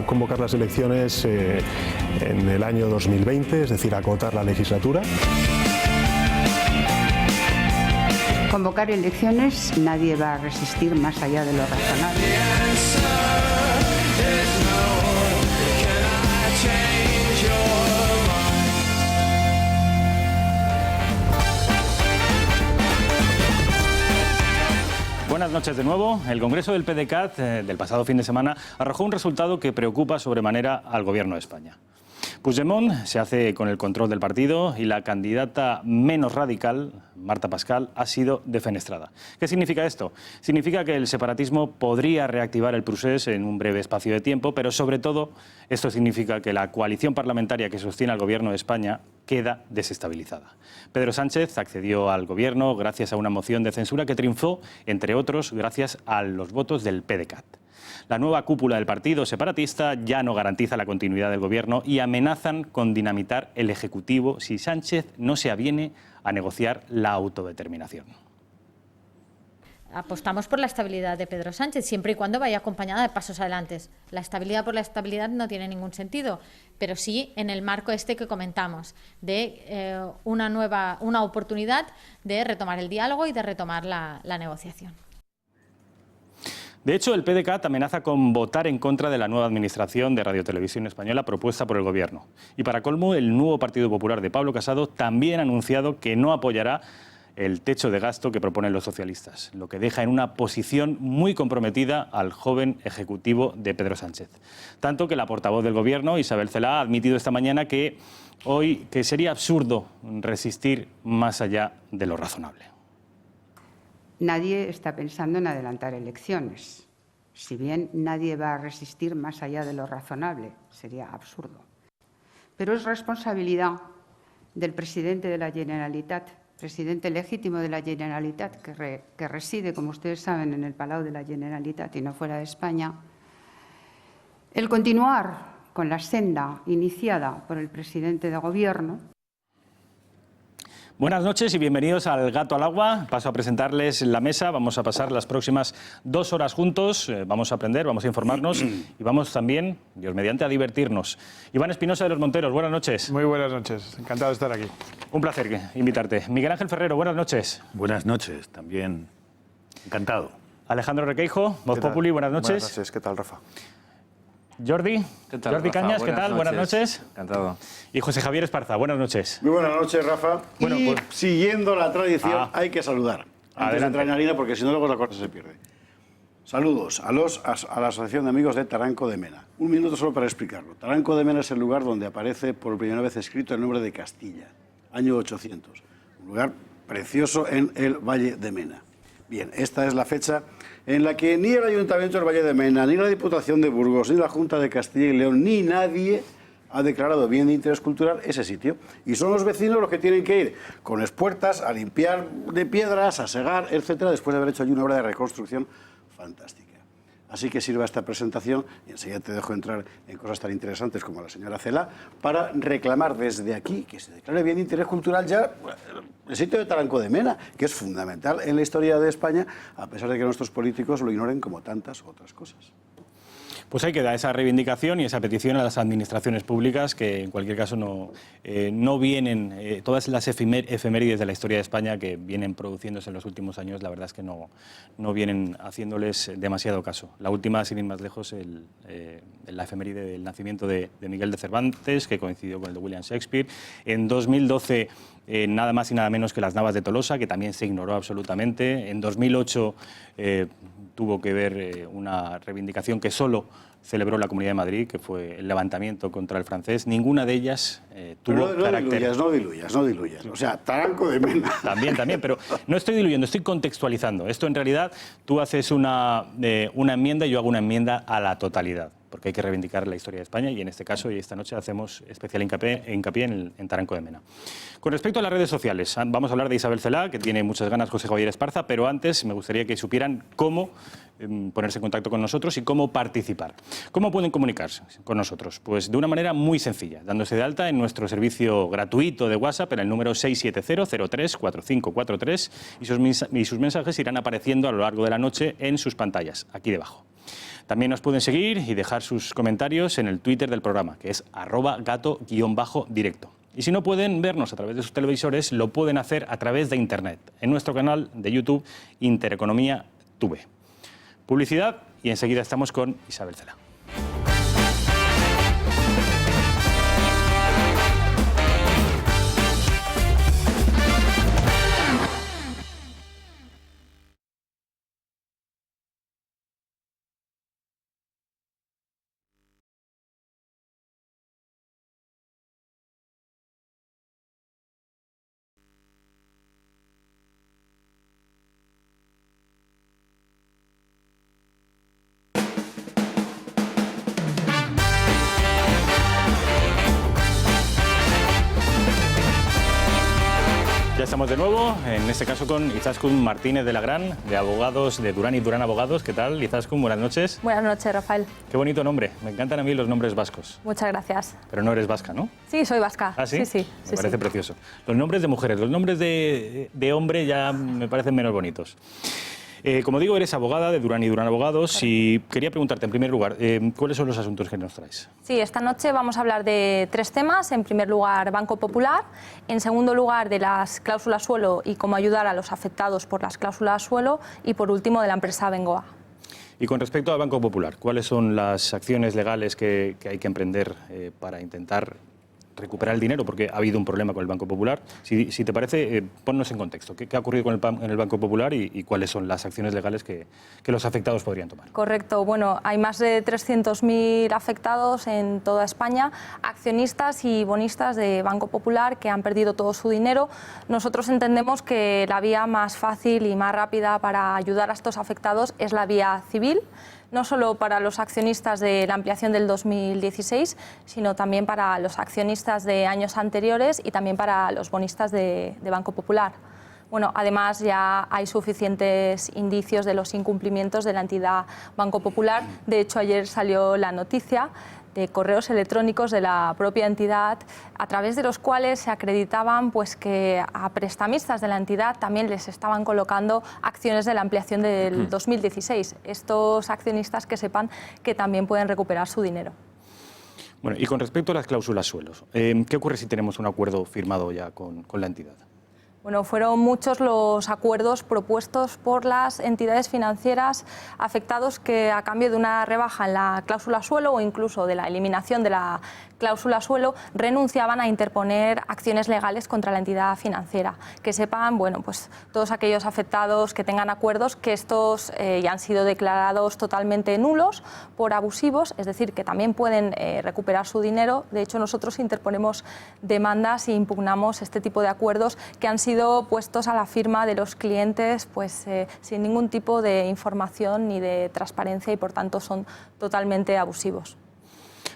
a convocar las elecciones en el año 2020, es decir, acotar la legislatura. Convocar elecciones, nadie va a resistir más allá de lo razonable. Buenas noches de nuevo. El Congreso del PDeCAT del pasado fin de semana arrojó un resultado que preocupa sobremanera al Gobierno de España. Puigdemont se hace con el control del partido y la candidata menos radical, Marta Pascal, ha sido defenestrada. ¿Qué significa esto? Significa que el separatismo podría reactivar el procés en un breve espacio de tiempo, pero sobre todo esto significa que la coalición parlamentaria que sostiene al Gobierno de España queda desestabilizada. Pedro Sánchez accedió al Gobierno gracias a una moción de censura que triunfó, entre otros, gracias a los votos del PDeCAT. La nueva cúpula del partido separatista ya no garantiza la continuidad del Gobierno y amenazan con dinamitar el Ejecutivo si Sánchez no se aviene a negociar la autodeterminación. Apostamos por la estabilidad de Pedro Sánchez, siempre y cuando vaya acompañada de pasos adelante. La estabilidad por la estabilidad no tiene ningún sentido, pero sí en el marco este que comentamos, de una oportunidad de retomar el diálogo y de retomar la negociación. De hecho, el PDeCAT amenaza con votar en contra de la nueva administración de Radio Televisión Española propuesta por el Gobierno. Y para colmo, el nuevo Partido Popular de Pablo Casado también ha anunciado que no apoyará el techo de gasto que proponen los socialistas, lo que deja en una posición muy comprometida al joven ejecutivo de Pedro Sánchez. Tanto que la portavoz del Gobierno, Isabel Celaá, ha admitido esta mañana que sería absurdo resistir más allá de lo razonable. Nadie está pensando en adelantar elecciones. Si bien nadie va a resistir más allá de lo razonable, sería absurdo. Pero es responsabilidad del presidente de la Generalitat, presidente legítimo de la Generalitat, que reside, como ustedes saben, en el Palau de la Generalitat y no fuera de España, el continuar con la senda iniciada por el presidente de Gobierno. Buenas noches y bienvenidos al Gato al Agua. Paso a presentarles la mesa. Vamos a pasar las próximas 2 horas juntos. Vamos a aprender, vamos a informarnos y vamos también, Dios mediante, a divertirnos. Iván Espinosa de los Monteros, buenas noches. Muy buenas noches, encantado de estar aquí. Un placer invitarte. Miguel Ángel Ferrero, buenas noches. Buenas noches, también encantado. Alejandro Requeijo, Voz Populi, buenas noches. Buenas noches, ¿qué tal, Rafa? Jordi, ¿Qué tal, Jordi Rafa? Cañas, ¿qué tal? Buenas noches. Encantado. Y José Javier Esparza, buenas noches. Muy buenas noches, Rafa. Bueno, y pues, siguiendo la tradición, hay que saludar antes de entrar en harina, porque si no luego la cosa se pierde. Saludos a la Asociación de Amigos de Taranco de Mena. Un minuto solo para explicarlo. Taranco de Mena es el lugar donde aparece por primera vez escrito el nombre de Castilla, año 800. Un lugar precioso en el Valle de Mena. Bien, esta es la fecha en la que ni el Ayuntamiento del Valle de Mena, ni la Diputación de Burgos, ni la Junta de Castilla y León, ni nadie ha declarado bien de interés cultural ese sitio. Y son los vecinos los que tienen que ir con espuertas a limpiar de piedras, a segar, etcétera, después de haber hecho allí una obra de reconstrucción fantástica. Así que sirva esta presentación, y enseguida te dejo entrar en cosas tan interesantes como la señora Celaá, para reclamar desde aquí que se declare bien de interés cultural ya el sitio de Taranco de Mena, que es fundamental en la historia de España, a pesar de que nuestros políticos lo ignoren como tantas otras cosas. Pues ahí queda esa reivindicación y esa petición a las administraciones públicas que en cualquier caso no vienen, todas las efemérides de la historia de España que vienen produciéndose en los últimos años, la verdad es que no vienen haciéndoles demasiado caso. La última, sin ir más lejos, la efeméride del nacimiento de Miguel de Cervantes, que coincidió con el de William Shakespeare. En 2012, nada más y nada menos que las Navas de Tolosa, que también se ignoró absolutamente. En 2008 tuvo que ver una reivindicación que solo celebró la Comunidad de Madrid, que fue el levantamiento contra el francés. Ninguna de ellas tuvo carácter... No diluyas. O sea, Taranco de Mena. También, pero no estoy diluyendo, estoy contextualizando. Esto en realidad, tú haces una enmienda y yo hago una enmienda a la totalidad, porque hay que reivindicar la historia de España y en este caso y esta noche hacemos especial hincapié en Taranco de Mena. Con respecto a las redes sociales, vamos a hablar de Isabel Celaá, que tiene muchas ganas José Javier Esparza, pero antes me gustaría que supieran cómo ponerse en contacto con nosotros y cómo participar. ¿Cómo pueden comunicarse con nosotros? Pues de una manera muy sencilla, dándose de alta en nuestro servicio gratuito de WhatsApp en el número 670-03-4543 y sus mensajes irán apareciendo a lo largo de la noche en sus pantallas, aquí debajo. También nos pueden seguir y dejar sus comentarios en el Twitter del programa, que es @gato_directo. Y si no pueden vernos a través de sus televisores, lo pueden hacer a través de Internet, en nuestro canal de YouTube Intereconomía TV. Publicidad y enseguida estamos con Isabel Cela. Ya estamos de nuevo, en este caso con Izaskun Martínez de Lagrán, de Abogados de Durán y Durán Abogados. ¿Qué tal, Izaskun? Buenas noches. Buenas noches, Rafael. Qué bonito nombre. Me encantan a mí los nombres vascos. Muchas gracias. Pero no eres vasca, ¿no? Sí, soy vasca. ¿Ah, sí? Sí. Me parece precioso. Los nombres de mujeres, los nombres de hombre ya me parecen menos bonitos. Como digo, eres abogada de Durán y Durán Abogados y quería preguntarte, en primer lugar, ¿cuáles son los asuntos que nos traes? Sí, esta noche vamos a hablar de 3 temas. En primer lugar, Banco Popular. En segundo lugar, de las cláusulas suelo y cómo ayudar a los afectados por las cláusulas suelo. Y por último, de la empresa Abengoa. Y con respecto al Banco Popular, ¿cuáles son las acciones legales que hay que emprender para intentar recuperar el dinero? Porque ha habido un problema con el Banco Popular. Si te parece, ponnos en contexto. ¿Qué ha ocurrido en el Banco Popular y cuáles son las acciones legales que los afectados podrían tomar? Correcto. Bueno, hay más de 300.000 afectados en toda España, accionistas y bonistas de Banco Popular que han perdido todo su dinero. Nosotros entendemos que la vía más fácil y más rápida para ayudar a estos afectados es la vía civil, no solo para los accionistas de la ampliación del 2016, sino también para los accionistas de años anteriores y también para los bonistas de Banco Popular. Bueno, además ya hay suficientes indicios de los incumplimientos de la entidad Banco Popular. De hecho, ayer salió la noticia de correos electrónicos de la propia entidad, a través de los cuales se acreditaban pues, que a prestamistas de la entidad también les estaban colocando acciones de la ampliación del 2016. Estos accionistas que sepan que también pueden recuperar su dinero. Bueno, y con respecto a las cláusulas suelos, ¿qué ocurre si tenemos un acuerdo firmado ya con la entidad? Bueno, fueron muchos los acuerdos propuestos por las entidades financieras afectados que, a cambio de una rebaja en la cláusula suelo o incluso de la eliminación de la cláusula suelo, renunciaban a interponer acciones legales contra la entidad financiera. Que sepan, bueno, pues todos aquellos afectados que tengan acuerdos que estos ya han sido declarados totalmente nulos por abusivos, es decir, que también pueden recuperar su dinero. De hecho, nosotros interponemos demandas e impugnamos este tipo de acuerdos que han sido puestos a la firma de los clientes pues, sin ningún tipo de información ni de transparencia y, por tanto, son totalmente abusivos.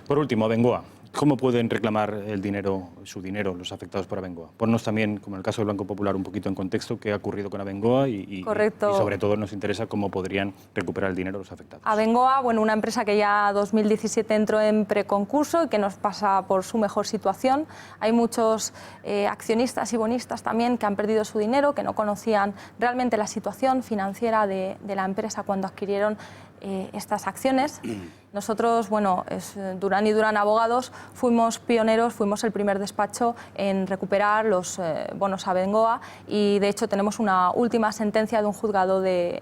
Por último, Abengoa. ¿Cómo pueden reclamar su dinero los afectados por Abengoa? Ponnos también, como en el caso del Banco Popular, un poquito en contexto qué ha ocurrido con Abengoa y sobre todo nos interesa cómo podrían recuperar el dinero los afectados. Abengoa, bueno, una empresa que ya en 2017 entró en preconcurso y que nos pasa por su mejor situación. Hay muchos accionistas y bonistas también que han perdido su dinero, que no conocían realmente la situación financiera de la empresa cuando adquirieron estas acciones. Nosotros, bueno, Durán y Durán Abogados, fuimos pioneros, fuimos el primer despacho en recuperar los bonos Abengoa y, de hecho, tenemos una última sentencia de un juzgado de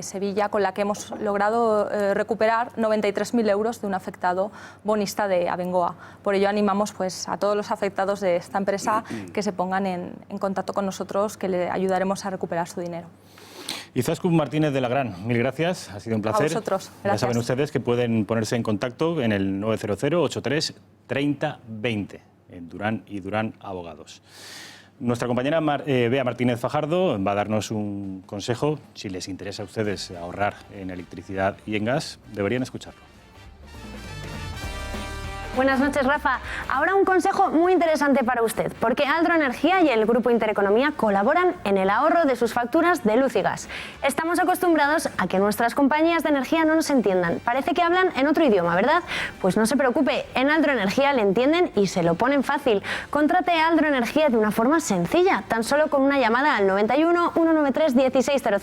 Sevilla con la que hemos logrado recuperar 93.000 euros de un afectado bonista de Abengoa. Por ello, animamos pues, a todos los afectados de esta empresa que se pongan en contacto con nosotros, que le ayudaremos a recuperar su dinero. Izaskun Martínez de Lagrán, mil gracias, ha sido un placer. A vosotros, gracias. Ya saben ustedes que pueden ponerse en contacto en el 900-83-30-20 en Durán y Durán Abogados. Nuestra compañera Bea Martínez Fajardo va a darnos un consejo. Si les interesa a ustedes ahorrar en electricidad y en gas, deberían escucharlo. Buenas noches, Rafa. Ahora un consejo muy interesante para usted, porque Aldro Energía y el Grupo Intereconomía colaboran en el ahorro de sus facturas de luz y gas. Estamos acostumbrados a que nuestras compañías de energía no nos entiendan. Parece que hablan en otro idioma, ¿verdad? Pues no se preocupe, en Aldro Energía le entienden y se lo ponen fácil. Contrate a Aldro Energía de una forma sencilla, tan solo con una llamada al 91 193 1600.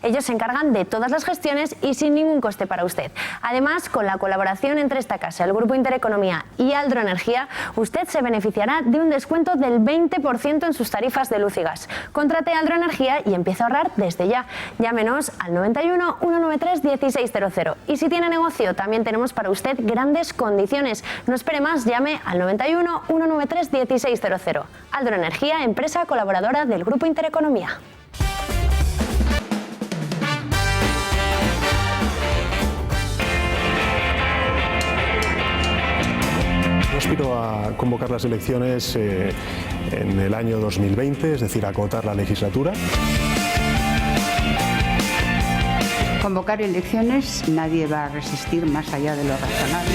Ellos se encargan de todas las gestiones y sin ningún coste para usted. Además, con la colaboración entre esta casa, el Grupo Intereconomía y Aldro Energía, usted se beneficiará de un descuento del 20% en sus tarifas de luz y gas. Contrate Aldro Energía y empiece a ahorrar desde ya. Llámenos al 91 193 1600. Y si tiene negocio, también tenemos para usted grandes condiciones. No espere más, llame al 91 193 1600. Aldro Energía, empresa colaboradora del Grupo Intereconomía. Yo aspiro a convocar las elecciones en el año 2020, es decir, acotar la legislatura. Convocar elecciones nadie va a resistir más allá de lo razonable.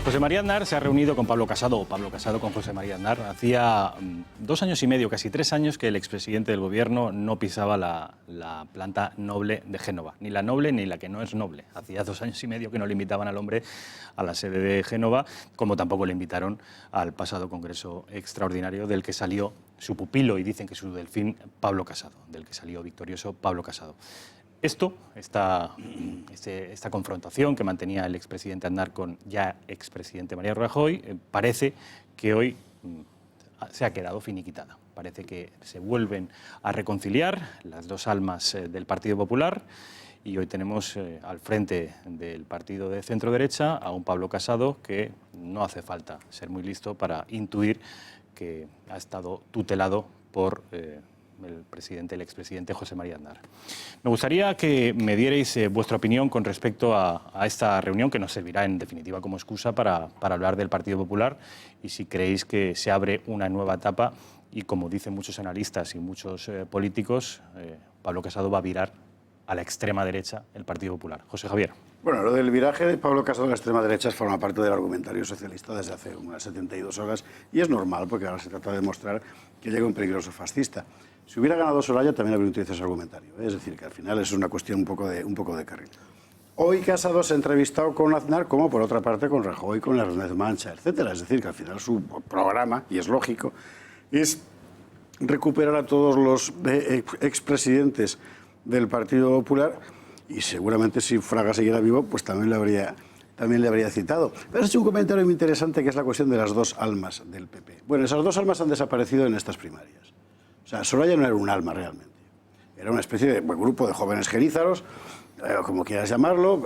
José María Aznar se ha reunido con Pablo Casado, o Pablo Casado con José María Aznar. Hacía 2 años y medio, casi 3 años, que el expresidente del Gobierno no pisaba la planta noble de Génova. Ni la noble ni la que no es noble. Hacía 2 años y medio que no le invitaban al hombre a la sede de Génova, como tampoco le invitaron al pasado Congreso Extraordinario del que salió su pupilo, y dicen que su delfín, Pablo Casado, del que salió victorioso Pablo Casado. Esta confrontación que mantenía el expresidente Aznar con ya expresidente Mariano Rajoy, parece que hoy se ha quedado finiquitada. Parece que se vuelven a reconciliar las dos almas del Partido Popular, y hoy tenemos al frente del partido de centro-derecha a un Pablo Casado que no hace falta ser muy listo para intuir que ha estado tutelado por el expresidente José María Aznar. Me gustaría que me dierais vuestra opinión con respecto a esta reunión, que nos servirá en definitiva como excusa para hablar del Partido Popular, y si creéis que se abre una nueva etapa y, como dicen muchos analistas y muchos políticos, Pablo Casado va a virar a la extrema derecha el Partido Popular. José Javier. Bueno, lo del viraje de Pablo Casado a la extrema derecha forma parte del argumentario socialista desde hace unas 72 horas, y es normal, porque ahora se trata de demostrar que llega un peligroso fascista. Si hubiera ganado Soraya, también habría utilizado ese argumentario. Es decir, que al final es una cuestión un poco de carril. Hoy Casado se ha entrevistado con Aznar, como por otra parte con Rajoy, con Ernest Mancha, etcétera. Es decir, que al final su programa, y es lógico, es recuperar a todos los expresidentes del Partido Popular, y seguramente si Fraga siguiera vivo, pues también le habría citado. Pero has hecho un comentario muy interesante, que es la cuestión de las dos almas del PP. Bueno, esas dos almas han desaparecido en estas primarias. O sea, Soraya no era un alma realmente. Era una especie de grupo de jóvenes genízaros, como quieras llamarlo,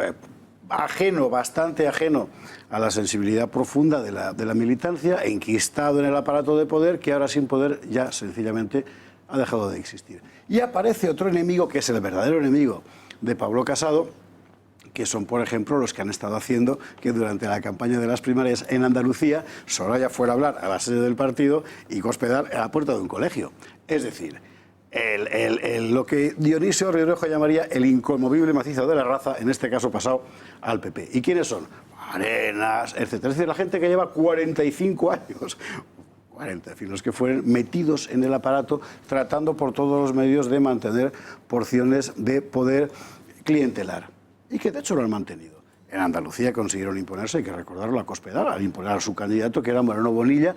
bastante ajeno a la sensibilidad profunda de la militancia, enquistado en el aparato de poder, que ahora sin poder ya sencillamente ha dejado de existir. Y aparece otro enemigo, que es el verdadero enemigo de Pablo Casado, que son, por ejemplo, los que han estado haciendo que durante la campaña de las primarias en Andalucía Soraya fuera a hablar a la sede del partido y cospedar a la puerta de un colegio. Es decir, lo que Dionisio Ríorejo llamaría el inconmovible macizo de la raza, en este caso pasado al PP. ¿Y quiénes son? Arenas, etcétera. Es decir, la gente que lleva 45 años... 40, en fin, los que fueron metidos en el aparato, tratando por todos los medios de mantener porciones de poder clientelar. Y que de hecho lo han mantenido. En Andalucía consiguieron imponerse, hay que recordarlo, a Cospedal, al imponer a su candidato, que era Moreno Bonilla,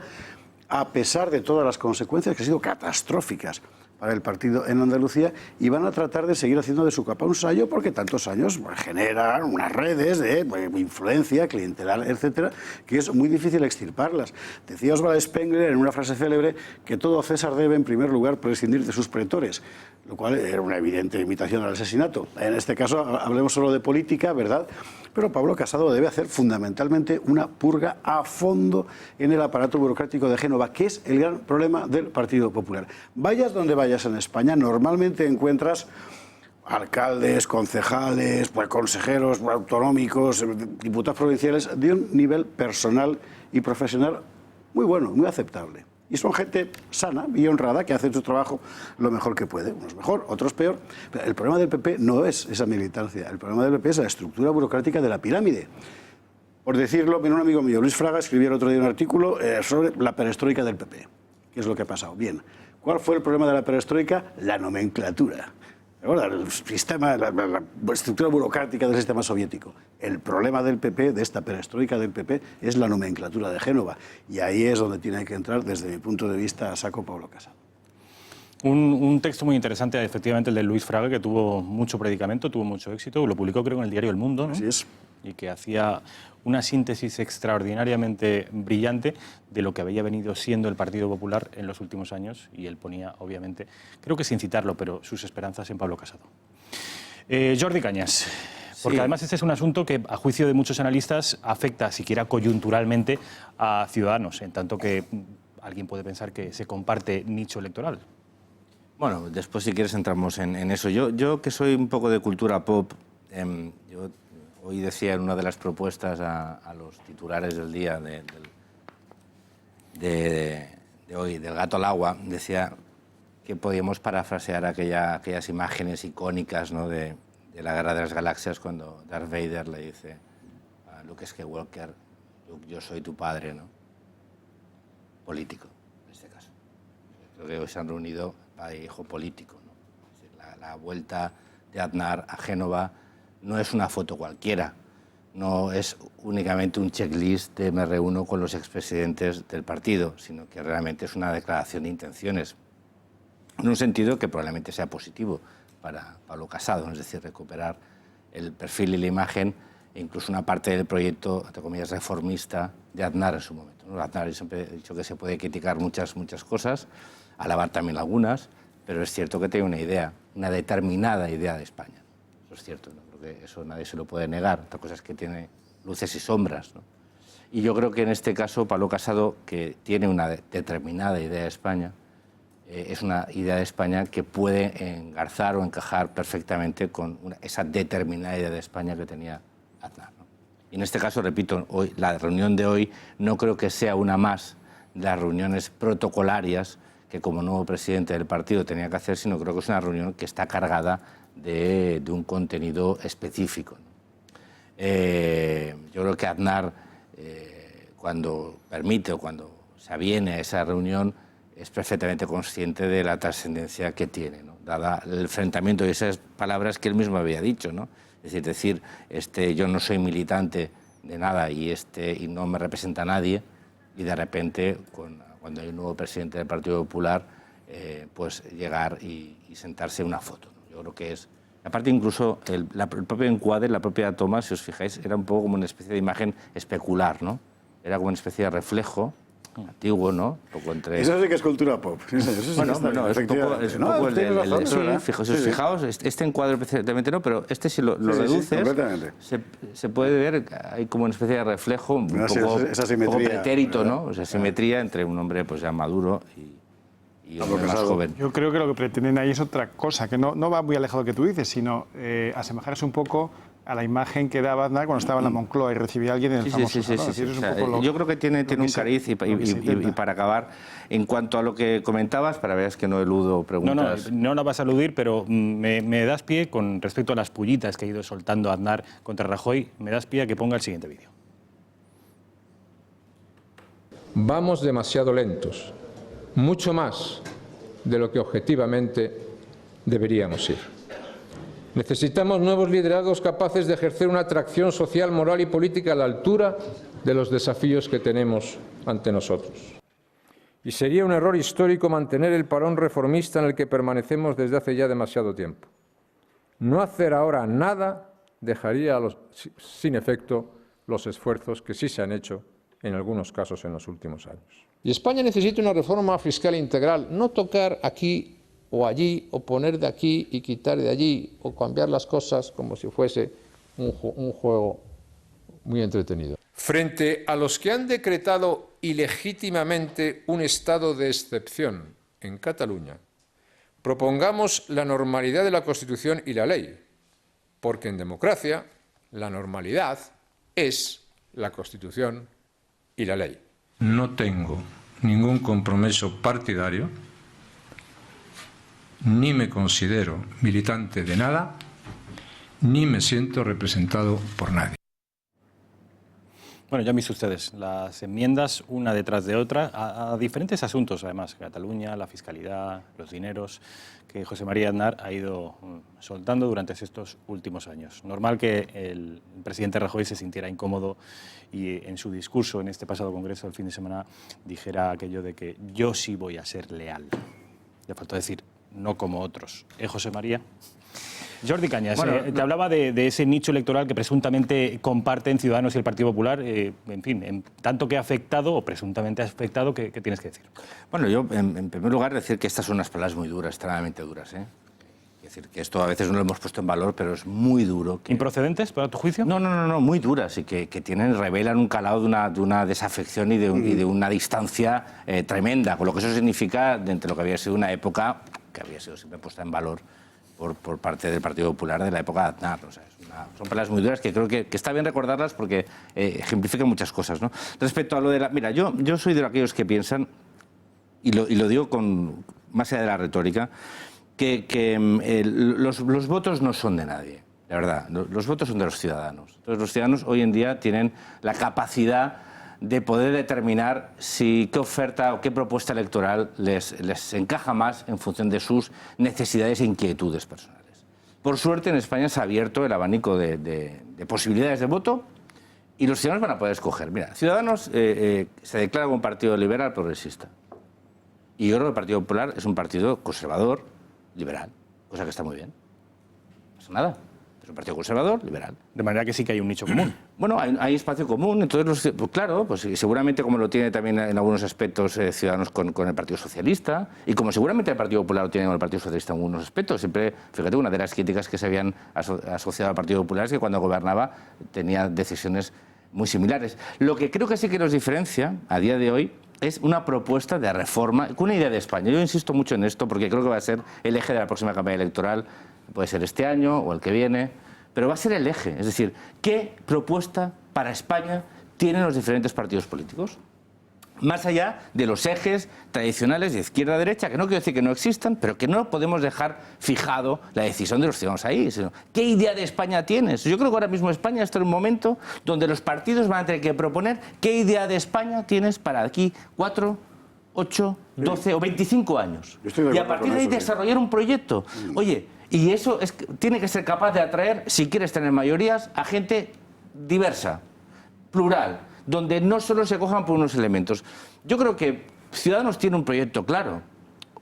a pesar de todas las consecuencias que han sido catastróficas para el partido en Andalucía, y van a tratar de seguir haciendo de su capa un sayo, porque tantos años generan unas redes de influencia, clientelar, etcétera, que es muy difícil extirparlas. Decía Oswald Spengler en una frase célebre que todo César debe, en primer lugar, prescindir de sus pretores, lo cual era una evidente imitación al asesinato. En este caso hablemos solo de política, ¿verdad? Pero Pablo Casado debe hacer fundamentalmente una purga a fondo en el aparato burocrático de Génova, que es el gran problema del Partido Popular. Vayas donde vayas en España, normalmente encuentras alcaldes, concejales, consejeros autonómicos, diputados provinciales de un nivel personal y profesional muy bueno, muy aceptable. Y son gente sana y honrada que hace su trabajo lo mejor que puede. Unos mejor, otros peor. Pero el problema del PP no es esa militancia. El problema del PP es la estructura burocrática de la pirámide. Por decirlo, un amigo mío, Luis Fraga, escribió el otro día un artículo sobre la perestroika del PP. ¿Qué es lo que ha pasado? Bien. ¿Cuál fue el problema de la perestroika? La nomenclatura. El sistema, la estructura burocrática del sistema soviético. El problema del PP, de esta perestroika del PP, es la nomenclatura de Génova. Y ahí es donde tiene que entrar, desde mi punto de vista, a saco Pablo Casado. Un texto muy interesante, efectivamente, el de Luis Fraga, que tuvo mucho predicamento, tuvo mucho éxito. Lo publicó, creo, en el diario El Mundo, ¿no? Así es. Y que hacía una síntesis extraordinariamente brillante de lo que había venido siendo el Partido Popular en los últimos años, y él ponía, obviamente, creo que sin citarlo, pero sus esperanzas en Pablo Casado. Jordi Cañas, porque Sí. además este es un asunto que, a juicio de muchos analistas, afecta, siquiera coyunturalmente, a Ciudadanos, en tanto que alguien puede pensar que se comparte nicho electoral. Bueno, después si quieres entramos en eso. Yo que soy un poco de cultura pop, yo hoy decía en una de las propuestas a los titulares del día de hoy, del gato al agua, decía que podíamos parafrasear aquellas imágenes icónicas, ¿no?, de la Guerra de las Galaxias, cuando Darth Vader le dice a Luke Skywalker, yo soy tu padre, ¿no? Político, en este caso. Creo que hoy se han reunido padre e hijo político, ¿no? Es decir, la vuelta de Aznar a Génova no es una foto cualquiera, no es únicamente un checklist de me reúno con los expresidentes del partido, sino que realmente es una declaración de intenciones, en un sentido que probablemente sea positivo para Pablo Casado, es decir, recuperar el perfil y la imagen e incluso una parte del proyecto, entre comillas, reformista de Aznar en su momento, ¿no? Aznar, siempre he dicho que se puede criticar muchas cosas, alabar también algunas, pero es cierto que tiene una idea, una determinada idea de España. Eso es cierto, ¿no? Creo que eso nadie se lo puede negar. Otra cosa es que tiene luces y sombras, ¿no? Y yo creo que en este caso Pablo Casado, que tiene una determinada idea de España, es una idea de España que puede engarzar o encajar perfectamente con esa determinada idea de España que tenía Aznar, ¿no? Y en este caso, repito, hoy, la reunión de hoy no creo que sea una más de las reuniones protocolarias que como nuevo presidente del partido tenía que hacer, sino creo que es una reunión que está cargada de un contenido específico, ¿no? Yo creo que Aznar, cuando permite o cuando se aviene a esa reunión, es perfectamente consciente de la trascendencia que tiene, ¿no? Dada el enfrentamiento y esas palabras que él mismo había dicho, ¿no? Es decir, yo no soy militante de nada y no me representa a nadie, y de repente, cuando hay un nuevo presidente del Partido Popular, pues llegar y sentarse en una foto, ¿no? Yo creo que es... Aparte, incluso el propio encuadre, la propia toma, si os fijáis, era un poco como una especie de imagen especular, ¿no? Era como una especie de reflejo antiguo, ¿no? Un poco entre... Eso sí que es cultura pop. Sí, eso sí, bueno, está bien, es un poco el sí, fijaos, este encuadre precisamente no, pero este si lo reduces, se puede ver, hay como una especie de reflejo, un poco pretérito, ¿no? O sea, simetría entre un hombre pues ya maduro y un hombre más joven. Yo creo que lo que pretenden ahí es otra cosa, que no va muy alejado de lo que tú dices, sino asemejarse un poco a la imagen que daba Aznar cuando estaba en la Moncloa y recibía a alguien en el famoso salón. Yo creo que tiene un cariz y para acabar, en cuanto a lo que comentabas, para ver que no eludo preguntas. No la vas a eludir, pero me das pie con respecto a las pullitas que ha ido soltando Aznar contra Rajoy, me das pie a que ponga el siguiente vídeo. Vamos demasiado lentos, mucho más de lo que objetivamente deberíamos ir. Necesitamos nuevos liderazgos capaces de ejercer una atracción social, moral y política a la altura de los desafíos que tenemos ante nosotros. Y sería un error histórico mantener el parón reformista en el que permanecemos desde hace ya demasiado tiempo. No hacer ahora nada dejaría sin efecto los esfuerzos que sí se han hecho en algunos casos en los últimos años. Y España necesita una reforma fiscal integral, no tocar aquí o allí, o poner de aquí y quitar de allí, o cambiar las cosas como si fuese un juego muy entretenido. Frente a los que han decretado ilegítimamente un estado de excepción en Cataluña, propongamos la normalidad de la Constitución y la ley, porque en democracia la normalidad es la Constitución y la ley. no tengo ningún compromiso partidario, ni me considero militante de nada, ni me siento representado por nadie. Bueno, ya han visto ustedes las enmiendas, una detrás de otra, a diferentes asuntos, además, Cataluña, la fiscalidad, los dineros, que José María Aznar ha ido soltando durante estos últimos años. Normal que el presidente Rajoy se sintiera incómodo y en su discurso en este pasado congreso del fin de semana dijera aquello de que yo sí voy a ser leal. Le faltó decir, no como otros. José María? Jordi Cañas, te hablaba de ese nicho electoral que presuntamente comparten Ciudadanos y el Partido Popular. En fin, en tanto que ha afectado, o presuntamente ha afectado, ¿qué tienes que decir? Bueno, yo, en primer lugar, decir que estas son unas palabras muy duras, extremadamente duras. Es decir, que esto a veces no lo hemos puesto en valor, pero es muy duro. ¿Improcedentes, para tu juicio? No, muy duras y que revelan un calado de una desafección y de una distancia tremenda, con lo que eso significa de lo que había sido una época que había sido siempre puesta en valor por parte del Partido Popular de la época de Aznar. O sea, son palabras muy duras que creo que está bien recordarlas porque ejemplifican muchas cosas, ¿no? Respecto a lo de la... Mira, yo soy de aquellos que piensan, y lo digo con más allá de la retórica, que los votos no son de nadie, la verdad. Los votos son de los ciudadanos. Entonces, los ciudadanos hoy en día tienen la capacidad de poder determinar qué oferta o qué propuesta electoral les encaja más en función de sus necesidades e inquietudes personales. Por suerte, en España se ha abierto el abanico de posibilidades de voto y los ciudadanos van a poder escoger. Mira, Ciudadanos se declara como un partido liberal progresista. Y yo creo que el Partido Popular es un partido conservador, liberal, cosa que está muy bien. No pasa nada. Es un partido conservador, liberal. De manera que sí que hay un nicho común. Bueno, hay espacio común, entonces, pues claro, pues seguramente como lo tiene también en algunos aspectos Ciudadanos con el Partido Socialista, y como seguramente el Partido Popular lo tiene con el Partido Socialista en algunos aspectos. Siempre, fíjate, una de las críticas que se habían asociado al Partido Popular es que cuando gobernaba tenía decisiones muy similares. Lo que creo que sí que nos diferencia a día de hoy es una propuesta de reforma con una idea de España. Yo insisto mucho en esto porque creo que va a ser el eje de la próxima campaña electoral. Puede ser este año o el que viene, pero va a ser el eje. Es decir, ¿qué propuesta para España tienen los diferentes partidos políticos? Más allá de los ejes tradicionales de izquierda a derecha, que no quiero decir que no existan, pero que no podemos dejar fijado la decisión de los ciudadanos ahí. Sino, ¿qué idea de España tienes? Yo creo que ahora mismo España está en un momento donde los partidos van a tener que proponer qué idea de España tienes para aquí 4, 8, 12 o 25 años. Y a partir de ahí desarrollar un proyecto. Oye, y eso tiene que ser capaz de atraer, si quieres tener mayorías, a gente diversa, plural, donde no solo se cojan por unos elementos. Yo creo que Ciudadanos tiene un proyecto claro.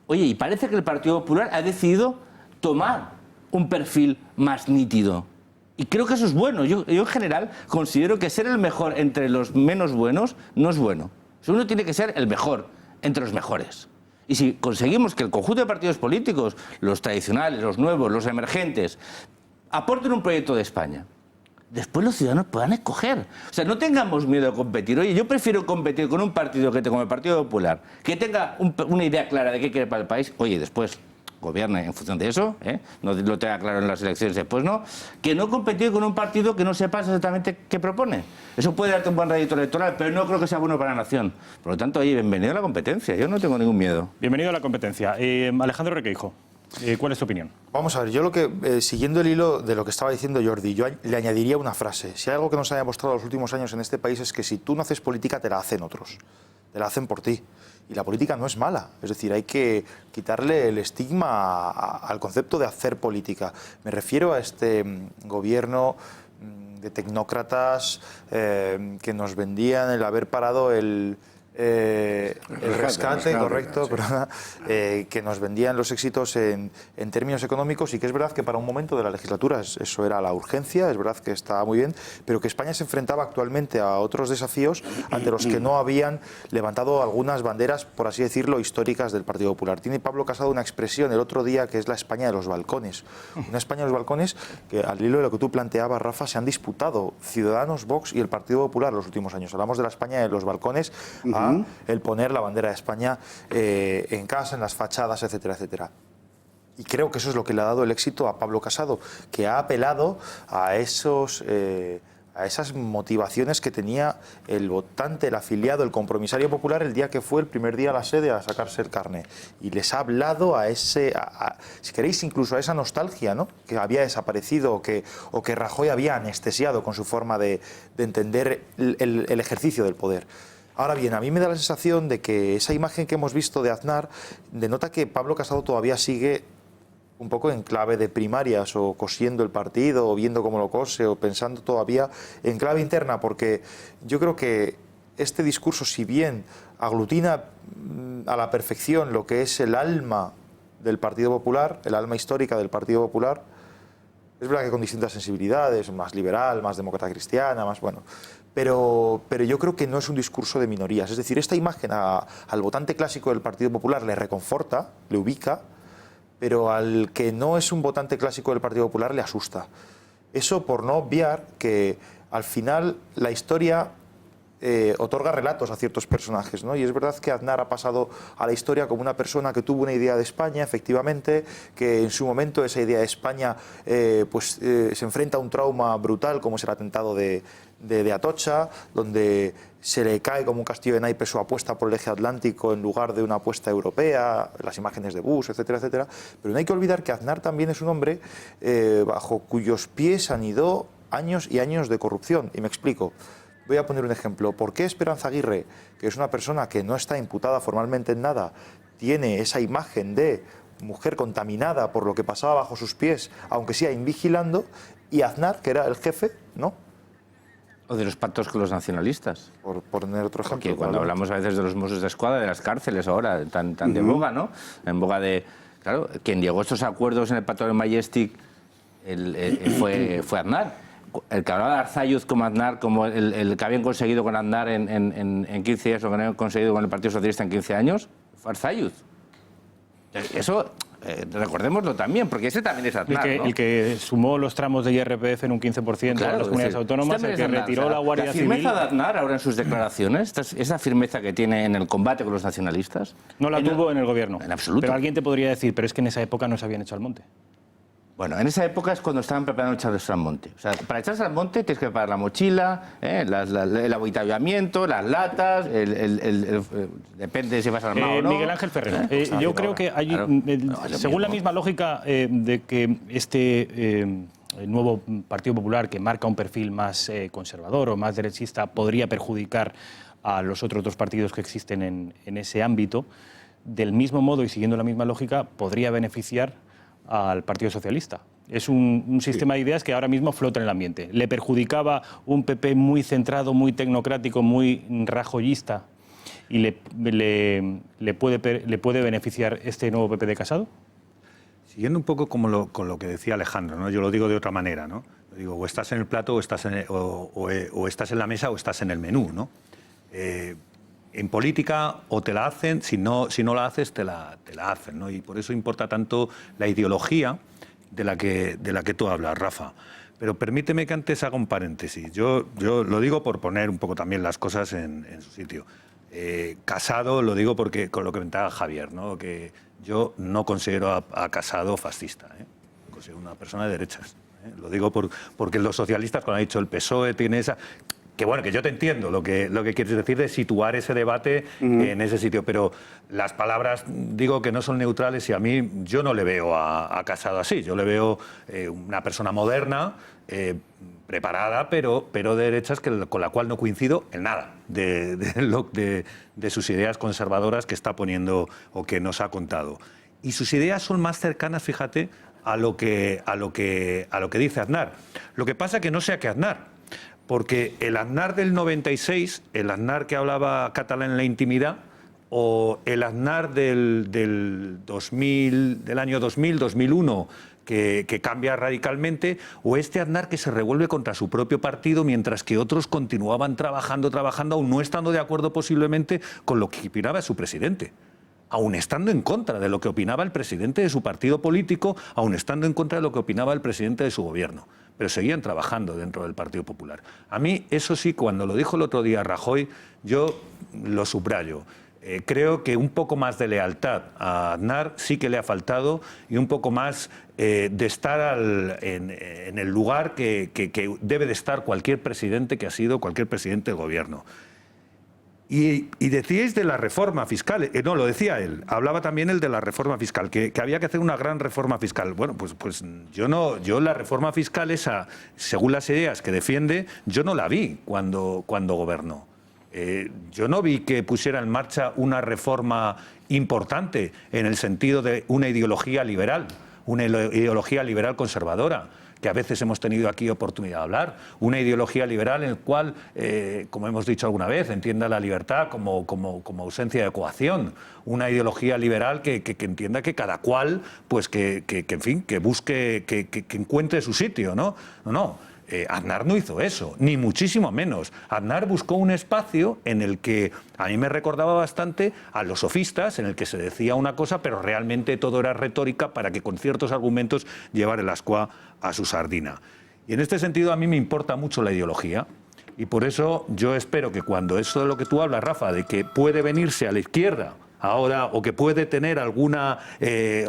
Oye, y parece que el Partido Popular ha decidido tomar un perfil más nítido. Y creo que eso es bueno. Yo en general considero que ser el mejor entre los menos buenos no es bueno. Uno tiene que ser el mejor entre los mejores. Y si conseguimos que el conjunto de partidos políticos, los tradicionales, los nuevos, los emergentes, aporten un proyecto de España, después los ciudadanos puedan escoger. O sea, no tengamos miedo a competir. Oye, yo prefiero competir con un partido que tengo, el Partido Popular, que tenga una idea clara de qué quiere para el país. Oye, después gobierne en función de eso, no lo tenga claro en las elecciones, después no, que no competir con un partido que no sepa exactamente qué propone. Eso puede darte un buen rédito electoral, pero no creo que sea bueno para la nación. Por lo tanto, oye, bienvenido a la competencia, yo no tengo ningún miedo. Bienvenido a la competencia. Alejandro Requeijo, ¿cuál es tu opinión? Vamos a ver, yo siguiendo el hilo de lo que estaba diciendo Jordi, yo le añadiría una frase. Si hay algo que nos ha demostrado los últimos años en este país es que si tú no haces política, te la hacen otros. Te la hacen por ti. Y la política no es mala, es decir, hay que quitarle el estigma al concepto de hacer política. Me refiero a este gobierno de tecnócratas que nos vendían el haber parado el rescate, correcto, perdona, que nos vendían los éxitos en términos económicos, y que es verdad que para un momento de la legislatura eso era la urgencia, es verdad que estaba muy bien, pero que España se enfrentaba actualmente a otros desafíos ante los que no habían levantado algunas banderas, por así decirlo, históricas del Partido Popular. Tiene Pablo Casado una expresión el otro día que es la España de los balcones. Una España de los balcones que, al hilo de lo que tú planteabas, Rafa, se han disputado Ciudadanos, Vox y el Partido Popular los últimos años. Hablamos de la España de los balcones a el poner la bandera de España en casa, en las fachadas, etcétera, etcétera. Y creo que eso es lo que le ha dado el éxito a Pablo Casado, que ha apelado a esos a esas motivaciones que tenía el votante, el afiliado, el compromisario popular el día que fue el primer día a la sede a sacarse el carné. Y les ha hablado a ese, si queréis, incluso a esa nostalgia, ¿no?, que había desaparecido o que Rajoy había anestesiado con su forma de entender el ejercicio del poder. Ahora bien, a mí me da la sensación de que esa imagen que hemos visto de Aznar denota que Pablo Casado todavía sigue un poco en clave de primarias, o cosiendo el partido, o viendo cómo lo cose, o pensando todavía en clave interna, porque yo creo que este discurso, si bien aglutina a la perfección lo que es el alma del Partido Popular, el alma histórica del Partido Popular, es verdad que con distintas sensibilidades, más liberal, más demócrata cristiana, más bueno, pero yo creo que no es un discurso de minorías. Es decir, esta imagen al votante clásico del Partido Popular le reconforta, le ubica, pero al que no es un votante clásico del Partido Popular le asusta. Eso por no obviar que al final la historia otorga relatos a ciertos personajes, ¿no? Y es verdad que Aznar ha pasado a la historia como una persona que tuvo una idea de España, efectivamente, que en su momento esa idea de España se enfrenta a un trauma brutal como es el atentado de Atocha, donde se le cae como un castillo de naipes su apuesta por el eje atlántico en lugar de una apuesta europea, las imágenes de Bush, etcétera, etcétera. Pero no hay que olvidar que Aznar también es un hombre bajo cuyos pies han ido años y años de corrupción. Y me explico. Voy a poner un ejemplo. ¿Por qué Esperanza Aguirre, que es una persona que no está imputada formalmente en nada, tiene esa imagen de mujer contaminada por lo que pasaba bajo sus pies, aunque sea invigilando, y Aznar, que era el jefe, no? O de los pactos con los nacionalistas. Por poner otro ejemplo. Porque cuando hablamos a veces de los Mossos de Escuadra, de las cárceles ahora, tan de boga, ¿no? En boga de... Claro, quien llegó a estos acuerdos en el pacto de Majestic fue Aznar. El que hablaba de Arzayuz como Aznar, como el que habían conseguido con Aznar en 15 días, o que habían conseguido con el Partido Socialista en 15 años, fue Arzayuz. Eso... recordémoslo también, porque ese también es Aznar, ¿no? El que sumó los tramos de IRPF en un 15% a las comunidades autónomas, el que retiró la Guardia Civil. ¿La firmeza de Aznar ahora en sus declaraciones, esa firmeza que tiene en el combate con los nacionalistas? No la tuvo en el gobierno. En absoluto. Pero alguien te podría decir, pero es que en esa época no se habían hecho al monte. Bueno, en esa época es cuando estaban preparando echarse al monte. O sea, para echarse al monte tienes que preparar la mochila, el avituallamiento, las latas, depende si vas armado o no. Miguel Ángel Ferrer, yo creo que hay, según la misma lógica de que el nuevo Partido Popular, que marca un perfil más conservador o más derechista, podría perjudicar a los otros dos partidos que existen en ese ámbito, del mismo modo y siguiendo la misma lógica, podría beneficiar al Partido Socialista. Es un sistema de ideas que ahora mismo flota en el ambiente. Le perjudicaba un PP muy centrado, muy tecnocrático, muy rajoyista, y le puede beneficiar este nuevo PP de Casado. Siguiendo un poco con lo que decía Alejandro, ¿no? Yo lo digo de otra manera, ¿no? Lo digo, o estás en el plato, o estás en la mesa, o estás en el menú, ¿no? En política o te la hacen, si no la haces, te la hacen, ¿no? Y por eso importa tanto la ideología de la que tú hablas, Rafa. Pero permíteme que antes haga un paréntesis. Yo lo digo por poner un poco también las cosas en su sitio. Casado, lo digo porque con lo que comentaba Javier, ¿no? Que yo no considero a Casado fascista, ¿eh? Considero una persona de derechas, ¿eh? Lo digo porque los socialistas, cuando ha dicho el PSOE, tiene esa... Que bueno, que yo te entiendo lo que quieres decir de situar ese debate en ese sitio, pero las palabras digo que no son neutrales y a mí yo no le veo a Casado así. Yo le veo una persona moderna, preparada, pero de derechas, con la cual no coincido en nada de sus ideas conservadoras que está poniendo o que nos ha contado. Y sus ideas son más cercanas, fíjate, a lo que dice Aznar. Lo que pasa es que no sé a qué Aznar. Porque el Aznar del 96, el Aznar que hablaba catalán en la intimidad, o el Aznar del año 2000, 2001, que cambia radicalmente, o este Aznar que se revuelve contra su propio partido mientras que otros continuaban trabajando, aún no estando de acuerdo posiblemente con lo que opinaba su presidente. Aún estando en contra de lo que opinaba el presidente de su partido político, aún estando en contra de lo que opinaba el presidente de su gobierno. Pero seguían trabajando dentro del Partido Popular. A mí, eso sí, cuando lo dijo el otro día Rajoy, yo lo subrayo. Creo que un poco más de lealtad a Aznar sí que le ha faltado y un poco más de estar en el lugar que debe de estar cualquier presidente que ha sido cualquier presidente de gobierno. Y decíais de la reforma fiscal, no, lo decía él, hablaba también él de la reforma fiscal, que había que hacer una gran reforma fiscal. Bueno, pues yo la reforma fiscal esa, según las ideas que defiende, yo no la vi cuando gobernó. Yo no vi que pusiera en marcha una reforma importante en el sentido de una ideología liberal conservadora, que a veces hemos tenido aquí oportunidad de hablar, una ideología liberal en la cual, como hemos dicho alguna vez, entienda la libertad como ausencia de coacción, una ideología liberal que entienda que cada cual, pues en fin, que busque, que encuentre su sitio, ¿no? No. Aznar no hizo eso, ni muchísimo menos. Aznar buscó un espacio en el que a mí me recordaba bastante a los sofistas, en el que se decía una cosa, pero realmente todo era retórica para que con ciertos argumentos llevar el ascua a su sardina. Y en este sentido a mí me importa mucho la ideología y por eso yo espero que cuando eso de lo que tú hablas, Rafa, de que puede venirse a la izquierda ahora, o que puede tener alguna...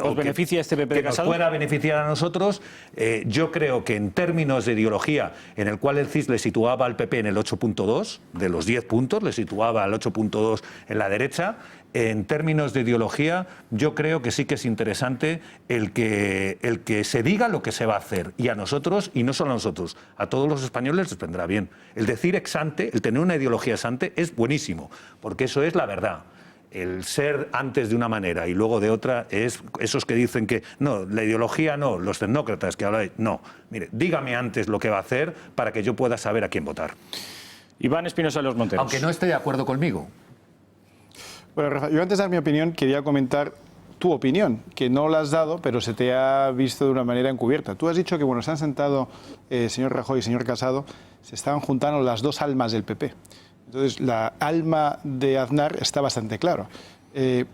¿Os beneficia este PP de Casado? Que nos pueda beneficiar a nosotros. Yo creo que en términos de ideología, en el cual el CIS le situaba al PP en el 8.2, de los 10 puntos, le situaba al 8.2 en la derecha. En términos de ideología, yo creo que sí que es interesante el que se diga lo que se va a hacer. Y a nosotros, y no solo a nosotros, a todos los españoles les vendrá bien. El decir ex ante, el tener una ideología ex ante, es buenísimo, porque eso es la verdad. El ser antes de una manera y luego de otra es esos que dicen que no, la ideología no, los tecnócratas que hablan, no. Mire, dígame antes lo que va a hacer para que yo pueda saber a quién votar. Iván Espinosa de los Monteros. Aunque no esté de acuerdo conmigo. Bueno, Rafa, yo antes de dar mi opinión quería comentar tu opinión, que no la has dado, pero se te ha visto de una manera encubierta. Tú has dicho que cuando se han sentado señor Rajoy y señor Casado, se estaban juntando las dos almas del PP. Entonces, la alma de Aznar está bastante claro.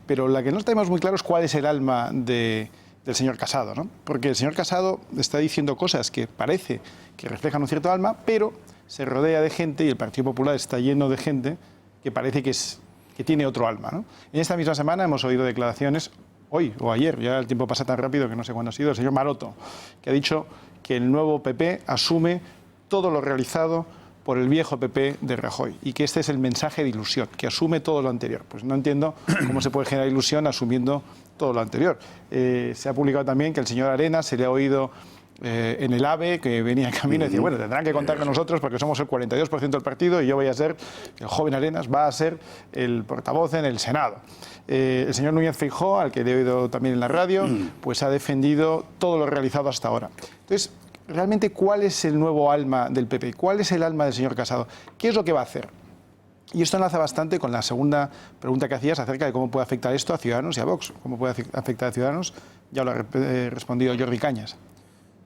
Pero la que no tenemos muy claro es cuál es el alma del señor Casado, ¿no? Porque el señor Casado está diciendo cosas que parece que reflejan un cierto alma, pero se rodea de gente, y el Partido Popular está lleno de gente que parece que tiene otro alma, ¿no? En esta misma semana hemos oído declaraciones, hoy o ayer, ya el tiempo pasa tan rápido que no sé cuándo ha sido, el señor Maroto, que ha dicho que el nuevo PP asume todo lo realizado por el viejo PP de Rajoy y que este es el mensaje de ilusión, que asume todo lo anterior. Pues no entiendo cómo se puede generar ilusión asumiendo todo lo anterior. Se ha publicado también que el señor Arenas se le ha oído en el AVE, que venía en camino y decía, bueno, tendrán que contar con nosotros porque somos el 42% del partido y yo voy a ser, el joven Arenas va a ser el portavoz en el Senado. El señor Núñez Feijóo, al que le he oído también en la radio, pues ha defendido todo lo realizado hasta ahora. Entonces, realmente, ¿cuál es el nuevo alma del PP? ¿Cuál es el alma del señor Casado? ¿Qué es lo que va a hacer? Y esto enlaza bastante con la segunda pregunta que hacías acerca de cómo puede afectar esto a Ciudadanos y a Vox. ¿Cómo puede afectar a Ciudadanos? Ya lo ha respondido Jordi Cañas.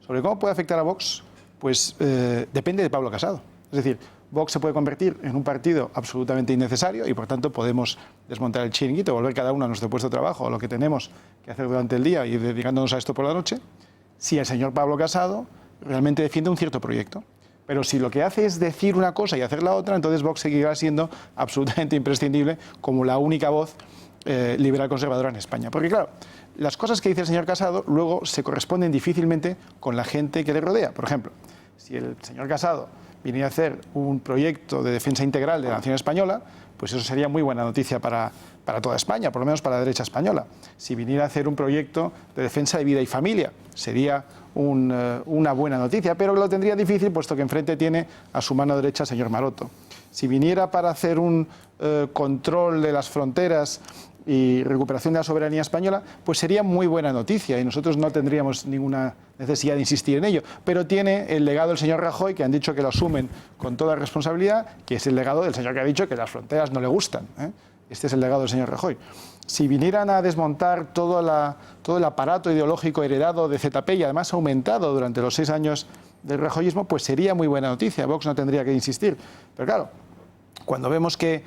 Sobre cómo puede afectar a Vox, pues depende de Pablo Casado. Es decir, Vox se puede convertir en un partido absolutamente innecesario y, por tanto, podemos desmontar el chiringuito, volver cada uno a nuestro puesto de trabajo, a lo que tenemos que hacer durante el día y dedicándonos a esto por la noche, si el señor Pablo Casado realmente defiende un cierto proyecto. Pero si lo que hace es decir una cosa y hacer la otra, entonces Vox seguirá siendo absolutamente imprescindible como la única voz liberal conservadora en España. Porque claro, las cosas que dice el señor Casado luego se corresponden difícilmente con la gente que le rodea. Por ejemplo, si el señor Casado viniera a hacer un proyecto de defensa integral de la nación española, pues eso sería muy buena noticia para toda España, por lo menos para la derecha española. Si viniera a hacer un proyecto de defensa de vida y familia, sería una buena noticia, pero lo tendría difícil puesto que enfrente tiene a su mano derecha al señor Maroto. Si viniera para hacer un control de las fronteras y recuperación de la soberanía española, pues sería muy buena noticia y nosotros no tendríamos ninguna necesidad de insistir en ello. Pero tiene el legado del señor Rajoy, que han dicho que lo asumen con toda responsabilidad, que es el legado del señor que ha dicho que las fronteras no le gustan, ¿eh? Este es el legado del señor Rajoy. Si vinieran a desmontar todo el aparato ideológico heredado de ZP y además aumentado durante los 6 años del rajoyismo, pues sería muy buena noticia. Vox no tendría que insistir. Pero claro, cuando vemos que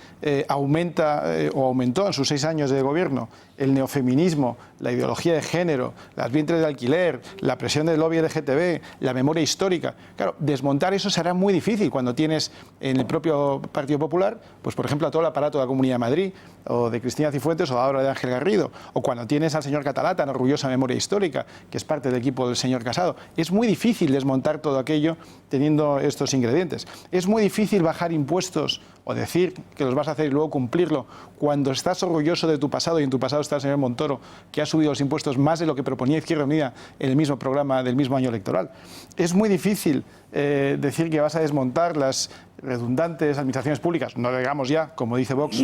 aumentó en sus 6 años de gobierno el neofeminismo, la ideología de género, las vientres de alquiler, la presión del lobby LGTB, la memoria histórica. Claro, desmontar eso será muy difícil cuando tienes en el propio Partido Popular, pues por ejemplo, a todo el aparato de la Comunidad de Madrid, o de Cristina Cifuentes, o ahora de Ángel Garrido, o cuando tienes al señor Catalá, tan orgullosa memoria histórica, que es parte del equipo del señor Casado. Es muy difícil desmontar todo aquello teniendo estos ingredientes. Es muy difícil bajar impuestos o decir que los vas a hacer y luego cumplirlo cuando estás orgulloso de tu pasado, y en tu pasado está el señor Montoro, que ha subido los impuestos más de lo que proponía Izquierda Unida en el mismo programa del mismo año electoral. Es muy difícil decir que vas a desmontar las redundantes administraciones públicas, no digamos ya, como dice Vox,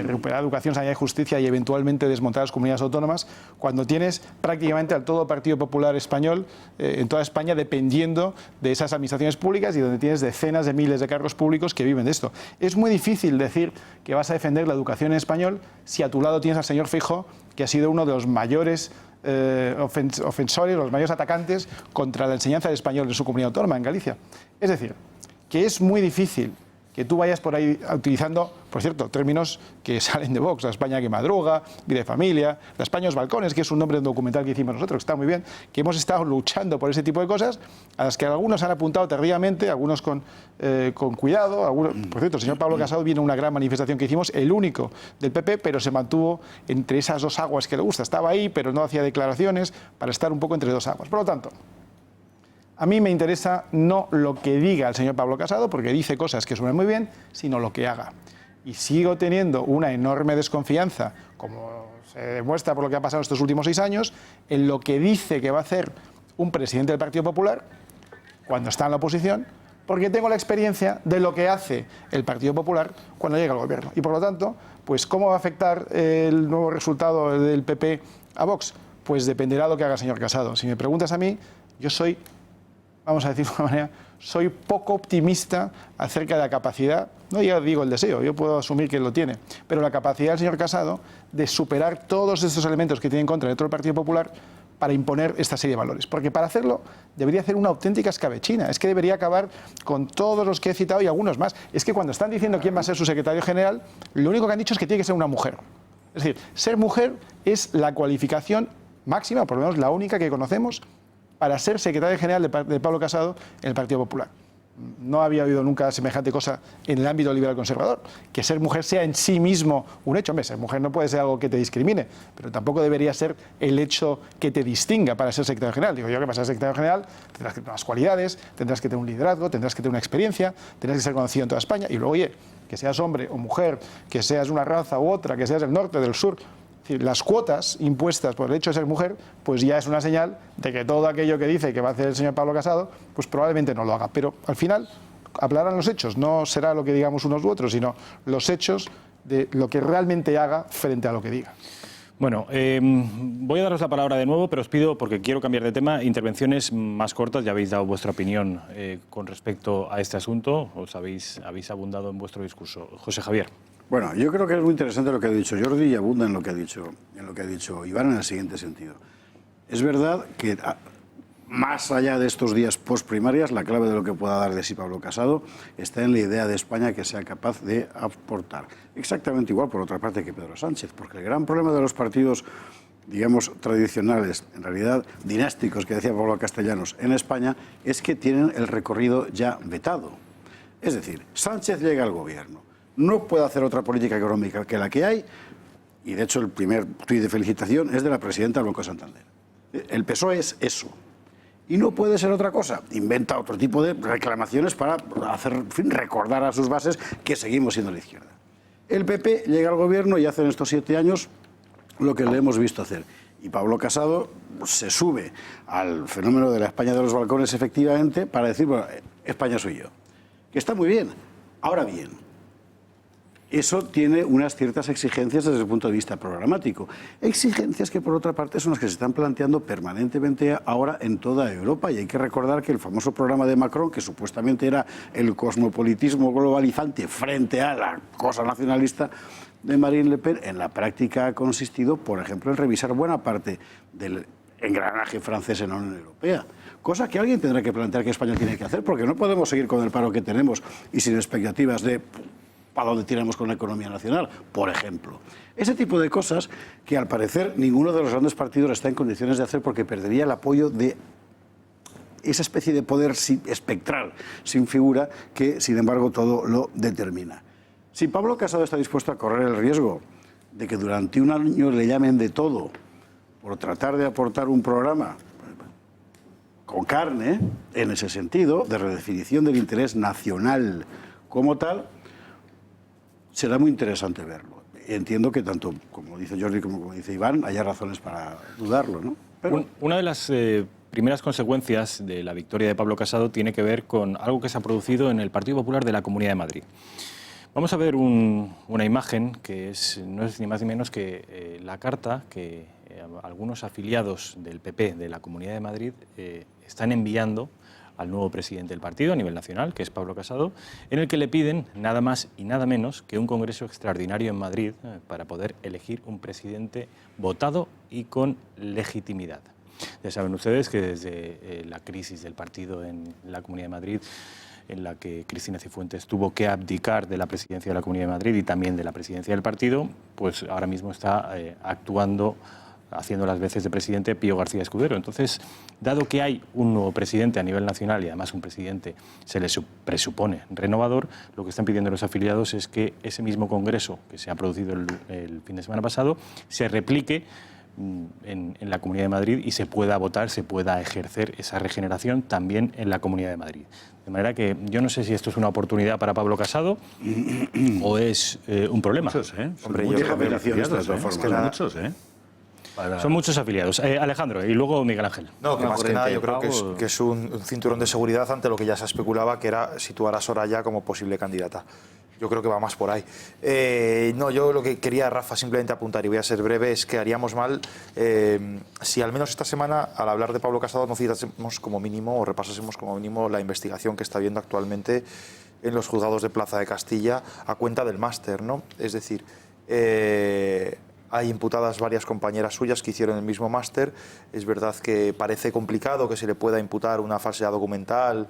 recuperar educación, sanidad y justicia y eventualmente desmontar las comunidades autónomas, cuando tienes prácticamente al todo Partido Popular español en toda España dependiendo de esas administraciones públicas y donde tienes decenas de miles de cargos públicos que viven de esto. Es muy difícil decir que vas a defender la educación en español si a tu lado tienes al señor Feijóo, que ha sido uno de los mayores ofensores, los mayores atacantes contra la enseñanza del español en su comunidad autónoma, en Galicia. Es decir, que es muy difícil que tú vayas por ahí utilizando, por cierto, términos que salen de Vox, la España que madruga, vida de familia, la España los balcones, que es un nombre de un documental que hicimos nosotros, que está muy bien, que hemos estado luchando por ese tipo de cosas, a las que algunos han apuntado tardíamente, algunos con cuidado, algunos, por cierto, el señor Pablo Casado vino a una gran manifestación que hicimos, el único del PP, pero se mantuvo entre esas dos aguas que le gusta, estaba ahí, pero no hacía declaraciones para estar un poco entre dos aguas. Por lo tanto, a mí me interesa no lo que diga el señor Pablo Casado, porque dice cosas que suenan muy bien, sino lo que haga. Y sigo teniendo una enorme desconfianza, como se demuestra por lo que ha pasado estos últimos 6 años, en lo que dice que va a hacer un presidente del Partido Popular cuando está en la oposición, porque tengo la experiencia de lo que hace el Partido Popular cuando llega al gobierno. Y por lo tanto, pues ¿cómo va a afectar el nuevo resultado del PP a Vox? Pues dependerá de lo que haga el señor Casado. Si me preguntas a mí, yo soy, vamos a decir de una manera, soy poco optimista acerca de la capacidad, no ya digo el deseo, yo puedo asumir que lo tiene, pero la capacidad del señor Casado de superar todos estos elementos que tiene en contra dentro del Partido Popular para imponer esta serie de valores. Porque para hacerlo debería hacer una auténtica escabechina. Es que debería acabar con todos los que he citado y algunos más. Es que cuando están diciendo quién va a ser su secretario general, lo único que han dicho es que tiene que ser una mujer. Es decir, ser mujer es la cualificación máxima, por lo menos la única que conocemos, para ser secretario general de Pablo Casado en el Partido Popular. No había habido nunca semejante cosa en el ámbito liberal conservador. Que ser mujer sea en sí mismo un hecho. Hombre, ser mujer no puede ser algo que te discrimine, pero tampoco debería ser el hecho que te distinga para ser secretario general. Digo yo que para ser secretario general tendrás que tener unas cualidades, tendrás que tener un liderazgo, tendrás que tener una experiencia, tendrás que ser conocido en toda España. Y luego, oye, que seas hombre o mujer, que seas una raza u otra, que seas del norte o del sur. Es decir, las cuotas impuestas por el hecho de ser mujer, pues ya es una señal de que todo aquello que dice que va a hacer el señor Pablo Casado, pues probablemente no lo haga. Pero al final hablarán los hechos, no será lo que digamos unos u otros, sino los hechos de lo que realmente haga frente a lo que diga. Bueno, voy a daros la palabra de nuevo, pero os pido, porque quiero cambiar de tema, intervenciones más cortas. Ya habéis dado vuestra opinión con respecto a este asunto, os habéis abundado en vuestro discurso. José Javier. Bueno, yo creo que es muy interesante lo que ha dicho Jordi y abunda en lo que ha dicho Iván en el siguiente sentido. Es verdad que más allá de estos días postprimarias, la clave de lo que pueda dar de sí Pablo Casado está en la idea de España que sea capaz de aportar. Exactamente igual, por otra parte, que Pedro Sánchez, porque el gran problema de los partidos, digamos, tradicionales, en realidad dinásticos, que decía Pablo Castellanos, en España, es que tienen el recorrido ya vetado. Es decir, Sánchez llega al gobierno, no puede hacer otra política económica que la que hay, y de hecho el primer tuit de felicitación es de la presidenta del Banco de Santander. El PSOE es eso. Y no puede ser otra cosa. Inventa otro tipo de reclamaciones para hacer, en fin, recordar a sus bases que seguimos siendo la izquierda. El PP llega al gobierno y hace en estos 7 años lo que le hemos visto hacer. Y Pablo Casado se sube al fenómeno de la España de los balcones, efectivamente, para decir, bueno, España soy yo. Que está muy bien. Ahora bien, eso tiene unas ciertas exigencias desde el punto de vista programático. Exigencias que, por otra parte, son las que se están planteando permanentemente ahora en toda Europa. Y hay que recordar que el famoso programa de Macron, que supuestamente era el cosmopolitismo globalizante frente a la cosa nacionalista de Marine Le Pen, en la práctica ha consistido, por ejemplo, en revisar buena parte del engranaje francés en la Unión Europea. Cosa que alguien tendrá que plantear que España tiene que hacer, porque no podemos seguir con el paro que tenemos y sin expectativas de ¿Para dónde tiramos con la economía nacional? Por ejemplo. Ese tipo de cosas que al parecer ninguno de los grandes partidos está en condiciones de hacer porque perdería el apoyo de esa especie de poder espectral, sin figura, que sin embargo todo lo determina. Si Pablo Casado está dispuesto a correr el riesgo de que durante un año le llamen de todo por tratar de aportar un programa con carne, en ese sentido, de redefinición del interés nacional como tal, será muy interesante verlo. Entiendo que tanto, como dice Jordi como dice Iván, haya razones para dudarlo, ¿no? Pero... Una de las primeras consecuencias de la victoria de Pablo Casado tiene que ver con algo que se ha producido en el Partido Popular de la Comunidad de Madrid. Vamos a ver una imagen que no es ni más ni menos que la carta que algunos afiliados del PP de la Comunidad de Madrid están enviando al nuevo presidente del partido a nivel nacional, que es Pablo Casado, en el que le piden nada más y nada menos que un congreso extraordinario en Madrid para poder elegir un presidente votado y con legitimidad. Ya saben ustedes que desde la crisis del partido en la Comunidad de Madrid, en la que Cristina Cifuentes tuvo que abdicar de la presidencia de la Comunidad de Madrid y también de la presidencia del partido, pues ahora mismo está actuando, haciendo las veces de presidente Pío García Escudero. Entonces, dado que hay un nuevo presidente a nivel nacional y además un presidente se le presupone renovador, lo que están pidiendo los afiliados es que ese mismo congreso que se ha producido el fin de semana pasado se replique en la Comunidad de Madrid y se pueda votar, se pueda ejercer esa regeneración también en la Comunidad de Madrid. De manera que yo no sé si esto es una oportunidad para Pablo Casado o es un problema. Muchos, ¿eh? Hombre, muchas afiliaciones de todas formas. Son muchos, ¿eh? Son muchos afiliados. Alejandro, y luego Miguel Ángel. No, que más que nada yo creo que es un cinturón de seguridad ante lo que ya se especulaba, que era situar a Soraya como posible candidata. Yo creo que va más por ahí. No, yo lo que quería, Rafa, simplemente apuntar, y voy a ser breve, es que haríamos mal si al menos esta semana, al hablar de Pablo Casado, no citásemos como mínimo o repasásemos como mínimo la investigación que está habiendo actualmente en los juzgados de Plaza de Castilla a cuenta del máster, ¿no? Es decir, hay imputadas varias compañeras suyas que hicieron el mismo máster. Es verdad que parece complicado que se le pueda imputar una falsedad documental,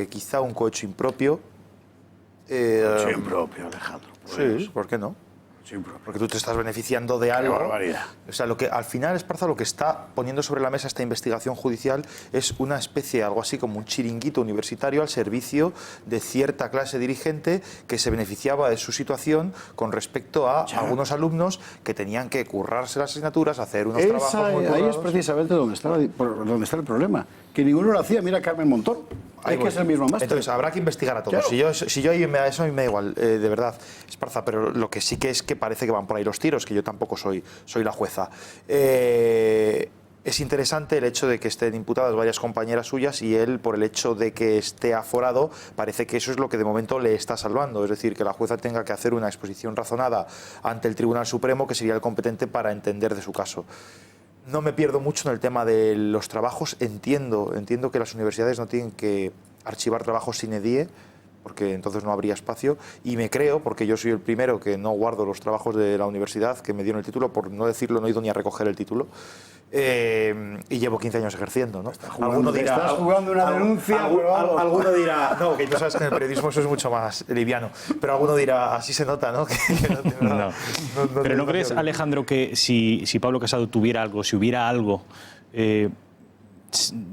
quizá un cohecho impropio. Cohecho impropio, Alejandro. Sí, ¿por qué no? Porque tú te estás beneficiando de algo. Qué barbaridad. O sea, lo que al final, Esparza, lo que está poniendo sobre la mesa esta investigación judicial es una especie, algo así como un chiringuito universitario al servicio de cierta clase dirigente que se beneficiaba de su situación con respecto a algunos alumnos que tenían que currarse las asignaturas, hacer unos trabajos muy ahí es precisamente donde está el problema. Que ninguno lo hacía. Mira Carmen Montón. Hay que ser el mismo máster. Entonces, habrá que investigar a todos. Claro. Si yo eso a mí me da igual, de verdad, Esparza, pero lo que sí que es que parece que van por ahí los tiros, que yo tampoco soy la jueza. Es interesante el hecho de que estén imputadas varias compañeras suyas y él, por el hecho de que esté aforado, parece que eso es lo que de momento le está salvando. Es decir, que la jueza tenga que hacer una exposición razonada ante el Tribunal Supremo, que sería el competente para entender de su caso. No me pierdo mucho en el tema de los trabajos. Entiendo que las universidades no tienen que archivar trabajos sine die, porque entonces no habría espacio, y me creo, porque yo soy el primero que no guardo los trabajos de la universidad que me dieron el título, por no decirlo, no he ido ni a recoger el título, y llevo 15 años ejerciendo, ¿no? Estás jugando una denuncia. Alguno dirá, no, que tú sabes que en el periodismo eso es mucho más liviano, pero alguno dirá, así se nota, ¿no? No. Pero ¿no crees, Alejandro, que si Pablo Casado tuviera algo, si hubiera algo,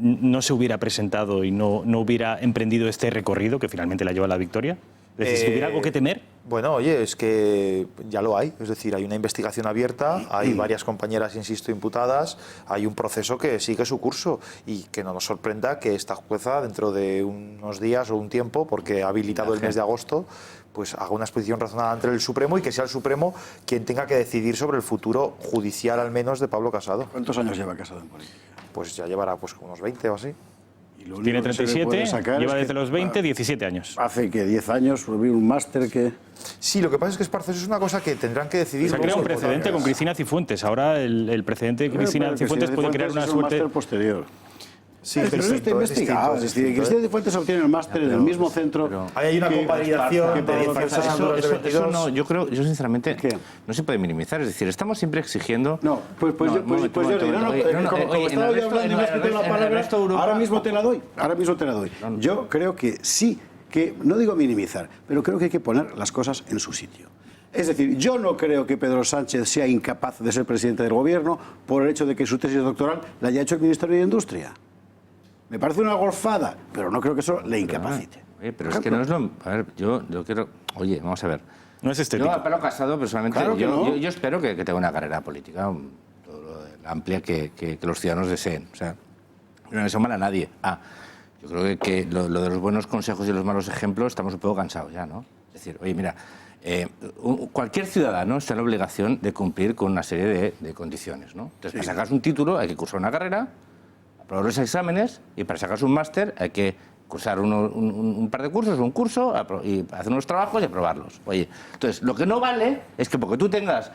no se hubiera presentado y no hubiera emprendido este recorrido que finalmente la lleva a la victoria? Es decir, si hubiera algo que temer. Bueno, oye, es que ya lo hay. Es decir, hay una investigación abierta, hay varias compañeras, insisto, imputadas, hay un proceso que sigue su curso y que no nos sorprenda que esta jueza, dentro de unos días o un tiempo, porque ha habilitado el mes de agosto, pues haga una exposición razonada ante el Supremo y que sea el Supremo quien tenga que decidir sobre el futuro judicial, al menos, de Pablo Casado. ¿Cuántos años lleva Casado en política? Pues ya llevará unos 20 o así. Tiene 37, lleva desde los 20, 17 años. Hace que 10 años subí un máster que... Sí, lo que pasa es que Esparza, eso es una cosa que tendrán que decidir. Se ha creado un precedente con Cristina Cifuentes. Ahora el precedente de Cristina Cifuentes puede crear una suerte... Es un máster posterior. Sí, pero no está investigado. Es decir, Cristina Cifuentes obtiene el máster en el mismo centro. Hay una convalidación de 18 asignaturas de 22. Eso no, yo sinceramente no se puede minimizar. Es decir, estamos siempre exigiendo... No, pues como estaba yo hablando y me has quitado la palabra, ahora mismo te la doy. Yo creo que sí que, no digo minimizar, pero creo que hay que poner las cosas en su sitio. Es decir, yo no creo que Pedro Sánchez sea incapaz de ser presidente del Gobierno por el hecho de que su tesis doctoral la haya hecho el Ministerio de Industria. Me parece una golfada, pero no creo que eso le incapacite. Oye, pero es que no es lo... A ver, yo quiero... Oye, vamos a ver. No es estético. Yo a Pablo Casado, personalmente, Claro que no. yo espero que tenga una carrera política amplia que los ciudadanos deseen. O sea, no le deseo mal a nadie. Yo creo que lo de los buenos consejos y los malos ejemplos estamos un poco cansados ya, ¿no? Es decir, oye, mira, cualquier ciudadano está en la obligación de cumplir con una serie de condiciones, ¿no? Entonces, para sacarse un título hay que cursar una carrera, aprobar los exámenes, y para sacarse un máster hay que cursar un par de cursos, un curso, y hacer unos trabajos y aprobarlos. Oye, entonces, lo que no vale es que porque tú tengas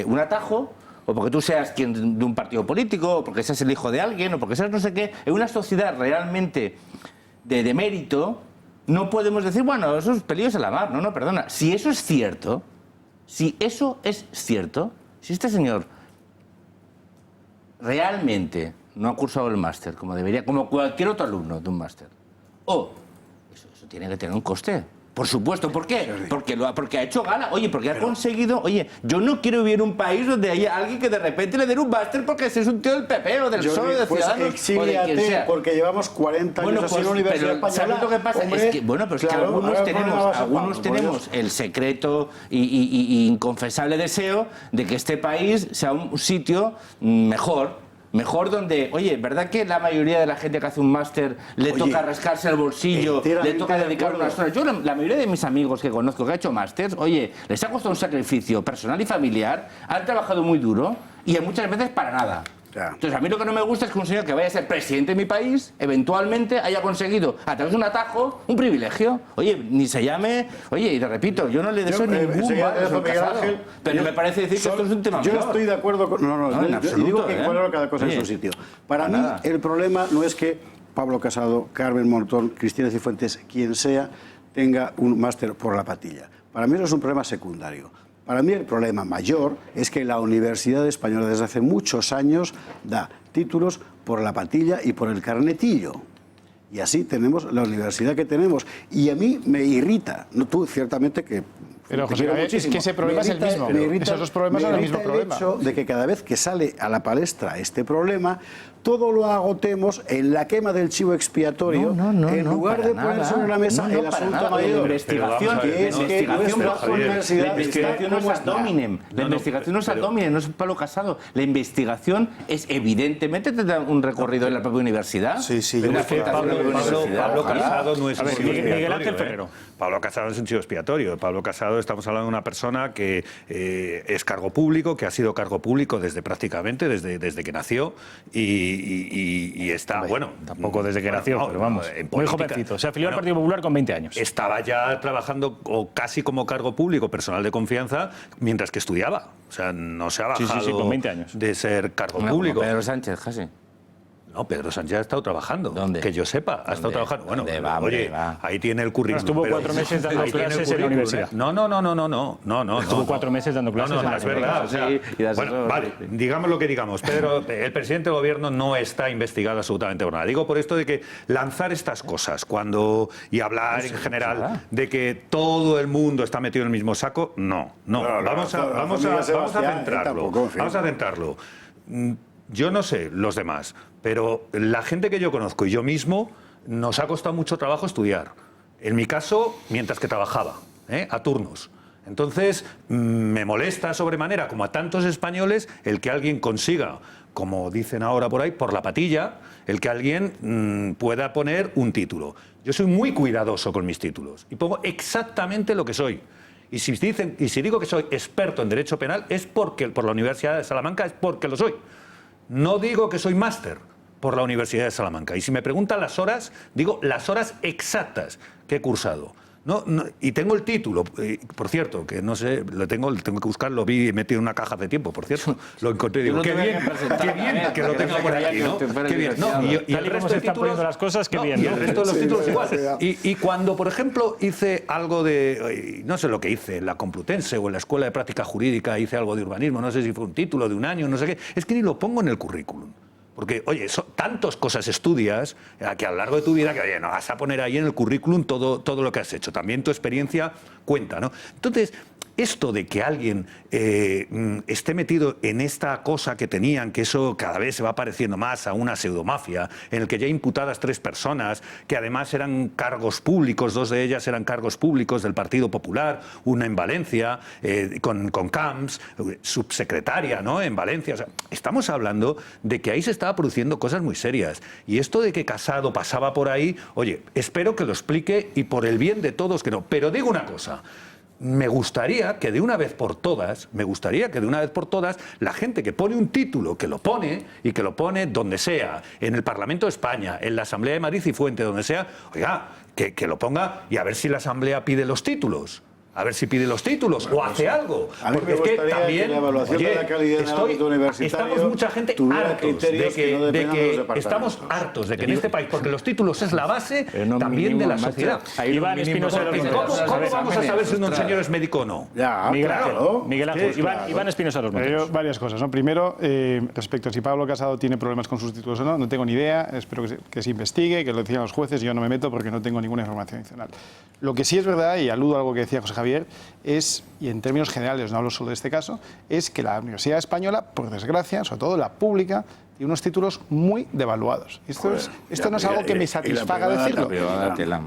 un atajo, o porque tú seas quien de un partido político, o porque seas el hijo de alguien, o porque seas no sé qué, en una sociedad realmente de mérito, no podemos decir, bueno, eso es pelillos a la mar. No, perdona. Si eso es cierto, si este señor realmente no ha cursado el máster como debería, como cualquier otro alumno de un máster, eso tiene que tener un coste. Por supuesto, ¿por qué? Porque ha hecho gala, porque ha conseguido... Oye, yo no quiero vivir en un país donde haya alguien que de repente le den un máster porque ese es un tío del PP o del PSOE, de Ciudadanos, o de quien sea. Porque llevamos 40 años así en la Universidad Española. ¿Sabes lo que pasa? Hombre, es que, pero es que claro, algunos tenemos el secreto y inconfesable deseo de que este país sea un sitio mejor donde, oye, ¿verdad que la mayoría de la gente que hace un máster le toca rascarse el bolsillo, le toca dedicar unas horas? Yo, la mayoría de mis amigos que conozco que ha hecho másters, oye, les ha costado un sacrificio personal y familiar, han trabajado muy duro y muchas veces para nada. Entonces, a mí lo que no me gusta es que un señor que vaya a ser presidente de mi país, eventualmente haya conseguido, a través de un atajo, un privilegio. Oye, ni se llame... Oye, y te repito, yo no le deseo ningún mal a Miguel Ángel, pero me parece decir que esto es un tema Yo estoy de acuerdo con... en absoluto, digo que poner cada cosa en su sitio. Para mí, el problema no es que Pablo Casado, Carmen Montón, Cristina Cifuentes, quien sea, tenga un máster por la patilla. Para mí eso es un problema secundario. Para mí el problema mayor es que la Universidad Española desde hace muchos años da títulos por la patilla y por el carnetillo. Y así tenemos la universidad que tenemos. Y a mí me irrita, tú ciertamente que... Pero José, es que ese problema es el mismo. Esos dos problemas son el mismo problema. El hecho de que cada vez que sale a la palestra este problema, todo lo agotemos en la quema del chivo expiatorio, en lugar de poner sobre la mesa el asunto mayor. La investigación no es ad hominem. La investigación no es ad hominem, no es Pablo Casado. La investigación es, evidentemente, tendrá un recorrido en la propia universidad. Sí, Pablo Casado no es un chivo Miguel Ángel expiatorio. Ferrero. Pablo Casado es un chivo expiatorio. Pablo Casado, estamos hablando de una persona que es cargo público, que ha sido cargo público desde que nació y está, tampoco desde que nació, pero vamos, muy jovencito. Se afilió al Partido Popular con 20 años. Estaba ya trabajando o casi como cargo público, personal de confianza, mientras que estudiaba. O sea, no se ha bajado con 20 años. de ser cargo público. Como Pedro Sánchez, casi. No, Pedro Sánchez ha estado trabajando. ¿Dónde? Que yo sepa, ha estado trabajando. Bueno, va. ahí tiene el currículum. Estuvo 4 meses dando clases en la universidad. No. Estuvo 4 meses dando clases en la es verdad. Bueno, vale, digamos lo que digamos. Pedro, el presidente del gobierno no está investigado absolutamente por nada. Digo por esto de que lanzar estas cosas y hablar en general de que todo el mundo está metido en el mismo saco, no. Vamos a centrarlo. Yo no sé los demás, pero la gente que yo conozco y yo mismo nos ha costado mucho trabajo estudiar. En mi caso, mientras que trabajaba, a turnos. Entonces, me molesta sobremanera, como a tantos españoles, el que alguien consiga, como dicen ahora por ahí, por la patilla, el que alguien pueda poner un título. Yo soy muy cuidadoso con mis títulos y pongo exactamente lo que soy. Y si digo que soy experto en Derecho Penal, es porque por la Universidad de Salamanca, es porque lo soy. No digo que soy máster por la Universidad de Salamanca. Y si me preguntan las horas, digo las horas exactas que he cursado. Y tengo el título, por cierto, que no sé, lo tengo que buscar, lo vi metido en una caja hace tiempo, por cierto, lo encontré y digo, qué bien que lo tengo por aquí, ¿no? Qué bien. Y el resto de títulos, las cosas, qué bien. Y el resto de los títulos igual. Y cuando, por ejemplo, hice algo de, no sé lo que hice, en la Complutense o en la Escuela de Práctica Jurídica, hice algo de urbanismo, no sé si fue un título de un año, no sé qué, es que ni lo pongo en el currículum. Porque, oye, tantas cosas estudias que a lo largo de tu vida que, oye, no vas a poner ahí en el currículum todo lo que has hecho. También tu experiencia cuenta, ¿no? Entonces, esto de que alguien esté metido en esta cosa que tenían, que eso cada vez se va pareciendo más a una pseudomafia, en el que ya imputadas 3 personas, que además eran cargos públicos, 2 de ellas eran cargos públicos del Partido Popular, una en Valencia, con Camps, subsecretaria, ¿no?, en Valencia. O sea, estamos hablando de que ahí se estaba produciendo cosas muy serias. Y esto de que Casado pasaba por ahí, oye, espero que lo explique y por el bien de todos que no. Pero digo una cosa. Me gustaría que de una vez por todas, la gente que pone un título, que lo pone, y que lo pone donde sea, en el Parlamento de España, en la Asamblea de Madrid y Fuente, donde sea, oiga, que lo ponga y a ver si la Asamblea pide los títulos. A ver si pide los títulos o hace algo. A mí porque me es que gustaría también, que la evaluación de la calidad en el ámbito universitario estamos mucha gente hartos de que en este país, porque los títulos es la base también de la sociedad. Iván Espinosa de los Monteros. ¿Cómo vamos a saber si un señor es médico o no? Miguel Ángel, Iván Espinosa de los Monteros. Varias cosas, ¿no? Primero, respecto a si Pablo Casado tiene problemas con sus títulos o no, no tengo ni idea. Espero que se investigue, que lo decidan los jueces. Yo no me meto porque no tengo ninguna información adicional. Lo que sí es verdad, y aludo a algo que decía José Javier, es, y en términos generales, no hablo solo de este caso, es que la Universidad Española, por desgracia, sobre todo la pública, tiene unos títulos muy devaluados. Esto no es algo que me satisfaga decirlo.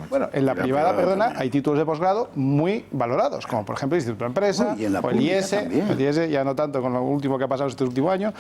Bueno, en la privada, perdona, hay títulos de posgrado muy valorados, como por ejemplo el Instituto de Empresa, o el IES, ya no tanto con lo último que ha pasado este último año,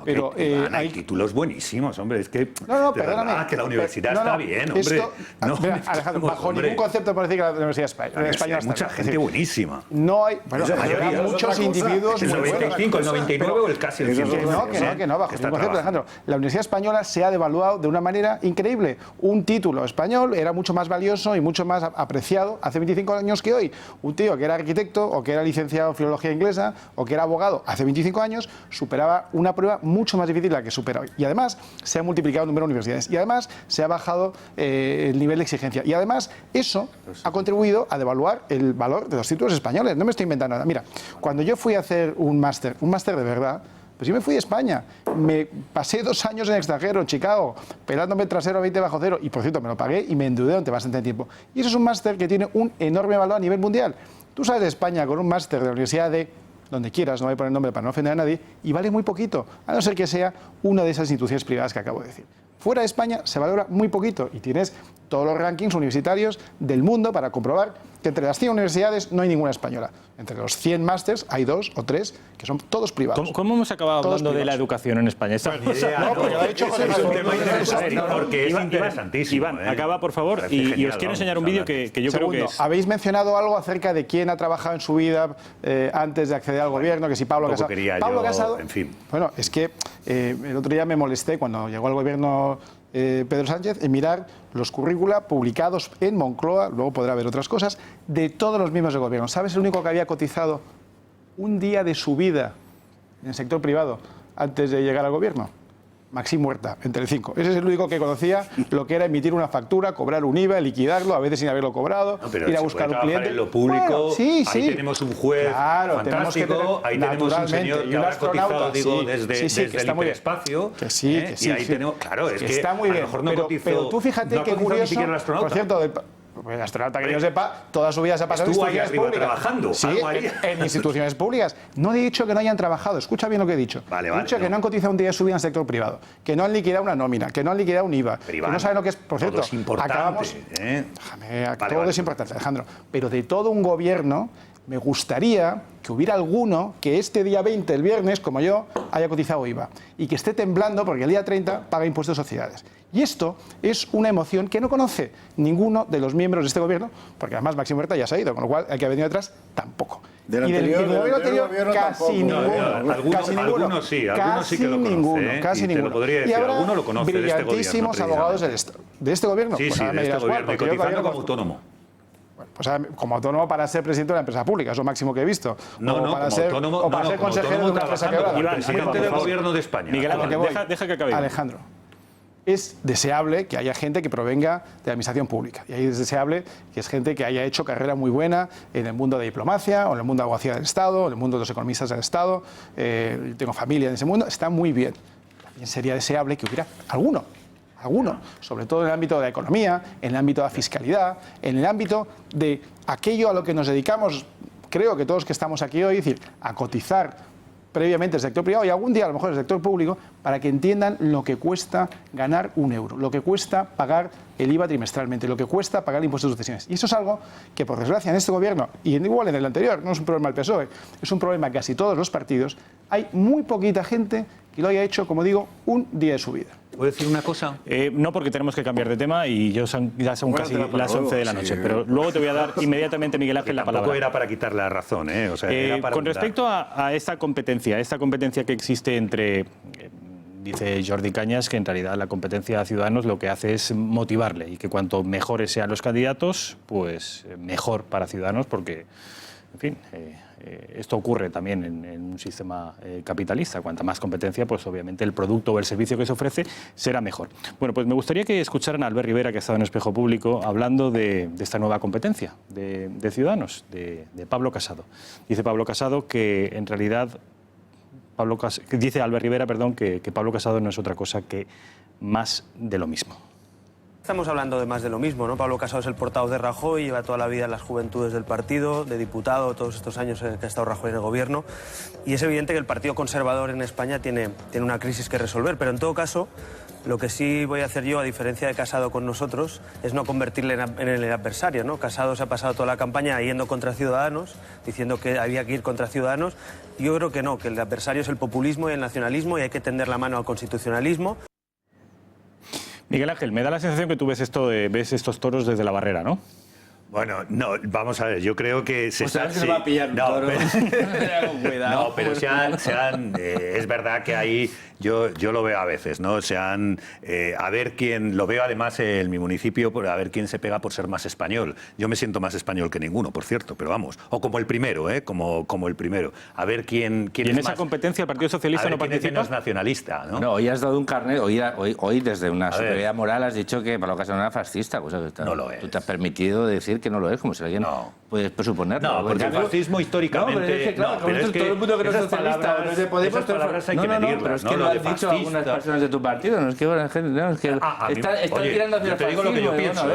pero hay títulos buenísimos, hombre, es que perdóname, que la universidad está bien, hombre. Alejandro, bajo ningún concepto por decir que la Universidad Española hay mucha gente buenísima. No hay, hay muchos individuos el 95, el 99 o el casi el 100%. Que no, bajo ningún concepto, Alejandro. La Universidad Española se ha devaluado de una manera increíble. Un título español era mucho más valioso y mucho más apreciado hace 25 años que hoy. Un tío que era arquitecto o que era licenciado en filología inglesa o que era abogado hace 25 años superaba una prueba mucho más difícil la que supera hoy. Y además se ha multiplicado el número de universidades. Y además se ha bajado el nivel de exigencia. Y además eso ha contribuido a devaluar el valor de los títulos españoles. No me estoy inventando nada. Mira, cuando yo fui a hacer un máster de verdad, pues yo me fui a España, me pasé 2 años en el extranjero, en Chicago, pelándome el trasero a 20 bajo cero, y por cierto me lo pagué y me endeudé durante bastante tiempo. Y eso es un máster que tiene un enorme valor a nivel mundial. Tú sales de España con un máster de la Universidad de donde quieras, no voy a poner nombre para no ofender a nadie, y vale muy poquito, a no ser que sea una de esas instituciones privadas que acabo de decir. Fuera de España se valora muy poquito y tienes todos los rankings universitarios del mundo para comprobar que entre las 100 universidades no hay ninguna española. Entre los 100 másters hay 2 o 3 que son todos privados. ¿Cómo hemos acabado hablando de la educación en España? Porque lo ha dicho José. Porque es interesantísimo. Iván, acaba, por favor, y os quiero enseñar un vídeo que yo creo que es... Habéis mencionado algo acerca de quién ha trabajado en su vida antes de acceder al gobierno, que si Pablo Casado... Pablo Casado, en fin. Bueno, es que el otro día me molesté cuando llegó al gobierno Pedro Sánchez en mirar los currícula publicados en Moncloa, luego podrá ver otras cosas, de todos los miembros del gobierno. ¿Sabes el único que había cotizado un día de su vida en el sector privado antes de llegar al gobierno? Maxim Huerta, en Telecinco. Ese es el único que conocía lo que era emitir una factura, cobrar un IVA, liquidarlo, a veces sin haberlo cobrado, ir a buscar un cliente. En lo público, sí. Ahí tenemos un juez fantástico, ahí tenemos un señor que habrá cotizado, digo, desde el hiperespacio. Que sí. Y ahí tenemos, claro, es que está muy bien, a lo mejor no cotizó. Pero tú fíjate qué curioso, por cierto, el astronauta que yo sepa, toda su vida se ha pasado en instituciones públicas. Trabajando. Sí, en instituciones públicas. No he dicho que no hayan trabajado, escucha bien lo que he dicho. He dicho que no han cotizado un día de su vida en el sector privado, que no han liquidado una nómina, que no han liquidado un IVA, que no saben lo que es. Por cierto, acabamos. Todo es importante, Alejandro. Pero de todo un gobierno, me gustaría que hubiera alguno que este día 20, el viernes, como yo, haya cotizado IVA y que esté temblando porque el día 30 paga impuestos de sociedades. Y esto es una emoción que no conoce ninguno de los miembros de este gobierno, porque además Maxim Huerta ya se ha ido, con lo cual el que ha venido detrás tampoco. Y del gobierno anterior casi ninguno. Algunos sí que lo conocen. Casi ninguno. Podría decir, alguno lo conoce de este gobierno. Brillantísimos abogados de este gobierno. Sí, de este gobierno, y cotizando como autónomo. Pues como autónomo para ser presidente de una empresa pública, es lo máximo que he visto. Para ser consejero de una empresa privada. Presidente del gobierno de España. Miguel Ángel, deja que acabe. Alejandro, es deseable que haya gente que provenga de la administración pública. Y ahí es deseable que es gente que haya hecho carrera muy buena en el mundo de diplomacia, o en el mundo de abogacía del Estado, o en el mundo de los economistas del Estado. Tengo familia en ese mundo, está muy bien. también sería deseable que hubiera alguno, sobre todo en el ámbito de la economía, en el ámbito de la fiscalidad, en el ámbito de aquello a lo que nos dedicamos, creo que todos que estamos aquí hoy, es decir, a cotizar previamente el sector privado y algún día a lo mejor el sector público, para que entiendan lo que cuesta ganar €1, lo que cuesta pagar el IVA trimestralmente, lo que cuesta pagar el impuesto de sucesiones. Y eso es algo que, por desgracia, en este gobierno, y igual en el anterior, no es un problema del PSOE, es un problema de casi todos los partidos, hay muy poquita gente que lo haya hecho, como digo, un día de su vida. ¿Puedo decir una cosa? No, porque tenemos que cambiar de tema y ya son casi las 11 de la noche. Pero luego te voy a dar inmediatamente, Miguel Ángel, la palabra. Tampoco era para quitarle la razón, ¿eh? O sea, era para con respecto a esta competencia que existe entre... Dice Jordi Cañas que en realidad la competencia a Ciudadanos lo que hace es motivarle y que cuanto mejores sean los candidatos, pues mejor para Ciudadanos porque, en fin, esto ocurre también en un sistema capitalista. Cuanta más competencia, pues obviamente el producto o el servicio que se ofrece será mejor. Bueno, pues me gustaría que escucharan a Albert Rivera, que ha estado en Espejo Público, hablando de esta nueva competencia de Ciudadanos, de Pablo Casado. Dice Pablo Casado que en realidad... dice Albert Rivera, perdón, que Pablo Casado no es otra cosa que más de lo mismo. Estamos hablando de más de lo mismo, ¿no? Pablo Casado es el portavoz de Rajoy, lleva toda la vida en las juventudes del partido, de diputado, todos estos años que ha estado Rajoy en el gobierno, y es evidente que el Partido Conservador en España tiene una crisis que resolver, pero en todo caso, lo que sí voy a hacer yo, a diferencia de Casado con nosotros, es no convertirle en el adversario, ¿no? Casado se ha pasado toda la campaña yendo contra Ciudadanos, diciendo que había que ir contra Ciudadanos. Yo creo que no, que el adversario es el populismo y el nacionalismo y hay que tender la mano al constitucionalismo. Miguel Ángel, me da la sensación que tú ves estos toros desde la barrera, ¿no? Bueno, no, vamos a ver, yo creo que se está... se va a pillar un toro. No, pero es verdad que ahí yo lo veo a veces, ¿no? A ver quién, lo veo además en mi municipio, a ver quién se pega por ser más español. Yo me siento más español que ninguno, por cierto, pero vamos, o como el primero, como el primero. A ver quién ¿Y en esa competencia el Partido Socialista no participa? ¿Quién es nacionalista, no? No, hoy has dado un carnet, hoy desde una superioridad moral has dicho que Pablo Casado no era fascista, cosa que no lo es. Tú te has permitido decir que no lo es, como si alguien puede presuponerlo. No, porque el fascismo históricamente... No, pero es que claro, todo el mundo que no es socialista o no es de Podemos... Esas palabras hay que medirlas, pero es que lo han dicho algunas personas de tu partido, no es que están tirando hacia el fascismo. Yo te digo lo que yo pienso,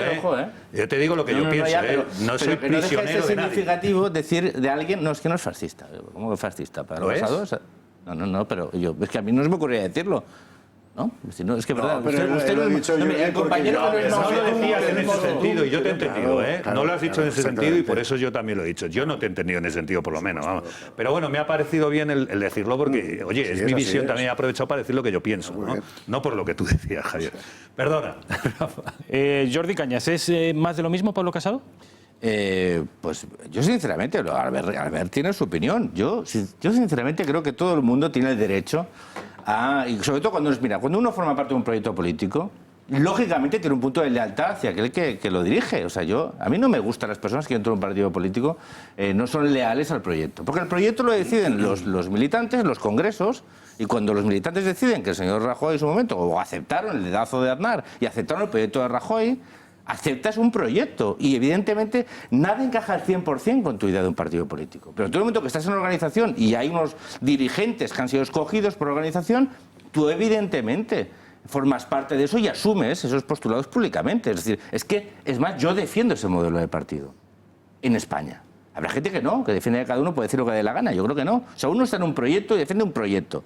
Yo te digo lo que yo pienso, no soy prisionero de nadie. Significativo decir de alguien, no, es que no es fascista. ¿Cómo es fascista? ¿Para los Casado? No, pero es que a mí no se me ocurría decirlo. ¿No? Es que verdad. Usted lo ha dicho yo. El compañero no lo decías en ese sentido y yo te he entendido, No lo has dicho en ese sentido y por eso yo también lo he dicho. Yo no te he entendido en ese sentido, por lo menos. Vamos. Pero bueno, me ha parecido bien el decirlo porque, oye, es mi visión, también he aprovechado para decir lo que yo pienso, no por lo que tú decías, Javier. Perdona. Jordi Cañas, ¿es más de lo mismo Pablo Casado? Pues yo sinceramente, Albert tiene su opinión. Yo sinceramente creo que todo el mundo tiene el derecho y sobre todo cuando uno forma parte de un proyecto político, lógicamente tiene un punto de lealtad hacia aquel que lo dirige. O sea, a mí no me gustan las personas que dentro de un partido político no son leales al proyecto. Porque el proyecto lo deciden los militantes, los congresos, y cuando los militantes deciden que el señor Rajoy en su momento, o aceptaron el dedazo de Aznar y aceptaron el proyecto de Rajoy, aceptas un proyecto y evidentemente nada encaja al 100% con tu idea de un partido político. Pero en todo el momento que estás en una organización y hay unos dirigentes que han sido escogidos por la organización, tú evidentemente formas parte de eso y asumes esos postulados públicamente. Es decir, es más, yo defiendo ese modelo de partido en España. Habrá gente que no, que defiende que cada uno puede decir lo que dé la gana. Yo creo que no. O sea, uno está en un proyecto y defiende un proyecto.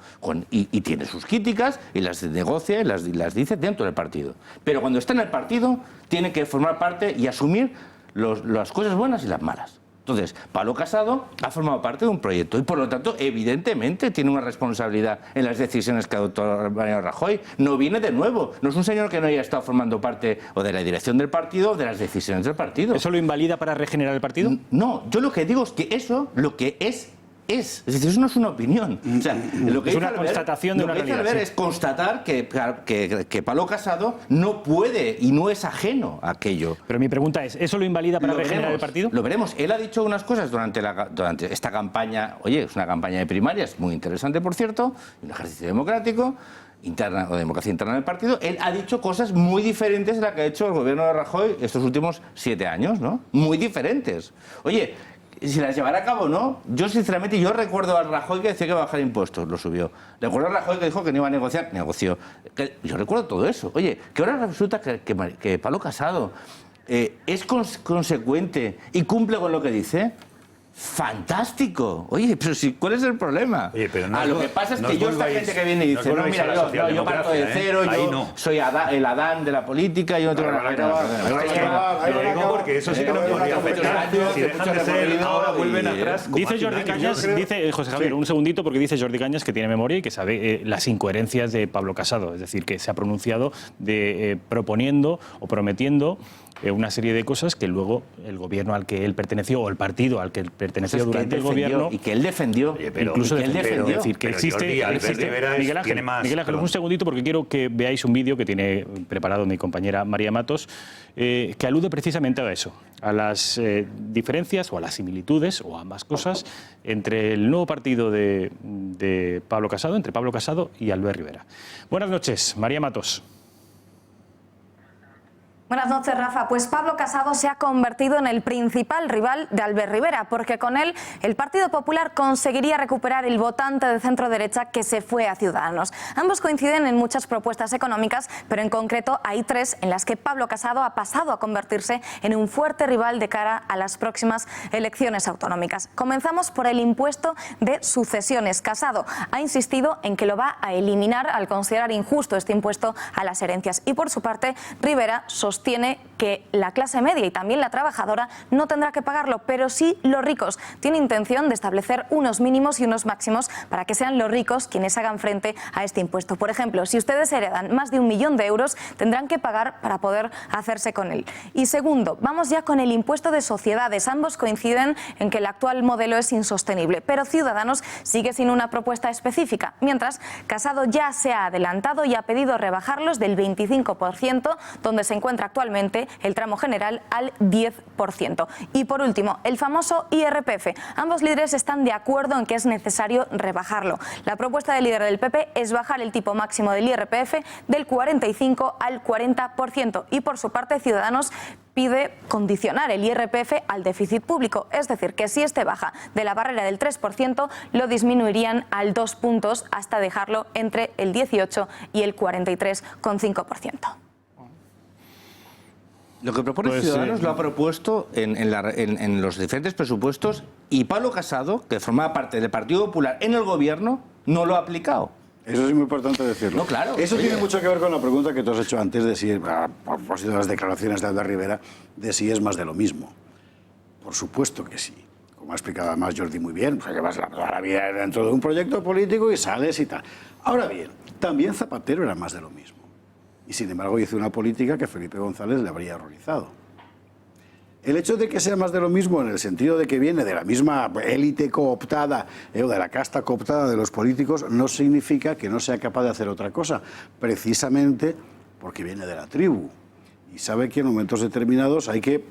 Y tiene sus críticas y las negocia y las dice dentro del partido. Pero cuando está en el partido, tiene que formar parte y asumir las cosas buenas y las malas. Entonces, Pablo Casado ha formado parte de un proyecto y, por lo tanto, evidentemente tiene una responsabilidad en las decisiones que adoptó Mariano Rajoy. No viene de nuevo. No es un señor que no haya estado formando parte o de la dirección del partido o de las decisiones del partido. ¿Eso lo invalida para regenerar el partido? No, yo lo que digo es que eso, lo que es decir, eso no es una opinión. O sea, lo que es una constatación de una realidad. Lo que es constatar que Pablo Casado no puede y no es ajeno a aquello. Pero mi pregunta es, ¿eso lo invalida para regenerar el partido? Lo veremos. Él ha dicho unas cosas durante esta campaña. Oye, es una campaña de primarias muy interesante, por cierto, un ejercicio democrático, interna o democracia interna del partido. Él ha dicho cosas muy diferentes de las que ha hecho el gobierno de Rajoy estos últimos 7 años, ¿no? Muy diferentes. Oye, si las llevará a cabo o no. Yo, sinceramente, yo recuerdo a Rajoy que decía que iba a bajar impuestos, lo subió. Recuerdo a Rajoy que dijo que no iba a negociar, negoció. Yo recuerdo todo eso. Oye, que ahora resulta que Pablo Casado es consecuente y cumple con lo que dice. ¡Fantástico! Oye, pero si, ¿cuál es el problema? Oye, pero no lo que pasa es que yo, esta gente que viene y dice, no, mira, yo parto de cero, yo soy el Adán de la política, yo no tengo nada que ver. Lo digo porque eso sí que no podría afectar. Si dejan de ser, ahora vuelven atrás. Dice Jordi Cañas, dice José Javier, un segundito, porque dice Jordi Cañas que tiene memoria y que sabe las incoherencias de Pablo Casado. Es decir, que se ha pronunciado proponiendo o prometiendo una serie de cosas que luego el gobierno al que él perteneció o el partido al que él perteneció durante el gobierno y que él defendió, incluso él defendió. Es decir, que existe Miguel Ángel, un segundito, porque quiero que veáis un vídeo que tiene preparado mi compañera María Matos, que alude precisamente a eso, a las diferencias o a las similitudes o ambas cosas entre el nuevo partido de Pablo Casado, entre Pablo Casado y Albert Rivera. Buenas noches, María Matos. Buenas noches, Rafa. Pues Pablo Casado se ha convertido en el principal rival de Albert Rivera, porque con él el Partido Popular conseguiría recuperar el votante de centro-derecha que se fue a Ciudadanos. Ambos coinciden en muchas propuestas económicas, pero en concreto hay tres en las que Pablo Casado ha pasado a convertirse en un fuerte rival de cara a las próximas elecciones autonómicas. Comenzamos por el impuesto de sucesiones. Casado ha insistido en que lo va a eliminar al considerar injusto este impuesto a las herencias. Y por su parte, Rivera sostiene que la clase media y también la trabajadora no tendrá que pagarlo, pero sí los ricos. Tiene intención de establecer unos mínimos y unos máximos para que sean los ricos quienes hagan frente a este impuesto. Por ejemplo, si ustedes heredan más de 1 millón de euros, tendrán que pagar para poder hacerse con él. Y segundo, vamos ya con el impuesto de sociedades. Ambos coinciden en que el actual modelo es insostenible, pero Ciudadanos sigue sin una propuesta específica, mientras Casado ya se ha adelantado y ha pedido rebajarlos del 25%, donde se encuentra actualmente el tramo general, al 10%. Y por último, el famoso IRPF. Ambos líderes están de acuerdo en que es necesario rebajarlo. La propuesta del líder del PP es bajar el tipo máximo del IRPF del 45 al 40%. Y por su parte, Ciudadanos pide condicionar el IRPF al déficit público, es decir, que si este baja de la barrera del 3%, lo disminuirían al 2 puntos hasta dejarlo entre el 18 y el 43,5%. Lo que propone Ciudadanos lo ha propuesto en los diferentes presupuestos, y Pablo Casado, que formaba parte del Partido Popular en el gobierno, no lo ha aplicado. Eso es muy importante decirlo. No, claro. Eso tiene mucho que ver con la pregunta que tú has hecho antes de si, a propósito de las declaraciones de Albert Rivera, de si es más de lo mismo. Por supuesto que sí. Como ha explicado además Jordi muy bien, pues llevas toda la vida dentro de un proyecto político y sales y tal. Ahora bien, también Zapatero era más de lo mismo. Y sin embargo hizo una política que Felipe González le habría horrorizado. El hecho de que sea más de lo mismo en el sentido de que viene de la misma élite cooptada o de la casta cooptada de los políticos no significa que no sea capaz de hacer otra cosa, precisamente porque viene de la tribu y sabe que en momentos determinados hay que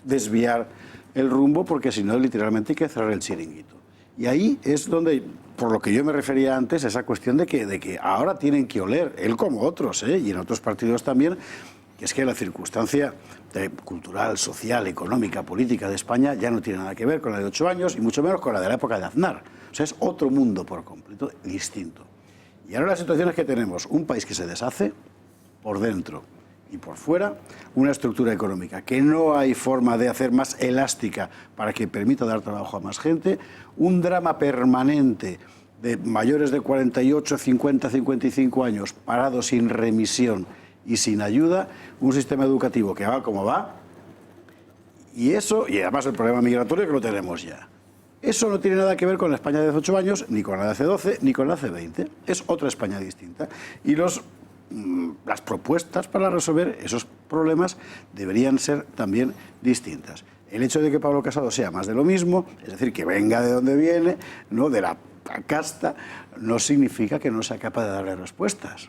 desviar el rumbo porque si no literalmente hay que cerrar el chiringuito. Y ahí es donde, por lo que yo me refería antes, esa cuestión de que ahora tienen que oler, él como otros, y en otros partidos también, que es que la circunstancia cultural, social, económica, política de España ya no tiene nada que ver con la de 8 años y mucho menos con la de la época de Aznar. O sea, es otro mundo por completo distinto. Y ahora la situación es que tenemos un país que se deshace por dentro y por fuera, una estructura económica que no hay forma de hacer más elástica para que permita dar trabajo a más gente, un drama permanente de mayores de 48, 50, 55 años parados sin remisión y sin ayuda, un sistema educativo que va como va, y eso, y además el problema migratorio que lo tenemos ya. Eso no tiene nada que ver con la España de hace 8 años, ni con la de hace 12, ni con la de hace 20. Es otra España distinta. Y las propuestas para resolver esos problemas deberían ser también distintas. El hecho de que Pablo Casado sea más de lo mismo, es decir, que venga de donde viene, no de la casta, no significa que no sea capaz de darle respuestas.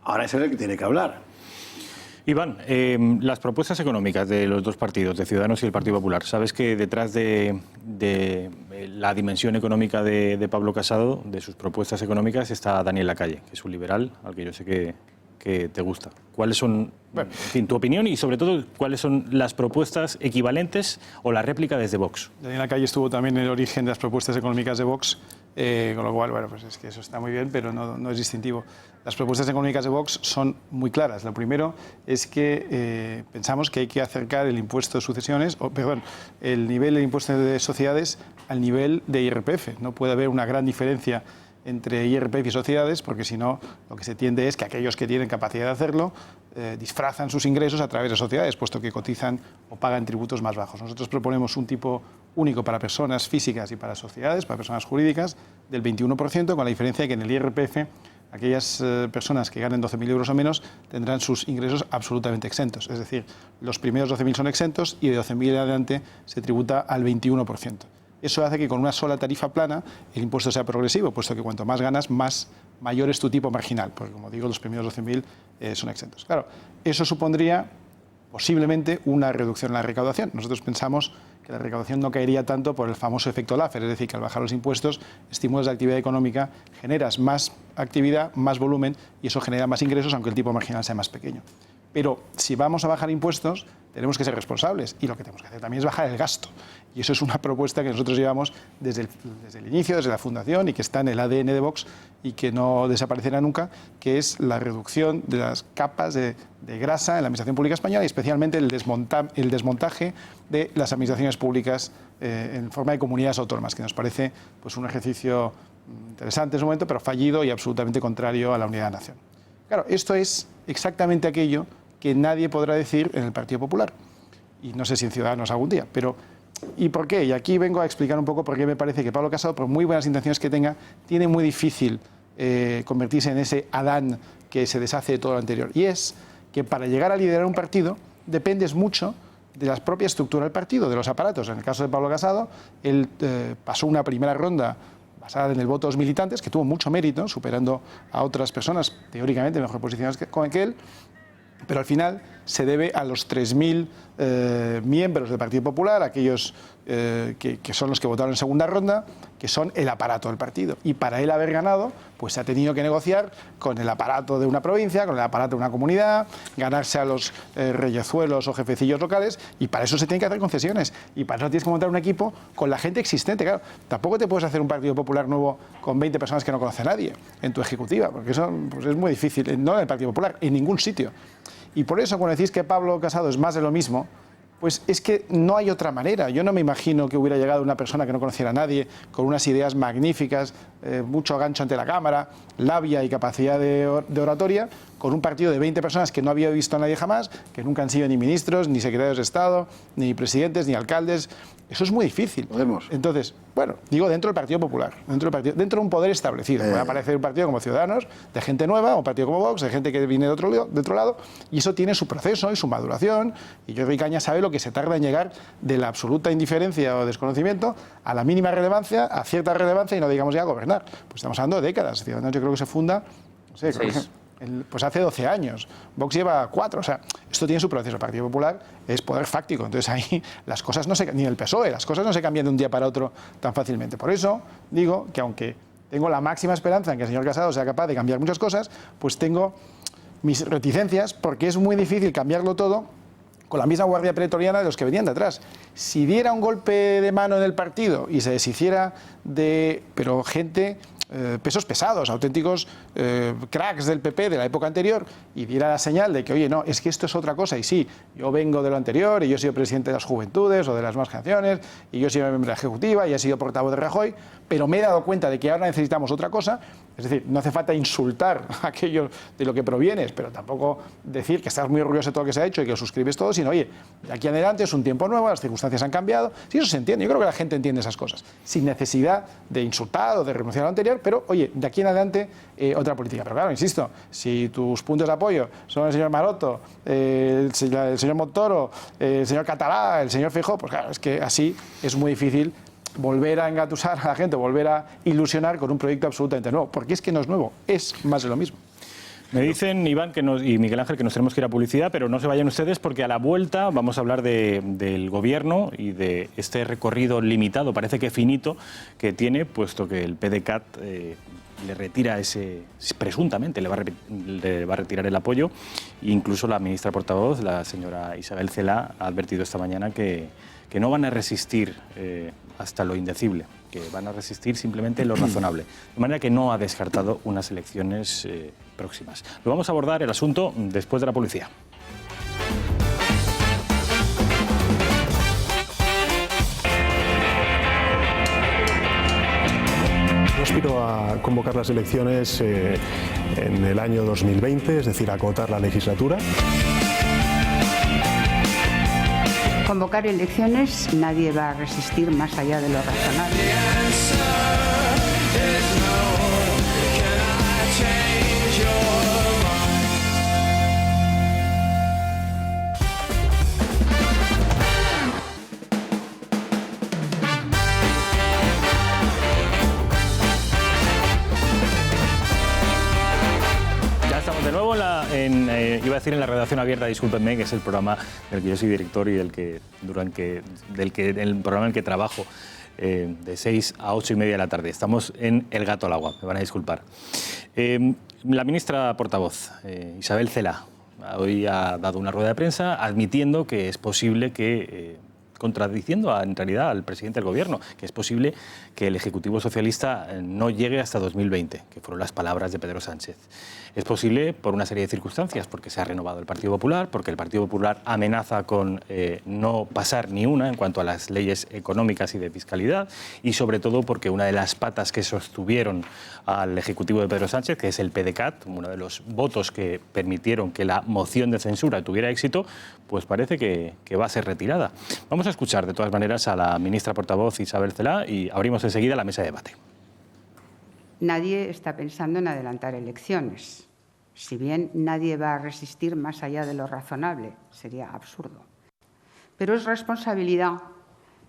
Ahora es él el que tiene que hablar. Iván, las propuestas económicas de los dos partidos, de Ciudadanos y el Partido Popular, sabes que detrás de la dimensión económica de Pablo Casado, de sus propuestas económicas, está Daniel Lacalle, que es un liberal, al que yo sé que que te gusta. ¿Cuáles son, en fin, tu opinión y sobre todo cuáles son las propuestas equivalentes o la réplica desde Vox? Daniela Calle estuvo también en el origen de las propuestas económicas de Vox, con lo cual, bueno, pues es que eso está muy bien, pero no es distintivo. Las propuestas económicas de Vox son muy claras. Lo primero es que pensamos que hay que acercar el impuesto de sucesiones, el nivel del impuesto de sociedades al nivel de IRPF. No puede haber una gran diferencia entre IRPF y sociedades, porque si no, lo que se tiende es que aquellos que tienen capacidad de hacerlo disfrazan sus ingresos a través de sociedades, puesto que cotizan o pagan tributos más bajos. Nosotros proponemos un tipo único para personas físicas y para sociedades, para personas jurídicas, del 21%, con la diferencia de que en el IRPF aquellas personas que ganen 12.000 euros o menos tendrán sus ingresos absolutamente exentos. Es decir, los primeros 12.000 son exentos y de 12.000 en adelante se tributa al 21%. Eso hace que con una sola tarifa plana el impuesto sea progresivo, puesto que cuanto más ganas, mayor es tu tipo marginal, porque como digo, los primeros 12.000 son exentos. Claro, eso supondría posiblemente una reducción en la recaudación. Nosotros pensamos que la recaudación no caería tanto por el famoso efecto Laffer, es decir, que al bajar los impuestos, estimulas la actividad económica, generas más actividad, más volumen y eso genera más ingresos, aunque el tipo marginal sea más pequeño. Pero si vamos a bajar impuestos, tenemos que ser responsables y lo que tenemos que hacer también es bajar el gasto. Y eso es una propuesta que nosotros llevamos desde el inicio, desde la fundación y que está en el ADN de Vox y que no desaparecerá nunca, que es la reducción de las capas de grasa en la administración pública española y especialmente el desmontaje de las administraciones públicas en forma de comunidades autónomas, que nos parece pues, un ejercicio interesante en su momento, pero fallido y absolutamente contrario a la unidad de la nación. Claro, esto es exactamente aquello que nadie podrá decir en el Partido Popular. Y no sé si en Ciudadanos algún día, pero ¿y por qué? Y aquí vengo a explicar un poco por qué me parece que Pablo Casado, por muy buenas intenciones que tenga, tiene muy difícil convertirse en ese Adán que se deshace de todo lo anterior. Y es que para llegar a liderar un partido dependes mucho de la propia estructura del partido, de los aparatos. En el caso de Pablo Casado, él pasó una primera ronda basada en el voto de los militantes, que tuvo mucho mérito, superando a otras personas teóricamente mejor posicionadas que él, pero al final se debe a los 3.000 miembros del Partido Popular, aquellos que son los que votaron en segunda ronda, que son el aparato del partido. Y para él haber ganado, pues se ha tenido que negociar con el aparato de una provincia, con el aparato de una comunidad, ganarse a los reyezuelos o jefecillos locales, y para eso se tienen que hacer concesiones. Y para eso tienes que montar un equipo con la gente existente. Claro, tampoco te puedes hacer un Partido Popular nuevo con 20 personas que no conoce a nadie en tu ejecutiva, porque eso pues, es muy difícil, no en el Partido Popular, en ningún sitio. Y por eso, cuando decís que Pablo Casado es más de lo mismo, pues es que no hay otra manera. Yo no me imagino que hubiera llegado una persona que no conociera a nadie, con unas ideas magníficas, mucho gancho ante la Cámara, labia y capacidad de oratoria, con un partido de 20 personas que no había visto a nadie jamás, que nunca han sido ni ministros, ni secretarios de Estado, ni presidentes, ni alcaldes. Eso es muy difícil. Podemos. Entonces, bueno, digo dentro del Partido Popular, dentro de un poder establecido. Puede aparecer un partido como Ciudadanos, de gente nueva, o un partido como Vox, de gente que viene de otro lado, y eso tiene su proceso y su maduración, y Jordi Cañas sabe lo que se tarda en llegar de la absoluta indiferencia o desconocimiento a la mínima relevancia, a cierta relevancia, y no digamos ya gobernar. Pues estamos hablando de décadas. Ciudadanos yo creo que se funda, no sé, pues hace 12 años, Vox lleva 4, o sea, esto tiene su proceso. El Partido Popular es poder fáctico, entonces ahí las cosas no se, ni el PSOE, las cosas no se cambian de un día para otro tan fácilmente. Por eso digo que aunque tengo la máxima esperanza en que el señor Casado sea capaz de cambiar muchas cosas, pues tengo mis reticencias porque es muy difícil cambiarlo todo con la misma guardia pretoriana de los que venían de atrás. Si diera un golpe de mano en el partido y se deshiciera de, pero gente, pesos pesados, auténticos cracks del PP de la época anterior, y diera la señal de que, oye, no, es que esto es otra cosa, y sí, yo vengo de lo anterior, y yo he sido presidente de las juventudes o de las nuevas generaciones, y yo he sido miembro de la ejecutiva, y he sido portavoz de Rajoy, pero me he dado cuenta de que ahora necesitamos otra cosa. Es decir, no hace falta insultar a aquello de lo que provienes, pero tampoco decir que estás muy orgulloso de todo lo que se ha hecho y que lo suscribes todo, sino, oye, de aquí en adelante es un tiempo nuevo, las circunstancias han cambiado. Sí, eso se entiende. Yo creo que la gente entiende esas cosas, sin necesidad de insultar o de renunciar a lo anterior, pero, oye, de aquí en adelante otra política. Pero claro, insisto, si tus puntos de apoyo son el señor Maroto, el señor Montoro, el señor Catalá, el señor Feijóo, pues claro, es que así es muy difícil volver a engatusar a la gente, volver a ilusionar con un proyecto absolutamente nuevo, porque es que no es nuevo, es más de lo mismo. Me dicen, Iván y Miguel Ángel, que nos tenemos que ir a publicidad, pero no se vayan ustedes porque a la vuelta vamos a hablar del gobierno y de este recorrido limitado, parece que finito, que tiene, puesto que el PDeCAT le retira presuntamente le va a retirar el apoyo. Incluso la ministra portavoz, la señora Isabel Celaá, ha advertido esta mañana que no van a resistir hasta lo indecible, que van a resistir simplemente lo razonable. De manera que no ha descartado unas elecciones próximas. Lo vamos a abordar el asunto después de la publicidad. Yo aspiro a convocar las elecciones en el año 2020, es decir, acotar la legislatura. Convocar elecciones, nadie va a resistir más allá de lo razonable. De nuevo iba a decir en la redacción abierta, discúlpenme, que es el programa del que yo soy director y el programa en el que trabajo de 6 a 8 y media de la tarde. Estamos en El Gato al Agua, me van a disculpar. La ministra portavoz, Isabel Celaá, hoy ha dado una rueda de prensa admitiendo que es posible que, contradiciendo en realidad al presidente del Gobierno, que es posible que el Ejecutivo socialista no llegue hasta 2020, que fueron las palabras de Pedro Sánchez. Es posible por una serie de circunstancias, porque se ha renovado el Partido Popular, porque el Partido Popular amenaza con no pasar ni una en cuanto a las leyes económicas y de fiscalidad, y sobre todo porque una de las patas que sostuvieron al Ejecutivo de Pedro Sánchez, que es el PDeCAT, uno de los votos que permitieron que la moción de censura tuviera éxito, pues parece que va a ser retirada. Vamos a escuchar de todas maneras a la ministra portavoz Isabel Celaá y abrimos enseguida la mesa de debate. Nadie está pensando en adelantar elecciones. Si bien nadie va a resistir más allá de lo razonable, sería absurdo. Pero es responsabilidad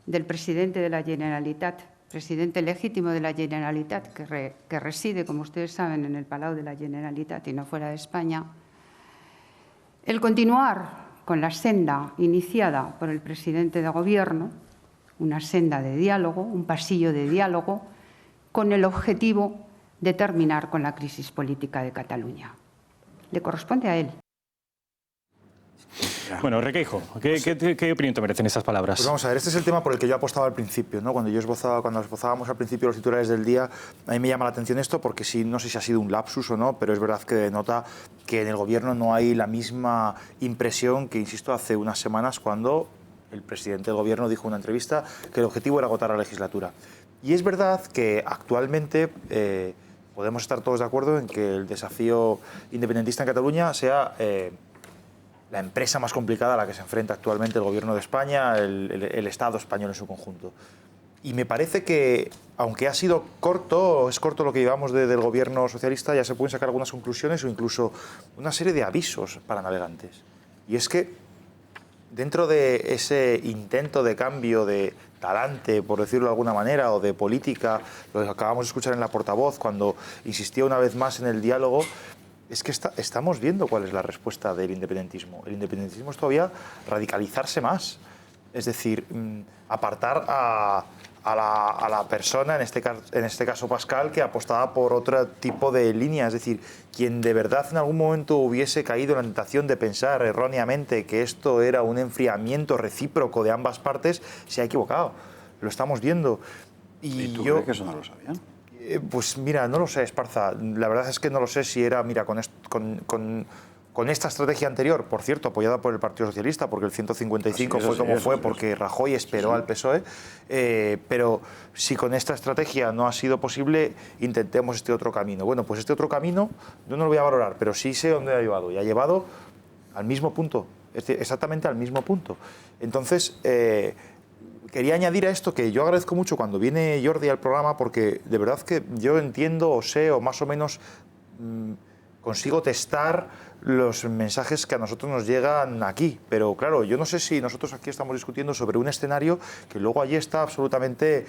del presidente de la Generalitat, presidente legítimo de la Generalitat, que reside, como ustedes saben, en el Palau de la Generalitat y no fuera de España, el continuar con la senda iniciada por el presidente de Gobierno, una senda de diálogo, un pasillo de diálogo, con el objetivo de terminar con la crisis política de Cataluña. Le corresponde a él. Bueno, Requeijo, ¿qué opinión te merecen estas palabras? Pues vamos a ver, este es el tema por el que yo apostaba al principio, ¿no? Cuando esbozábamos al principio los titulares del día, a mí me llama la atención esto porque sí, no sé si ha sido un lapsus o no, pero es verdad que denota que en el Gobierno no hay la misma impresión que, insisto, hace unas semanas cuando el presidente del Gobierno dijo en una entrevista que el objetivo era agotar la legislatura. Y es verdad que actualmente podemos estar todos de acuerdo en que el desafío independentista en Cataluña sea la empresa más complicada a la que se enfrenta actualmente el Gobierno de España, el Estado español en su conjunto. Y me parece que, aunque ha sido corto, es corto lo que llevamos del Gobierno socialista, ya se pueden sacar algunas conclusiones o incluso una serie de avisos para navegantes. Y es que dentro de ese intento de cambio de talante, por decirlo de alguna manera, o de política, lo que acabamos de escuchar en la portavoz, cuando insistía una vez más en el diálogo, es que estamos viendo cuál es la respuesta del independentismo. El independentismo es todavía radicalizarse más, es decir, apartar a la persona, en este caso Pascal, que apostaba por otro tipo de línea, es decir, quien de verdad en algún momento hubiese caído en la tentación de pensar erróneamente que esto era un enfriamiento recíproco de ambas partes, se ha equivocado. Lo estamos viendo. ¿Y tú crees que eso no lo sabían? Pues mira, no lo sé, Esparza. La verdad es que no lo sé si era, mira, con esta estrategia anterior, por cierto, apoyada por el Partido Socialista, porque el 155 fue como fue, porque Rajoy esperó al PSOE, pero si con esta estrategia no ha sido posible, intentemos este otro camino. Bueno, pues este otro camino yo no lo voy a valorar, pero sí sé dónde ha llevado, y ha llevado al mismo punto, exactamente al mismo punto. Entonces, quería añadir a esto que yo agradezco mucho cuando viene Jordi al programa, porque de verdad que yo entiendo o sé o más o menos consigo testar los mensajes que a nosotros nos llegan aquí. Pero claro, yo no sé si nosotros aquí estamos discutiendo sobre un escenario que luego allí está absolutamente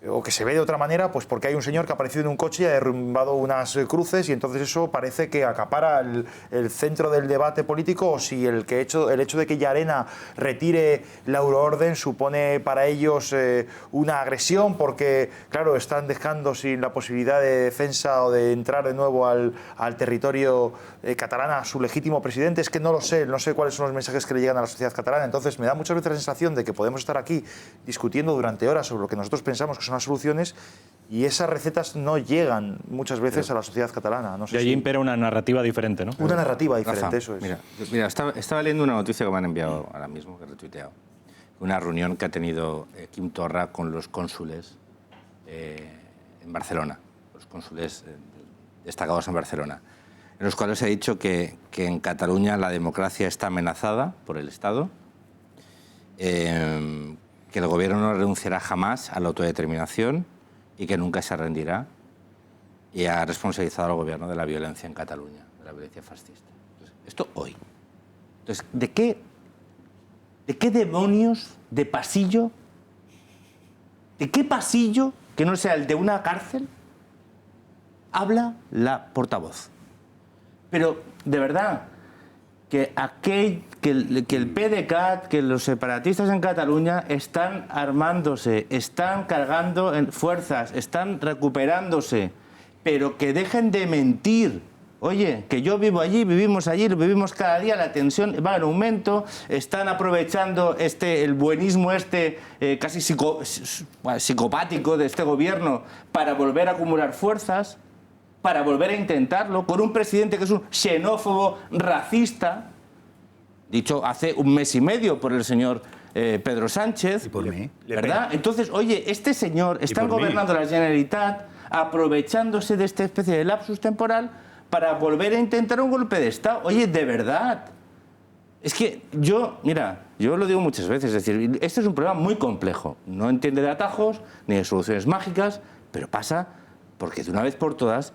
o que se ve de otra manera, pues porque hay un señor que ha aparecido en un coche y ha derrumbado unas cruces y entonces eso parece que acapara el centro del debate político, o si el hecho de que Llarena retire la euroorden supone para ellos una agresión porque, claro, están dejando sin la posibilidad de defensa o de entrar de nuevo al territorio catalán a su legítimo presidente. Es que no lo sé, no sé cuáles son los mensajes que le llegan a la sociedad catalana. Entonces me da muchas veces la sensación de que podemos estar aquí discutiendo durante horas sobre lo que nosotros pensamos que son las soluciones y esas recetas no llegan muchas veces a la sociedad catalana. No sé y allí impera una narrativa diferente, ¿no? Una narrativa diferente, Rafa, eso es. Mira, estaba leyendo una noticia que me han enviado ahora mismo, que he retuiteado. Una reunión que ha tenido Quim Torra con los cónsules en Barcelona, los cónsules destacados en Barcelona, en los cuales se ha dicho que en Cataluña la democracia está amenazada por el Estado, que el gobierno no renunciará jamás a la autodeterminación y que nunca se rendirá, y ha responsabilizado al gobierno de la violencia en Cataluña, de la violencia fascista. Entonces, esto hoy. Entonces, ¿de qué demonios de pasillo, de qué pasillo, que no sea el de una cárcel, habla la portavoz? Pero, de verdad, que el PDeCAT, que los separatistas en Cataluña están armándose, están cargando en fuerzas, están recuperándose, pero que dejen de mentir. Oye, que yo vivo allí, vivimos allí, lo vivimos cada día, la tensión va en aumento, están aprovechando el buenismo casi psicopático de este gobierno para volver a acumular fuerzas, para volver a intentarlo, con un presidente que es un xenófobo racista, dicho hace un mes y medio por el señor Pedro Sánchez. Y por mí. ¿Verdad? Entonces, oye, este señor está gobernando la Generalitat aprovechándose de esta especie de lapsus temporal para volver a intentar un golpe de Estado. Oye, de verdad. Es que yo lo digo muchas veces, es decir, este es un problema muy complejo. No entiende de atajos ni de soluciones mágicas, pero pasa porque de una vez por todas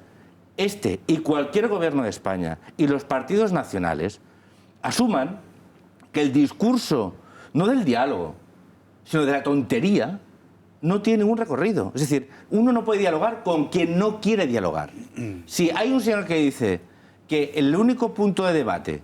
este y cualquier gobierno de España y los partidos nacionales asuman que el discurso, no del diálogo, sino de la tontería, no tiene ningún recorrido. Es decir, uno no puede dialogar con quien no quiere dialogar. Si hay un señor que dice que el único punto de debate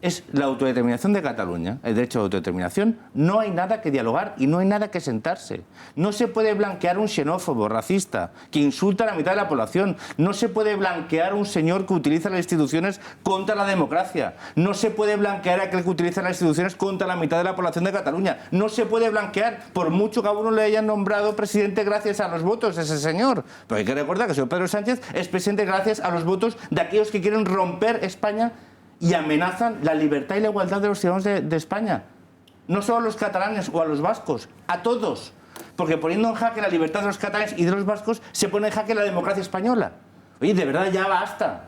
es la autodeterminación de Cataluña, el derecho de autodeterminación, no hay nada que dialogar y no hay nada que sentarse. No se puede blanquear un xenófobo, racista, que insulta a la mitad de la población. No se puede blanquear un señor que utiliza las instituciones contra la democracia. No se puede blanquear a aquel que utiliza las instituciones contra la mitad de la población de Cataluña. No se puede blanquear, por mucho que a uno le hayan nombrado presidente gracias a los votos de ese señor. Pero hay que recordar que el señor Pedro Sánchez es presidente gracias a los votos de aquellos que quieren romper España y amenazan la libertad y la igualdad de los ciudadanos de España. No solo a los catalanes o a los vascos, a todos. Porque poniendo en jaque la libertad de los catalanes y de los vascos, se pone en jaque la democracia española. Oye, de verdad, ya basta.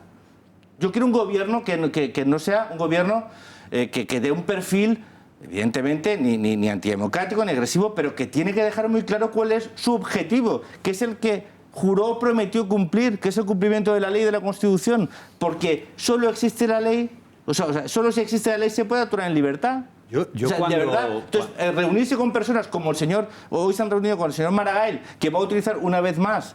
Yo quiero un gobierno que no sea un gobierno que dé un perfil, evidentemente, ni antidemocrático ni agresivo, pero que tiene que dejar muy claro cuál es su objetivo, que es el que juró, prometió cumplir, que es el cumplimiento de la ley y de la Constitución. Porque solo existe la ley. O sea, solo si existe la ley se puede actuar en libertad. Yo o sea, cuando... de verdad. Entonces, reunirse con personas como el señor, hoy se han reunido con el señor Maragall, que va a utilizar una vez más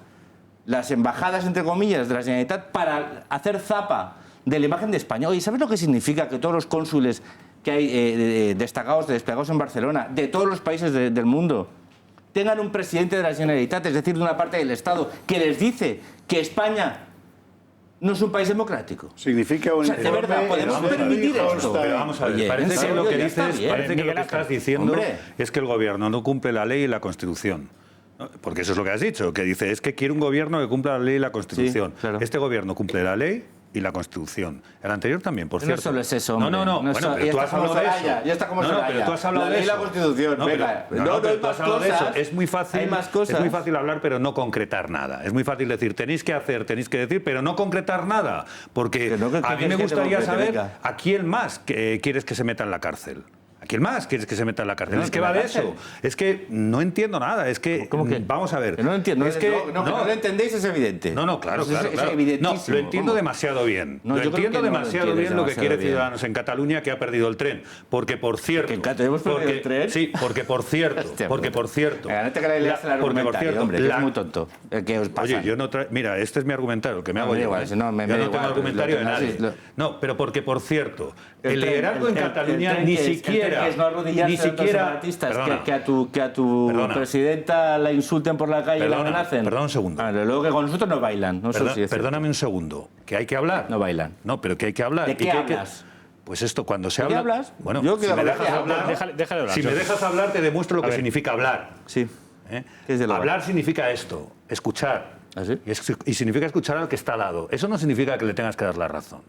las embajadas, entre comillas, de la Generalitat para hacer zapa de la imagen de España. Oye, ¿sabes lo que significa que todos los cónsules que hay desplegados en Barcelona, de todos los países del mundo, tengan un presidente de la Generalitat, es decir, de una parte del Estado, que les dice que España no es un país democrático? Significa un... O sea, de verdad, ¿podemos permitir esto? Pero vamos a ver, Oye, parece que lo que dices, parece que lo que Ángel, estás diciendo hombre, es que el gobierno no cumple la ley y la Constitución. ¿No? Porque eso es lo que has dicho, que dice, es que quiere un gobierno que cumpla la ley y la Constitución. Sí, claro. Este gobierno cumple la ley y la Constitución. El anterior también, por cierto. No solo es eso, hombre. No. Bueno, pero tú has hablado de eso. Ya está como Soraya. Pero tú has hablado de eso. La ley y la Constitución, venga. No, pero tú has hablado de eso. Es muy fácil, hay más cosas. Es muy fácil hablar, pero no concretar nada. Es muy fácil decir, tenéis que hacer, tenéis que decir, pero no concretar nada. Porque a mí me gustaría saber a quién más quieres que se meta en la cárcel. ¿A quién más quieres que se meta en la cárcel? Es que va de eso. Es que no entiendo nada. Es que, vamos a ver. No lo entiendo. Es que no lo entendéis es evidente. No, claro. Es evidentísimo. No, lo entiendo demasiado bien. No, lo entiendo demasiado bien lo que quiere Ciudadanos en Cataluña, que ha perdido el tren. Porque, por cierto... ¿Hemos perdido el tren? Sí, porque, por cierto... porque, por cierto... Porque, por cierto... Hombre, que es muy tonto. ¿Qué os pasa? Oye, yo no traigo... Mira, este es mi argumentario, el que me hago yo. Igual, yo no tengo argumentario de nadie. No, pero porque, por cierto, el liderazgo en Cataluña ni siquiera... Ni siquiera que a tu presidenta la insulten por la calle y la amenacen. Perdón un segundo. Luego que con nosotros no bailan. No perdóname un segundo. Que hay que hablar. No bailan. No, pero que hay que hablar. ¿De qué hablas? Pues esto, cuando se habla... ¿De qué hablas? Bueno, yo si me dejas hablar... Déjale hablar. Si me dejas hablar, te demuestro lo que significa hablar. Sí. Hablar significa esto, escuchar. ¿Ah, sí? Y significa escuchar al que está al lado. Eso no significa que le tengas que dar la razón.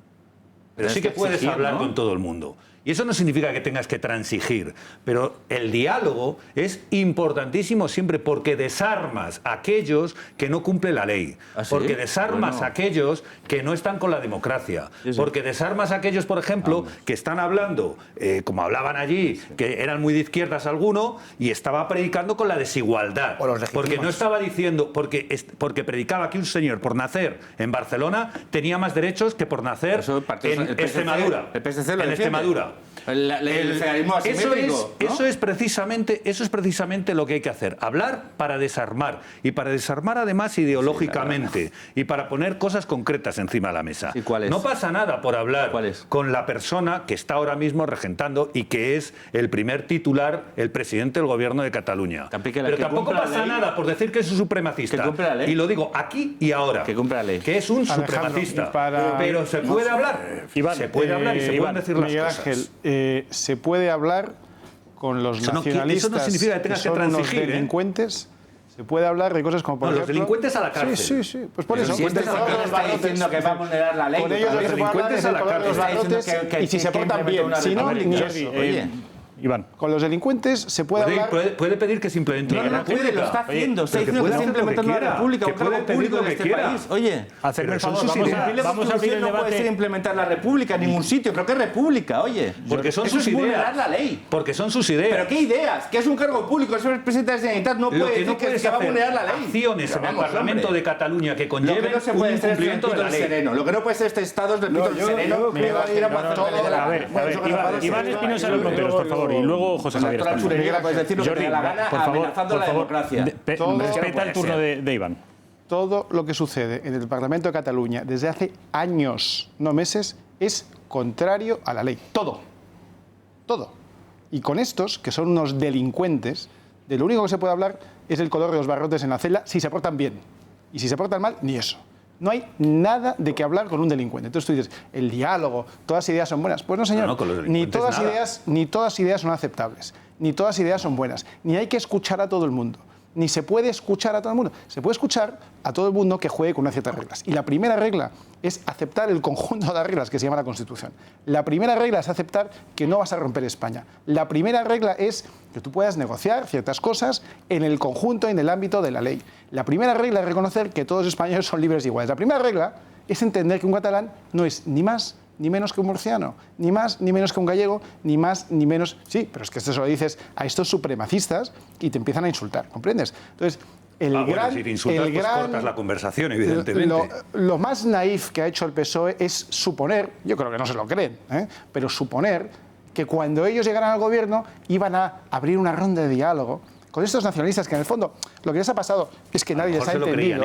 Pero sí que puedes hablar con todo el mundo. Y eso no significa que tengas que transigir, pero el diálogo es importantísimo siempre porque desarmas a aquellos que no cumplen la ley, porque desarmas a aquellos que no están con la democracia, porque desarmas a aquellos, por ejemplo, que están hablando, como hablaban allí, que eran muy de izquierdas alguno, y estaba predicando con la desigualdad, porque no estaba diciendo, porque predicaba que un señor por nacer en Barcelona tenía más derechos que por nacer en Extremadura. El PSC lo en Extremadura. El federalismo asimétrico, eso es precisamente lo que hay que hacer. Hablar para desarmar. Y para desarmar además ideológicamente. Y para poner cosas concretas encima de la mesa. ¿Y cuál es? No pasa nada por hablar con la persona que está ahora mismo regentando y que es el primer titular, el presidente del gobierno de Cataluña. Pero tampoco pasa nada por decir que es un supremacista. Y lo digo aquí y ahora. Que cumpla la ley. Que es un supremacista. Pero se puede hablar. Se puede hablar y se pueden decir las cosas. Se puede hablar con los nacionalistas, eso no significa que tengas que son unos transigir, delincuentes. Se puede hablar de cosas como, por ejemplo... los delincuentes a la cárcel. Sí. Pues por eso. Si este señor está diciendo que va a vulnerar la ley... Con ellos los delincuentes a la cárcel. Y si se portan bien. Si no, ni eso. Oye... Iván. Con los delincuentes se puede hablar... Puede pedir que se implemente una república. Lo está haciendo. Está diciendo que está implementando una república, un cargo público en este país. Oye, hacerme el favor, vamos a abrir el debate. No puede ser implementar la república en ningún sitio. ¿Pero qué república? Oye. Porque son sus ideas. Eso es vulnerar la ley. Porque son sus ideas. ¿Pero qué ideas? Que es un cargo público, es el presidente de la Generalitat. No puede decir que va a vulnerar la ley. Acciones en el Parlamento de Cataluña que conlleven un incumplimiento de la ley. Lo que no puede ser este Estado es del pito del sereno. A ver, Iván Espinosa Ronteros, por favor, y luego José Javier. Puedes decir lo que te dé la gana, amenazando la democracia. Respeta el turno de Iván. Todo lo que sucede en el Parlamento de Cataluña desde hace años, no meses, es contrario a la ley. Todo. Y con estos, que son unos delincuentes, de lo único que se puede hablar es del color de los barrotes en la celda si se portan bien. Y si se portan mal, ni eso. No hay nada de qué hablar con un delincuente. Entonces tú dices, el diálogo, todas ideas son buenas. Pues no, señor, ni todas ideas son aceptables, ni todas ideas son buenas, ni hay que escuchar a todo el mundo, ni se puede escuchar a todo el mundo. Se puede escuchar a todo el mundo que juegue con unas ciertas reglas. Y la primera regla es aceptar el conjunto de las reglas que se llama la Constitución. La primera regla es aceptar que no vas a romper España. La primera regla es que tú puedas negociar ciertas cosas en el conjunto, en el ámbito de la ley. La primera regla es reconocer que todos los españoles son libres y iguales. La primera regla es entender que un catalán no es ni más ni menos que un murciano, ni más ni menos que un gallego, ni más ni menos... Sí, pero es que esto se lo dices a estos supremacistas y te empiezan a insultar, ¿comprendes? Entonces, si te insultas, pues cortas la conversación, evidentemente. Lo más naif que ha hecho el PSOE es suponer, yo creo que no se lo creen, pero suponer que cuando ellos llegaran al gobierno iban a abrir una ronda de diálogo con estos nacionalistas que en el fondo lo que les ha pasado es que nadie les ha entendido,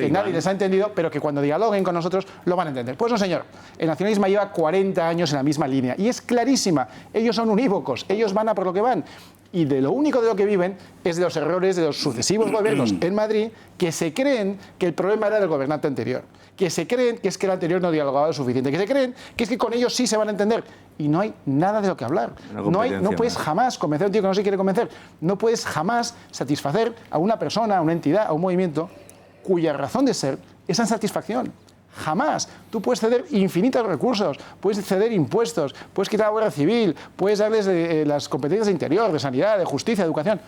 nadie les ha entendido, pero que cuando dialoguen con nosotros lo van a entender. Pues no, señor, el nacionalismo lleva 40 años en la misma línea y es clarísima, ellos son unívocos, ellos van a por lo que van. Y de lo único de lo que viven es de los errores de los sucesivos gobiernos en Madrid, que se creen que el problema era del gobernante anterior, que se creen que es que el anterior no dialogaba lo suficiente, que se creen que es que con ellos sí se van a entender. Y no hay nada de lo que hablar. No puedes jamás convencer a un tío que no se quiere convencer. No puedes jamás satisfacer a una persona, a una entidad, a un movimiento cuya razón de ser es la satisfacción. Jamás. Tú puedes ceder infinitos recursos, puedes ceder impuestos, puedes quitar la Guardia Civil, puedes darles las competencias de interior, de sanidad, de justicia, de educación.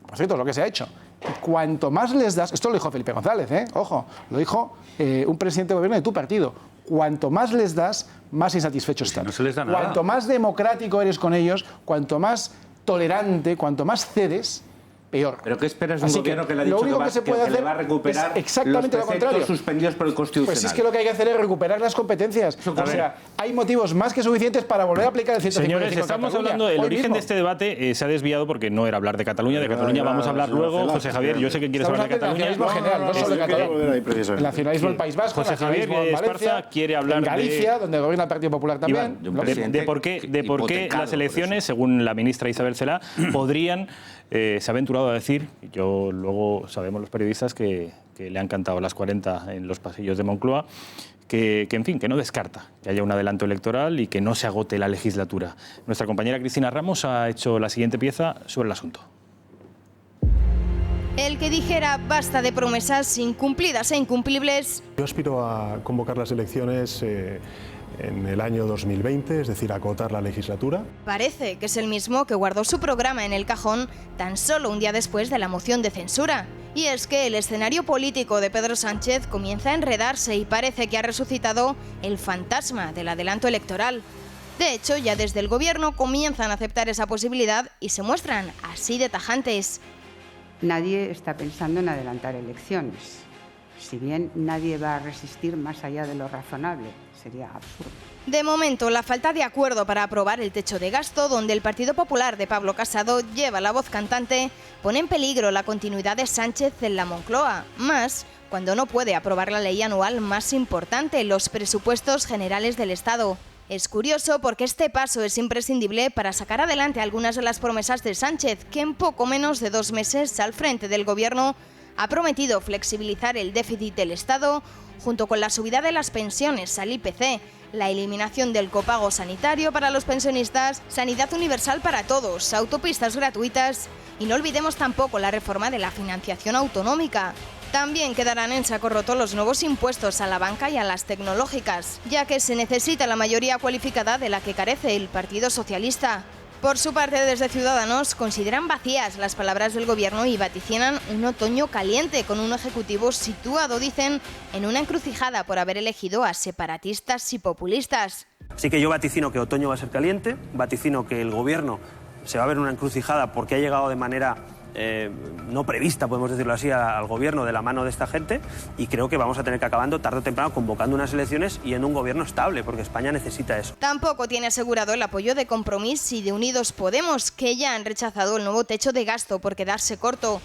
Por cierto, es lo que se ha hecho. Y cuanto más les das... Esto lo dijo Felipe González, ojo, lo dijo un presidente de gobierno de tu partido. cuanto más les das, más insatisfechos están. No se les da nada. Cuanto más democrático eres con ellos, cuanto más tolerante, cuanto más cedes, peor. ¿Pero qué esperas de un gobierno que le ha dicho que le va a recuperar exactamente los lo contrario, suspendidos por el Constitucional? Pues es que lo que hay que hacer es recuperar las competencias. O sea, hay motivos más que suficientes para volver a aplicar el 155. Señores, estamos hablando, el origen de este debate se ha desviado porque no era hablar de Cataluña. De Cataluña vamos a hablar luego. José Javier, yo sé que quieres hablar de Cataluña. El nacionalismo general, no solo de Cataluña. El nacionalismo del País Vasco, José Javier Esparza quiere hablar de Galicia, donde gobierna el Partido Popular también. De por qué las elecciones, según la ministra Isabel Celaá, podrían... se ha aventurado a decir, yo luego sabemos los periodistas que le han cantado las 40 en los pasillos de Moncloa, que en fin, que no descarta que haya un adelanto electoral y que no se agote la legislatura. Nuestra compañera Cristina Ramos ha hecho la siguiente pieza sobre el asunto. El que dijera basta de promesas incumplidas e incumplibles. Yo aspiro a convocar las elecciones en el año 2020, es decir, acotar la legislatura. Parece que es el mismo que guardó su programa en el cajón tan solo un día después de la moción de censura. Y es que el escenario político de Pedro Sánchez comienza a enredarse y parece que ha resucitado el fantasma del adelanto electoral. De hecho, ya desde el gobierno comienzan a aceptar esa posibilidad y se muestran así de tajantes. Nadie está pensando en adelantar elecciones. Si bien nadie va a resistir más allá de lo razonable, sería absurdo. De momento, la falta de acuerdo para aprobar el techo de gasto, donde el Partido Popular de Pablo Casado lleva la voz cantante, pone en peligro la continuidad de Sánchez en la Moncloa, más cuando no puede aprobar la ley anual más importante, los presupuestos generales del Estado. Es curioso porque este paso es imprescindible para sacar adelante algunas de las promesas de Sánchez, que en poco menos de 2 meses al frente del gobierno ha prometido flexibilizar el déficit del Estado, junto con la subida de las pensiones al IPC, la eliminación del copago sanitario para los pensionistas, sanidad universal para todos, autopistas gratuitas y no olvidemos tampoco la reforma de la financiación autonómica. También quedarán en saco roto los nuevos impuestos a la banca y a las tecnológicas, ya que se necesita la mayoría cualificada de la que carece el Partido Socialista. Por su parte, desde Ciudadanos consideran vacías las palabras del gobierno y vaticinan un otoño caliente con un ejecutivo situado, dicen, en una encrucijada por haber elegido a separatistas y populistas. Así que yo vaticino que otoño va a ser caliente, vaticino que el gobierno se va a ver en una encrucijada porque ha llegado de manera no prevista, podemos decirlo así, al gobierno de la mano de esta gente, y creo que vamos a tener que acabando tarde o temprano convocando unas elecciones y en un gobierno estable, porque España necesita eso. Tampoco tiene asegurado el apoyo de Compromís y de Unidos Podemos, que ya han rechazado el nuevo techo de gasto por quedarse corto.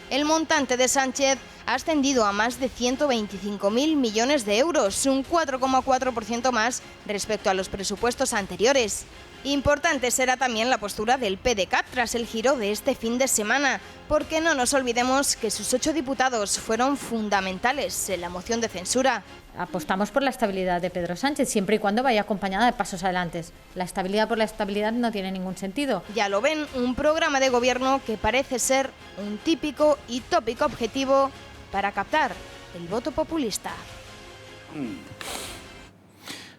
El montante de Sánchez ha ascendido a más de 125.000 millones de euros, un 4,4% más respecto a los presupuestos anteriores. Importante será también la postura del PDeCAT tras el giro de este fin de semana, porque no nos olvidemos que sus 8 diputados fueron fundamentales en la moción de censura. Apostamos por la estabilidad de Pedro Sánchez, siempre y cuando vaya acompañada de pasos adelante. La estabilidad por la estabilidad no tiene ningún sentido. Ya lo ven, un programa de gobierno que parece ser un típico y tópico objetivo para captar el voto populista.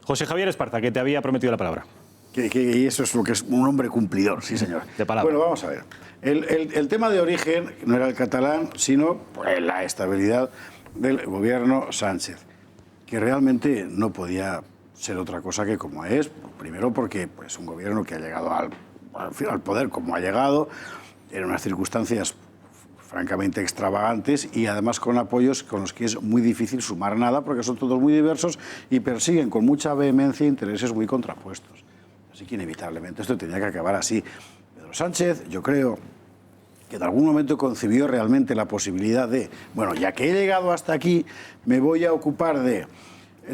José Javier Esparza, que te había prometido la palabra. Y eso es lo que es un hombre cumplidor, sí señor. De palabra. Bueno, vamos a ver. El tema de origen no era el catalán, sino pues, la estabilidad del gobierno Sánchez, que realmente no podía ser otra cosa que como es. Primero porque pues, un gobierno que ha llegado al poder como ha llegado, en unas circunstancias francamente extravagantes y además con apoyos con los que es muy difícil sumar nada porque son todos muy diversos y persiguen con mucha vehemencia intereses muy contrapuestos. Así que inevitablemente esto tenía que acabar así. Pedro Sánchez, yo creo que en algún momento concibió realmente la posibilidad de, bueno, ya que he llegado hasta aquí, me voy a ocupar de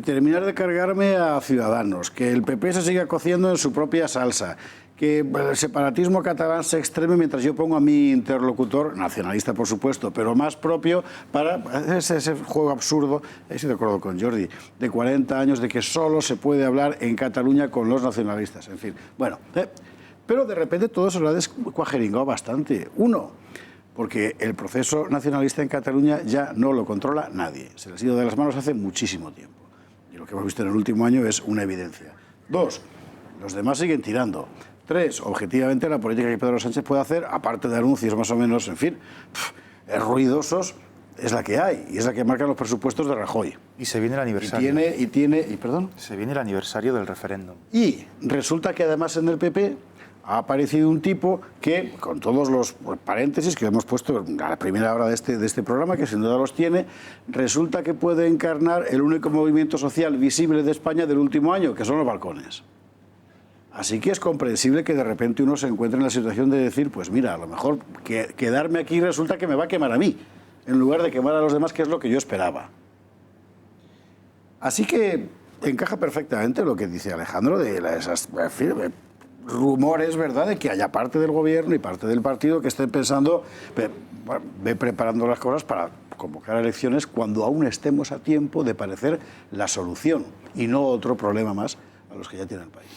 terminar de cargarme a Ciudadanos, que el PP se siga cociendo en su propia salsa, que el separatismo catalán se extreme mientras yo pongo a mi interlocutor, nacionalista por supuesto, pero más propio para ese juego absurdo, estoy de acuerdo con Jordi, de 40 años de que solo se puede hablar en Cataluña con los nacionalistas, en fin. Bueno, pero de repente todo se lo ha descuajeringado bastante. Uno, porque el proceso nacionalista en Cataluña ya no lo controla nadie, se les ha ido de las manos hace muchísimo tiempo. Y lo que hemos visto en el último año es una evidencia. Dos, los demás siguen tirando. 3, objetivamente la política que Pedro Sánchez puede hacer, aparte de anuncios más o menos, en fin, ruidosos, es la que hay y es la que marcan los presupuestos de Rajoy. Y se viene el aniversario. ¿Perdón? Se viene el aniversario del referéndum. Y resulta que además en el PP ha aparecido un tipo que, con todos los paréntesis que hemos puesto a la primera hora de este programa, que sin duda los tiene, resulta que puede encarnar el único movimiento social visible de España del último año, que son los balcones. Así que es comprensible que de repente uno se encuentre en la situación de decir, pues mira, a lo mejor quedarme aquí resulta que me va a quemar a mí, en lugar de quemar a los demás, que es lo que yo esperaba. Así que encaja perfectamente lo que dice Alejandro de esas rumores, ¿verdad?, de que haya parte del gobierno y parte del partido que estén pensando, ve preparando las cosas para convocar elecciones cuando aún estemos a tiempo de parecer la solución y no otro problema más a los que ya tiene el país.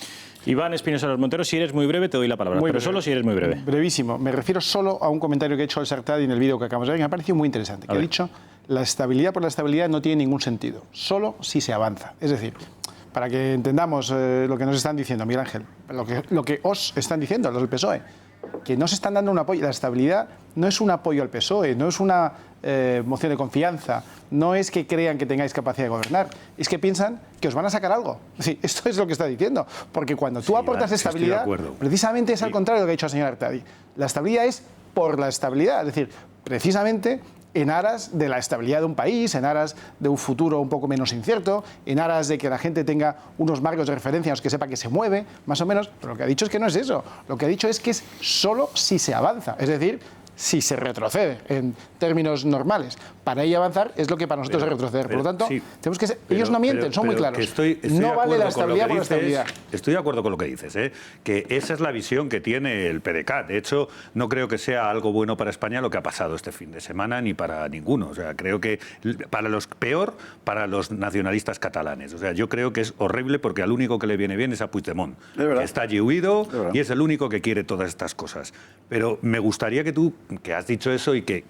Iván Espinosa Los Monteros, si eres muy breve te doy la palabra, pero solo si eres muy breve. Brevísimo. Me refiero solo a un comentario que ha hecho el Sartadi en el vídeo que acabamos de ver, que me ha parecido muy interesante, que ha dicho, la estabilidad por la estabilidad no tiene ningún sentido, solo si se avanza. Es decir, para que entendamos lo que nos están diciendo, Miguel Ángel, lo que os están diciendo, los del PSOE, que no se están dando un apoyo. La estabilidad no es un apoyo al PSOE, no es una moción de confianza, no es que crean que tengáis capacidad de gobernar, es que piensan que os van a sacar algo. Sí, esto es lo que está diciendo, porque cuando tú aportas estabilidad, precisamente es al contrario de lo que ha dicho el señor Artadi. La estabilidad es por la estabilidad, es decir, precisamente en aras de la estabilidad de un país, en aras de un futuro un poco menos incierto, en aras de que la gente tenga unos marcos de referencia en los que sepa que se mueve, más o menos, pero lo que ha dicho es que no es eso. Lo que ha dicho es que es solo si se avanza, es decir, si se retrocede en términos normales. Para ella avanzar es lo que para nosotros es retroceder. Por lo tanto, tenemos que ser, ellos no mienten, son muy claros. No vale la estabilidad por la estabilidad. Estoy de acuerdo con lo que dices, que esa es la visión que tiene el PDeCAT. De hecho, no creo que sea algo bueno para España lo que ha pasado este fin de semana, ni para ninguno. O sea, creo que peor para los nacionalistas catalanes. O sea, yo creo que es horrible porque al único que le viene bien es a Puigdemont, que está allí huido y es el único que quiere todas estas cosas. Pero me gustaría que tú, que has dicho eso y que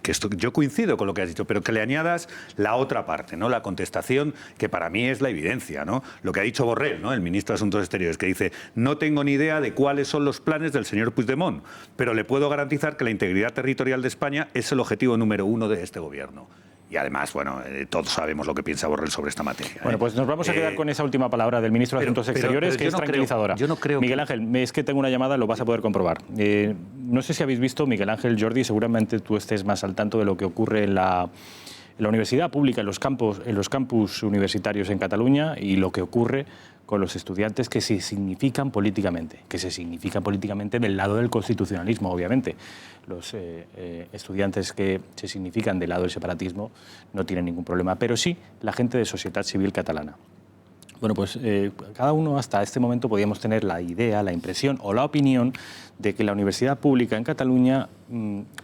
esto, yo coincido con lo que has dicho, pero que le añadas la otra parte, ¿no? La contestación, que para mí es la evidencia, ¿no? Lo que ha dicho Borrell, ¿no?, el ministro de Asuntos Exteriores, que dice, no tengo ni idea de cuáles son los planes del señor Puigdemont, pero le puedo garantizar que la integridad territorial de España es el objetivo número 1 de este gobierno. Y además, bueno, todos sabemos lo que piensa Borrell sobre esta materia. Bueno, pues nos vamos a quedar con esa última palabra del ministro de Asuntos Exteriores, que es tranquilizadora. Yo no creo Miguel Ángel, es que tengo una llamada, lo vas a poder comprobar. No sé si habéis visto, Miguel Ángel, Jordi, seguramente tú estés más al tanto de lo que ocurre en la universidad pública, en los campus universitarios en Cataluña y lo que ocurre con los estudiantes que se significan políticamente, del lado del constitucionalismo, obviamente. Los estudiantes que se significan del lado del separatismo no tienen ningún problema, pero sí la gente de sociedad civil catalana. Bueno, pues cada uno hasta este momento podíamos tener la idea, la impresión o la opinión de que la universidad pública en Cataluña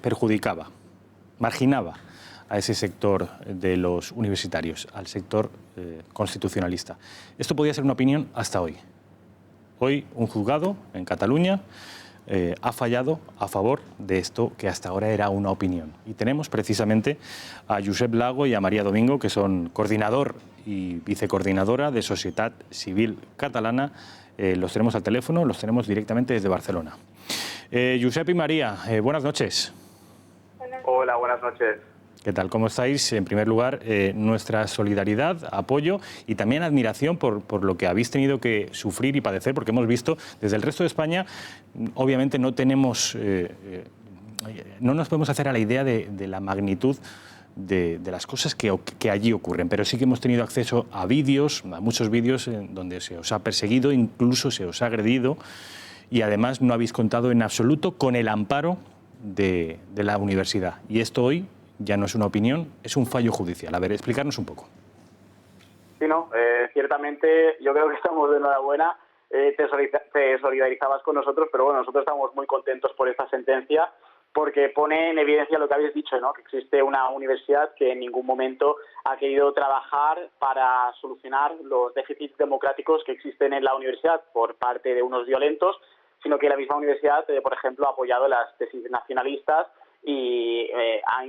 perjudicaba, marginaba a ese sector de los universitarios, al sector constitucionalista. Esto podía ser una opinión hasta hoy. Hoy un juzgado en Cataluña ha fallado a favor de esto que hasta ahora era una opinión. Y tenemos precisamente a Josep Lago y a María Domingo, que son coordinador y vicecoordinadora de Societat Civil Catalana. Los tenemos al teléfono, los tenemos directamente desde Barcelona. Josep y María, buenas noches. Hola, buenas noches. ¿Qué tal? ¿Cómo estáis? En primer lugar, nuestra solidaridad, apoyo y también admiración por lo que habéis tenido que sufrir y padecer, porque hemos visto desde el resto de España, obviamente no tenemos, no nos podemos hacer a la idea de la magnitud de las cosas que allí ocurren, pero sí que hemos tenido acceso a vídeos, a muchos vídeos donde se os ha perseguido, incluso se os ha agredido, y además no habéis contado en absoluto con el amparo de la universidad. Y esto hoy ya no es una opinión, es un fallo judicial. A ver, explicarnos un poco. Sí, no, ciertamente yo creo que estamos de enhorabuena. Te solidarizabas con nosotros, pero bueno, nosotros estamos muy contentos por esta sentencia porque pone en evidencia lo que habéis dicho, ¿no?, que existe una universidad que en ningún momento ha querido trabajar para solucionar los déficits democráticos que existen en la universidad por parte de unos violentos, sino que la misma universidad, por ejemplo, ha apoyado las tesis nacionalistas y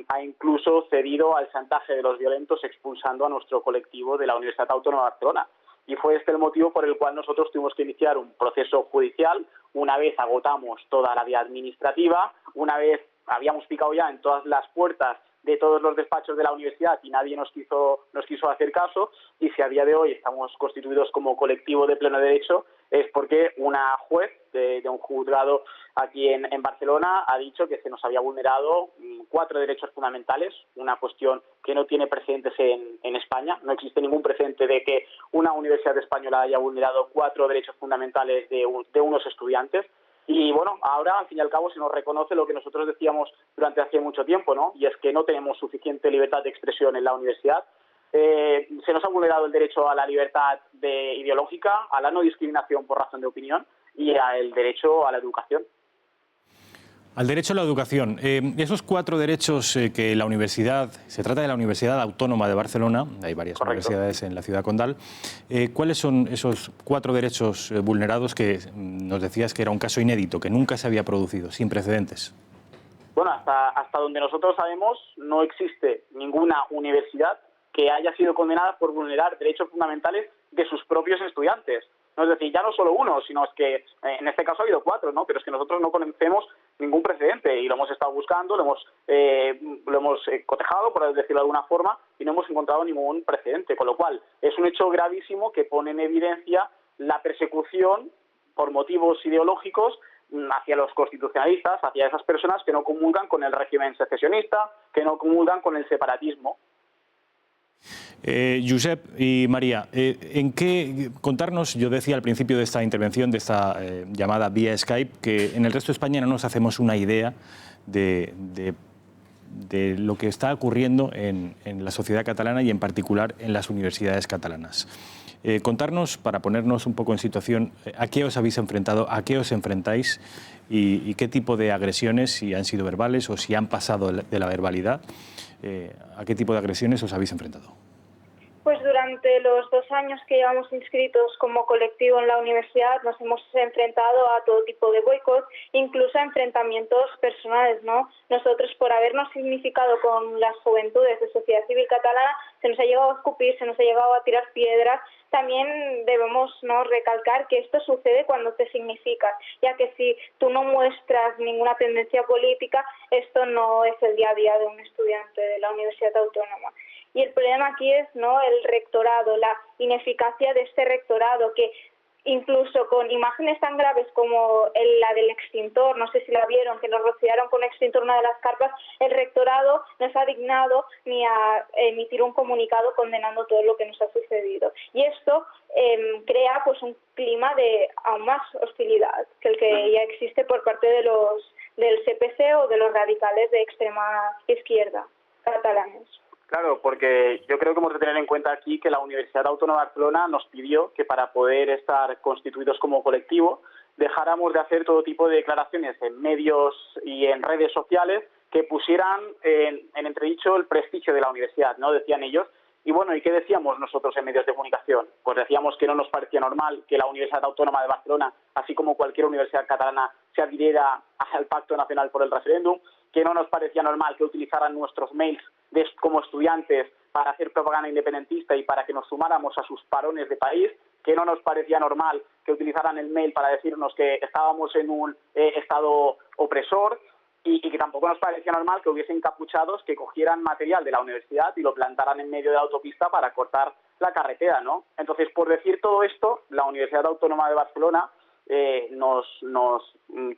ha incluso cedido al chantaje de los violentos expulsando a nuestro colectivo de la Universidad Autónoma de Barcelona. Y fue este el motivo por el cual nosotros tuvimos que iniciar un proceso judicial. Una vez agotamos toda la vía administrativa, una vez habíamos picado ya en todas las puertas de todos los despachos de la universidad y nadie nos quiso hacer caso, y si a día de hoy estamos constituidos como colectivo de pleno derecho es porque una juez de un juzgado aquí en Barcelona ha dicho que se nos había vulnerado 4 derechos fundamentales, una cuestión que no tiene precedentes en España. No existe ningún precedente de que una universidad española haya vulnerado 4 derechos fundamentales de unos estudiantes. Y bueno, ahora al fin y al cabo se nos reconoce lo que nosotros decíamos durante hace mucho tiempo, ¿no? Y es que no tenemos suficiente libertad de expresión en la universidad. Se nos ha vulnerado el derecho a la libertad ideológica, a la no discriminación por razón de opinión y al derecho a la educación. Al derecho a la educación. Esos 4 derechos que la universidad, se trata de la Universidad Autónoma de Barcelona, hay varias universidades en la ciudad condal. ¿Cuáles son esos 4 derechos vulnerados que nos decías que era un caso inédito, que nunca se había producido, sin precedentes? Bueno, hasta donde nosotros sabemos, no existe ninguna universidad que haya sido condenada por vulnerar derechos fundamentales de sus propios estudiantes. No, es decir, ya no solo uno, sino es que en este caso ha habido 4, ¿no? Pero es que nosotros no conocemos ningún precedente y lo hemos estado buscando, lo hemos cotejado, por decirlo de alguna forma, y no hemos encontrado ningún precedente, con lo cual es un hecho gravísimo que pone en evidencia la persecución por motivos ideológicos hacia los constitucionalistas, hacia esas personas que no comulgan con el régimen secesionista, que no comulgan con el separatismo. Josep y María, ¿en qué contarnos? Yo decía al principio de esta intervención, de esta llamada vía Skype, que en el resto de España no nos hacemos una idea de lo que está ocurriendo en la sociedad catalana y en particular en las universidades catalanas. Contarnos, para ponernos un poco en situación, ¿a qué os habéis enfrentado, a qué os enfrentáis y qué tipo de agresiones, si han sido verbales o si han pasado de la verbalidad, a qué tipo de agresiones os habéis enfrentado? Pues durante los 2 años que llevamos inscritos como colectivo en la universidad nos hemos enfrentado a todo tipo de boicots, incluso a enfrentamientos personales, ¿no? Nosotros, por habernos significado con las juventudes de sociedad civil catalana, se nos ha llegado a escupir, se nos ha llegado a tirar piedras. También debemos, ¿no?, recalcar que esto sucede cuando te significas, ya que si tú no muestras ninguna tendencia política, esto no es el día a día de un estudiante de la Universidad Autónoma. Y el problema aquí es, ¿no?, el rectorado, la ineficacia de este rectorado, que incluso con imágenes tan graves como la del extintor, no sé si la vieron, que nos rociaron con extintor una de las carpas, el rectorado no se ha dignado ni a emitir un comunicado condenando todo lo que nos ha sucedido. Y esto crea pues un clima de aún más hostilidad que el que ya existe por parte de del CPC o de los radicales de extrema izquierda catalanes. Claro, porque yo creo que hemos de tener en cuenta aquí que la Universidad Autónoma de Barcelona nos pidió que para poder estar constituidos como colectivo dejáramos de hacer todo tipo de declaraciones en medios y en redes sociales que pusieran en entredicho el prestigio de la universidad, ¿no? Decían ellos. Y bueno, ¿y qué decíamos nosotros en medios de comunicación? Pues decíamos que no nos parecía normal que la Universidad Autónoma de Barcelona, así como cualquier universidad catalana, se adhiriera al Pacto Nacional por el Referéndum, que no nos parecía normal que utilizaran nuestros mails como estudiantes para hacer propaganda independentista y para que nos sumáramos a sus parones de país, que no nos parecía normal que utilizaran el mail para decirnos que estábamos en un estado opresor, y que tampoco nos parecía normal que hubiese encapuchados que cogieran material de la universidad y lo plantaran en medio de la autopista para cortar la carretera, ¿no? Entonces, por decir todo esto, la Universidad Autónoma de Barcelona nos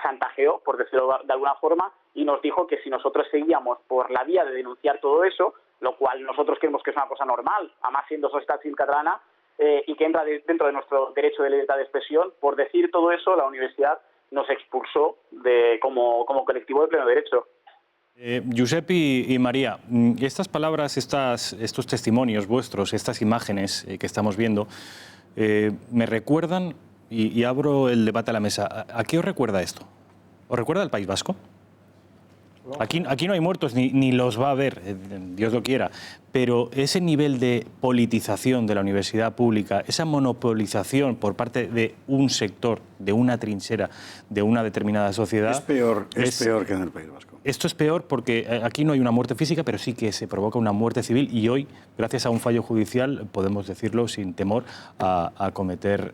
chantajeó, por decirlo de alguna forma, y nos dijo que si nosotros seguíamos por la vía de denunciar todo eso, lo cual nosotros creemos que es una cosa normal, además siendo sociedad civil catalana, y que entra dentro de nuestro derecho de libertad de expresión, por decir todo eso, la universidad nos expulsó como colectivo de pleno derecho. Josep y María, estas palabras, estos testimonios vuestros, estas imágenes que estamos viendo, me recuerdan, y abro el debate a la mesa, ¿a qué os recuerda esto? ¿Os recuerda al País Vasco? Aquí no hay muertos, ni los va a haber, Dios lo quiera, pero ese nivel de politización de la universidad pública, esa monopolización por parte de un sector, de una trinchera, de una determinada sociedad... Es peor que en el País Vasco. Esto es peor porque aquí no hay una muerte física, pero sí que se provoca una muerte civil y hoy, gracias a un fallo judicial, podemos decirlo sin temor a cometer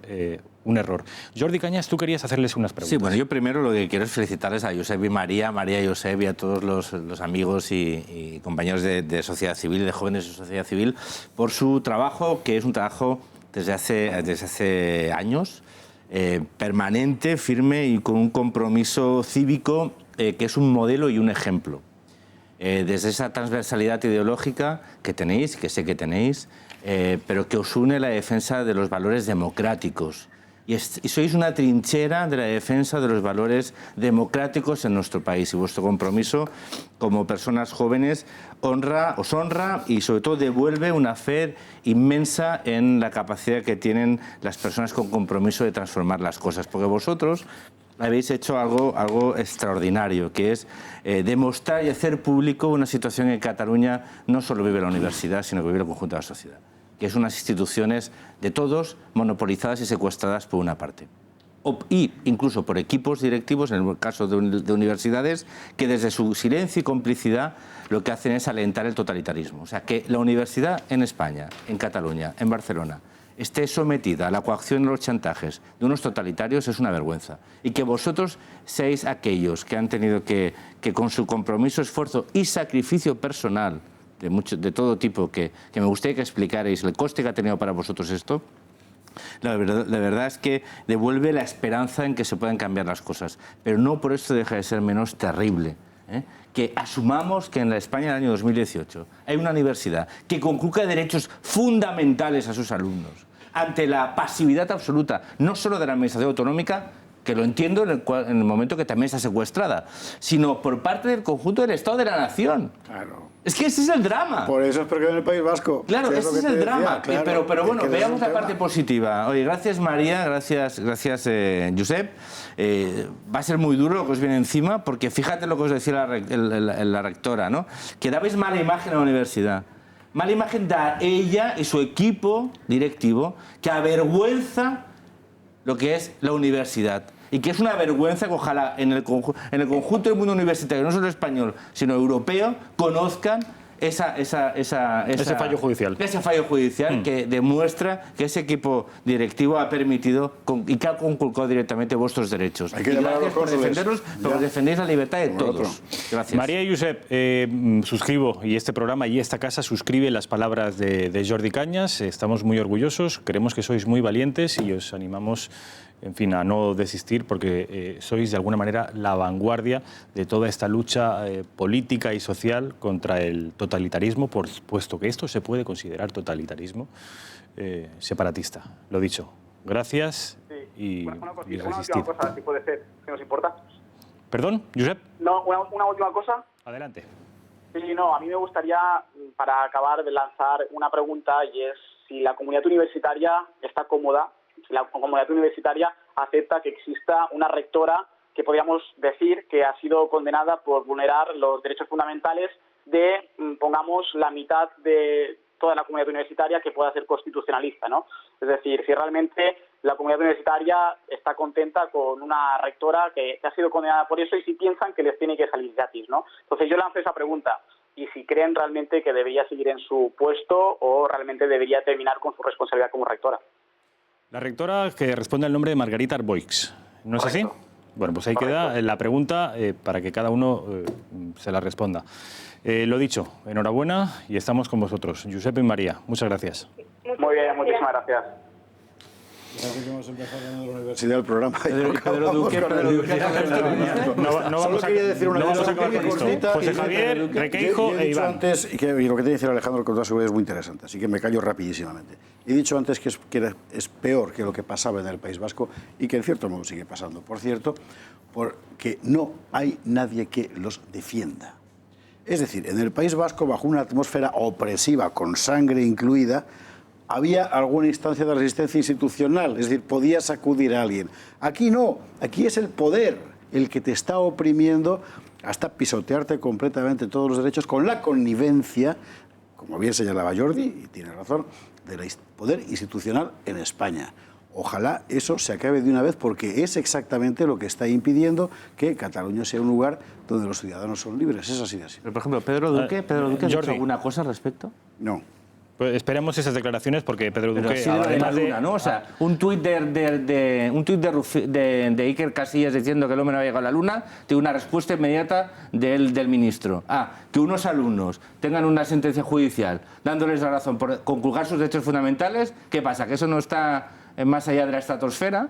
un error. Jordi Cañas, tú querías hacerles unas preguntas. Sí, bueno, yo primero lo que quiero es felicitarles a Josep y María y Josep y a todos los amigos y compañeros de sociedad civil, de jóvenes de sociedad civil, por su trabajo, que es un trabajo desde hace años, permanente, firme y con un compromiso cívico que es un modelo y un ejemplo. Desde esa transversalidad ideológica que tenéis, que sé que tenéis, pero que os une la defensa de los valores democráticos. Y sois una trinchera de la defensa de los valores democráticos en nuestro país. Y vuestro compromiso como personas jóvenes os honra y sobre todo devuelve una fe inmensa en la capacidad que tienen las personas con compromiso de transformar las cosas. Porque vosotros habéis hecho algo extraordinario, que es demostrar y hacer público una situación en Cataluña no solo vive la universidad, sino que vive el conjunto de la sociedad, que es unas instituciones de todos monopolizadas y secuestradas por una parte. Y incluso por equipos directivos, en el caso de universidades, que desde su silencio y complicidad lo que hacen es alentar el totalitarismo. O sea, que la universidad en España, en Cataluña, en Barcelona, esté sometida a la coacción y los chantajes de unos totalitarios es una vergüenza. Y que vosotros seáis aquellos que han tenido que con su compromiso, esfuerzo y sacrificio personal de todo tipo, que me gustaría que explicarais el coste que ha tenido para vosotros esto, la verdad es que devuelve la esperanza en que se puedan cambiar las cosas. Pero no por eso deja de ser menos terrible, que asumamos que en la España del año 2018 hay una universidad que conculca derechos fundamentales a sus alumnos ante la pasividad absoluta, no solo de la Administración autonómica, que lo entiendo en el momento que también está secuestrada, sino por parte del conjunto del Estado de la Nación. Claro. Es que ese es el drama. Por eso es porque en el País Vasco. Claro, ese es el drama. Claro, pero bueno, veamos la parte positiva. Oye, gracias María, gracias Josep. Va a ser muy duro lo que os viene encima, porque fíjate lo que os decía la rectora, ¿no? Que dabais mala imagen a la universidad. Mala imagen da ella y su equipo directivo, que avergüenza lo que es la universidad. Y que es una vergüenza que ojalá en el conjunto del mundo universitario, no solo español, sino europeo, conozcan ese fallo judicial. Ese fallo judicial que demuestra que ese equipo directivo ha permitido y que ha conculcado directamente vuestros derechos. Hay que y llamar a gracias los por defenderlos, porque defendéis la libertad de todos. Gracias. María y Josep, suscribo, y este programa y esta casa suscribe las palabras de Jordi Cañas. Estamos muy orgullosos, creemos que sois muy valientes y os animamos, en fin, a no desistir, porque sois de alguna manera la vanguardia de toda esta lucha política y social contra el totalitarismo, puesto que esto se puede considerar totalitarismo separatista. Lo dicho, gracias y resistir. Una última cosa, si puede ser, si nos importa. ¿Perdón, Josep? No, una última cosa. Adelante. Sí, no, a mí me gustaría, para acabar, de lanzar una pregunta, y es si la comunidad universitaria está cómoda, si la comunidad universitaria acepta que exista una rectora que podríamos decir que ha sido condenada por vulnerar los derechos fundamentales de, pongamos, la mitad de toda la comunidad universitaria que pueda ser constitucionalista, ¿no? Es decir, si realmente la comunidad universitaria está contenta con una rectora que ha sido condenada por eso y si piensan que les tiene que salir gratis, ¿no? Entonces yo lanzo esa pregunta, y si creen realmente que debería seguir en su puesto o realmente debería terminar con su responsabilidad como rectora. La rectora que responde al nombre de Margarita Arboix, ¿no es así? Bueno, pues ahí queda la pregunta para que cada uno se la responda. Lo dicho, enhorabuena y estamos con vosotros. Josep y María, muchas gracias. Muy bien, muchísimas gracias. Parece que hemos empezado en la universidad del programa. Pedro Duque. No vamos a acabar con esto. José Javier, Requeijo e Iván. Antes, y lo que tiene que decir Alejandro con toda seguridad es muy interesante, así que me callo rapidísimamente. He dicho antes que es peor que lo que pasaba en el País Vasco y que en cierto modo sigue pasando. Por cierto, porque no hay nadie que los defienda. Es decir, en el País Vasco, bajo una atmósfera opresiva, con sangre incluida, había alguna instancia de resistencia institucional, es decir, podías acudir a alguien. Aquí no, aquí es el poder el que te está oprimiendo hasta pisotearte completamente todos los derechos con la connivencia, como bien señalaba Jordi, y tiene razón, del poder institucional en España. Ojalá eso se acabe de una vez porque es exactamente lo que está impidiendo que Cataluña sea un lugar donde los ciudadanos son libres. Es así de así. Pero, por ejemplo, Pedro Duque, ¿ha dicho alguna cosa al respecto? No. Pues esperemos esas declaraciones porque Pedro Pero Duque, sí de la además de... luna, ¿no? O sea, un tuit de Iker Casillas diciendo que el hombre no había llegado a la luna, tiene una respuesta inmediata del ministro. Que unos alumnos tengan una sentencia judicial dándoles la razón por conculcar sus derechos fundamentales, ¿qué pasa? ¿Que eso no está más allá de la estratosfera?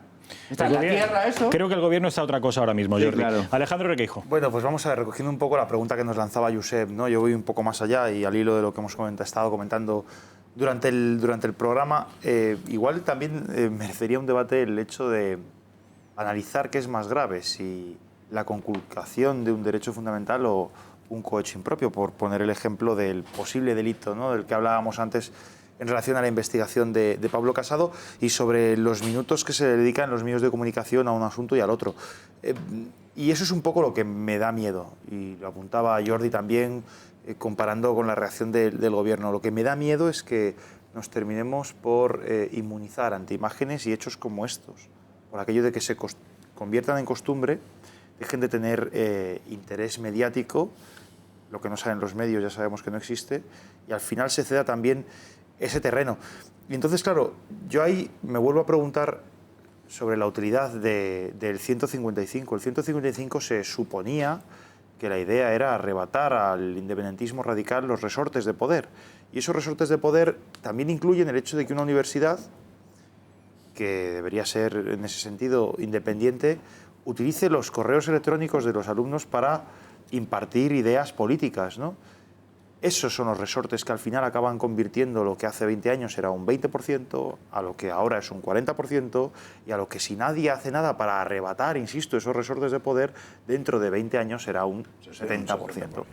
¿Está en la Tierra eso? Creo que el gobierno está a otra cosa ahora mismo, Sí, Jordi. claro. Alejandro Requeijo. Bueno, pues vamos a ver, recogiendo un poco la pregunta que nos lanzaba Josep, ¿no? Yo voy un poco más allá y al hilo de lo que hemos estado comentando durante el programa, igual también merecería un debate el hecho de analizar qué es más grave, si la conculcación de un derecho fundamental o un cohecho impropio, por poner el ejemplo del posible delito, ¿no?, del que hablábamos antes en relación a la investigación de Pablo Casado y sobre los minutos que se dedican los medios de comunicación a un asunto y al otro. Y eso es un poco lo que me da miedo, y lo apuntaba Jordi también, comparando con la reacción del gobierno. Lo que me da miedo es que nos terminemos por inmunizar ante imágenes y hechos como estos, por aquello de que se conviertan en costumbre, dejen de tener interés mediático, lo que no saben los medios ya sabemos que no existe, y al final se ceda también ese terreno. Y entonces, claro, yo ahí me vuelvo a preguntar sobre la utilidad del 155. El 155 se suponía que la idea era arrebatar al independentismo radical los resortes de poder. Y esos resortes de poder también incluyen el hecho de que una universidad, que debería ser en ese sentido independiente, utilice los correos electrónicos de los alumnos para impartir ideas políticas, ¿no? Esos son los resortes que al final acaban convirtiendo lo que hace 20 años era un 20%, a lo que ahora es un 40%, y a lo que si nadie hace nada para arrebatar, insisto, esos resortes de poder, dentro de 20 años será un 70%.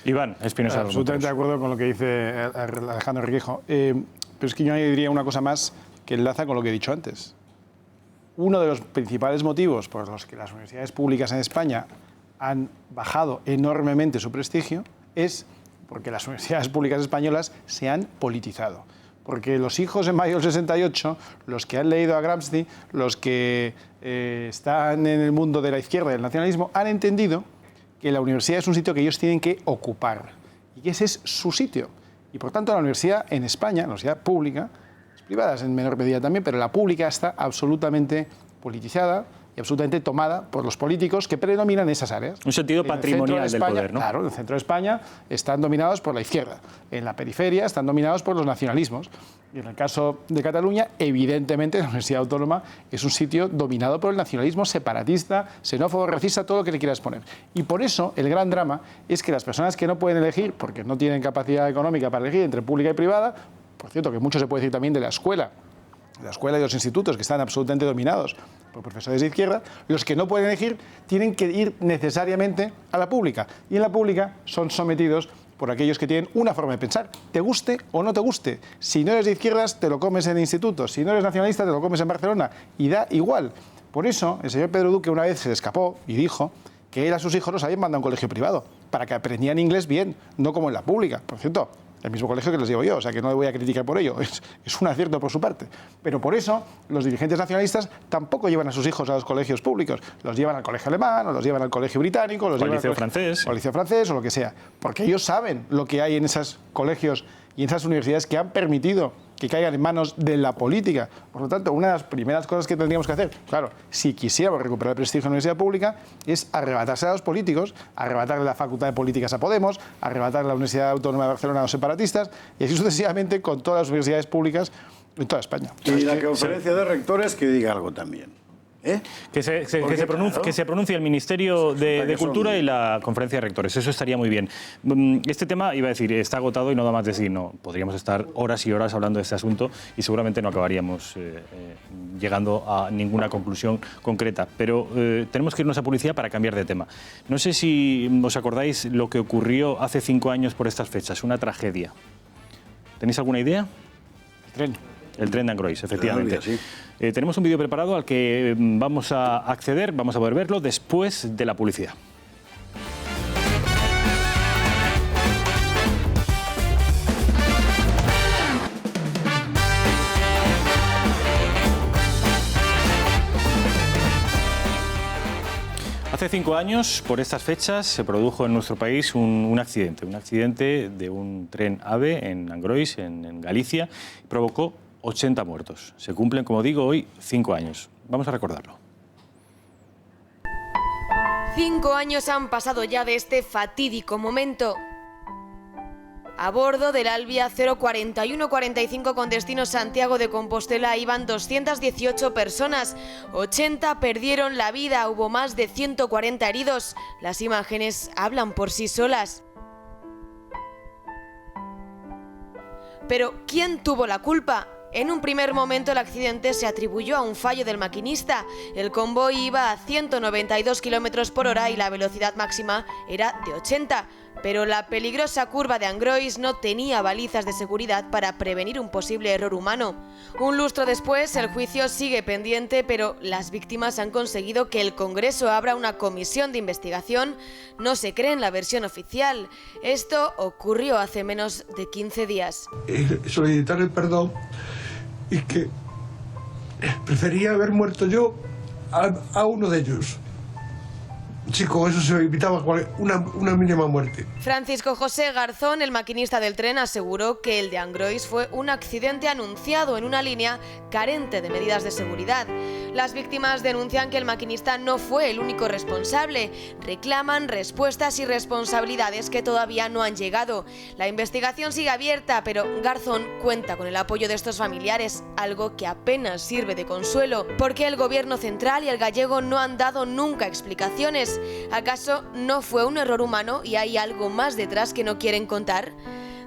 Iván Espinosa. Absolutamente de acuerdo con lo que dice Alejandro Requeijo. Pero es que yo añadiría una cosa más que enlaza con lo que he dicho antes. Uno de los principales motivos por los que las universidades públicas en España han bajado enormemente su prestigio es porque las universidades públicas españolas se han politizado. Porque los hijos en mayo del 68, los que han leído a Gramsci, los que están en el mundo de la izquierda y del nacionalismo, han entendido que la universidad es un sitio que ellos tienen que ocupar y que ese es su sitio. Y por tanto la universidad en España, la universidad pública, las privadas en menor medida también, pero la pública está absolutamente politizada y absolutamente tomada por los políticos que predominan esas áreas. Un sentido patrimonial del poder, ¿no? Claro, en el centro de España están dominados por la izquierda. En la periferia están dominados por los nacionalismos. Y en el caso de Cataluña, evidentemente, la Universidad Autónoma es un sitio dominado por el nacionalismo separatista, xenófobo, racista, todo lo que le quieras poner. Y por eso el gran drama es que las personas que no pueden elegir, porque no tienen capacidad económica para elegir entre pública y privada, por cierto, que mucho se puede decir también de la escuela y los institutos, que están absolutamente dominados por profesores de izquierda, los que no pueden elegir tienen que ir necesariamente a la pública. Y en la pública son sometidos por aquellos que tienen una forma de pensar, te guste o no te guste. Si no eres de izquierdas, te lo comes en el instituto. Si no eres nacionalista, te lo comes en Barcelona. Y da igual. Por eso, el señor Pedro Duque una vez se le escapó y dijo que él a sus hijos los habían mandado a un colegio privado, para que aprendieran inglés bien, no como en la pública. Por cierto, el mismo colegio que les llevo yo, o sea que no le voy a criticar por ello, es un acierto por su parte. Pero por eso los dirigentes nacionalistas tampoco llevan a sus hijos a los colegios públicos, los llevan al colegio alemán, o los llevan al colegio británico, los llevan al liceo francés o lo que sea, porque ellos saben lo que hay en esos colegios y en esas universidades que han permitido que caigan en manos de la política. Por lo tanto, una de las primeras cosas que tendríamos que hacer, claro, si quisiéramos recuperar el prestigio de la universidad pública, es arrebatarse a los políticos, arrebatarle la Facultad de Políticas a Podemos, arrebatarle la Universidad Autónoma de Barcelona a los separatistas, y así sucesivamente con todas las universidades públicas en toda España. Y la conferencia de rectores que diga algo también. Que se pronuncie el Ministerio de Cultura y la Conferencia de Rectores. Eso estaría muy bien. Este tema, iba a decir, está agotado y no da más de sí. No, podríamos estar horas y horas hablando de este asunto y seguramente no acabaríamos llegando a ninguna conclusión concreta. Pero tenemos que irnos a publicidad para cambiar de tema. No sé si os acordáis lo que ocurrió hace 5 años por estas fechas. Una tragedia. ¿Tenéis alguna idea? El tren de Angrois, efectivamente. Tenemos un vídeo preparado al que vamos a acceder, vamos a poder verlo después de la publicidad. Hace 5 años, por estas fechas, se produjo en nuestro país un accidente de un tren AVE en Angrois, en Galicia, y provocó 80 muertos. Se cumplen, como digo, hoy 5 años. Vamos a recordarlo. 5 años han pasado ya de este fatídico momento. A bordo del Albia 04145 con destino Santiago de Compostela iban 218 personas, 80 perdieron la vida, hubo más de 140 heridos. Las imágenes hablan por sí solas. Pero, ¿quién tuvo la culpa? En un primer momento el accidente se atribuyó a un fallo del maquinista. El convoy iba a 192 km por hora y la velocidad máxima era de 80. Pero la peligrosa curva de Angrois no tenía balizas de seguridad para prevenir un posible error humano. Un lustro después, el juicio sigue pendiente, pero las víctimas han conseguido que el Congreso abra una comisión de investigación. No se cree en la versión oficial. Esto ocurrió hace menos de 15 días. Solicitar el perdón y que prefería haber muerto yo a uno de ellos. Sí, con eso se evitaba una mínima muerte. Francisco José Garzón, el maquinista del tren, aseguró que el de Angrois fue un accidente anunciado en una línea carente de medidas de seguridad. Las víctimas denuncian que el maquinista no fue el único responsable. Reclaman respuestas y responsabilidades que todavía no han llegado. La investigación sigue abierta, pero Garzón cuenta con el apoyo de estos familiares, algo que apenas sirve de consuelo, porque el gobierno central y el gallego no han dado nunca explicaciones. ¿Acaso no fue un error humano y hay algo más detrás que no quieren contar?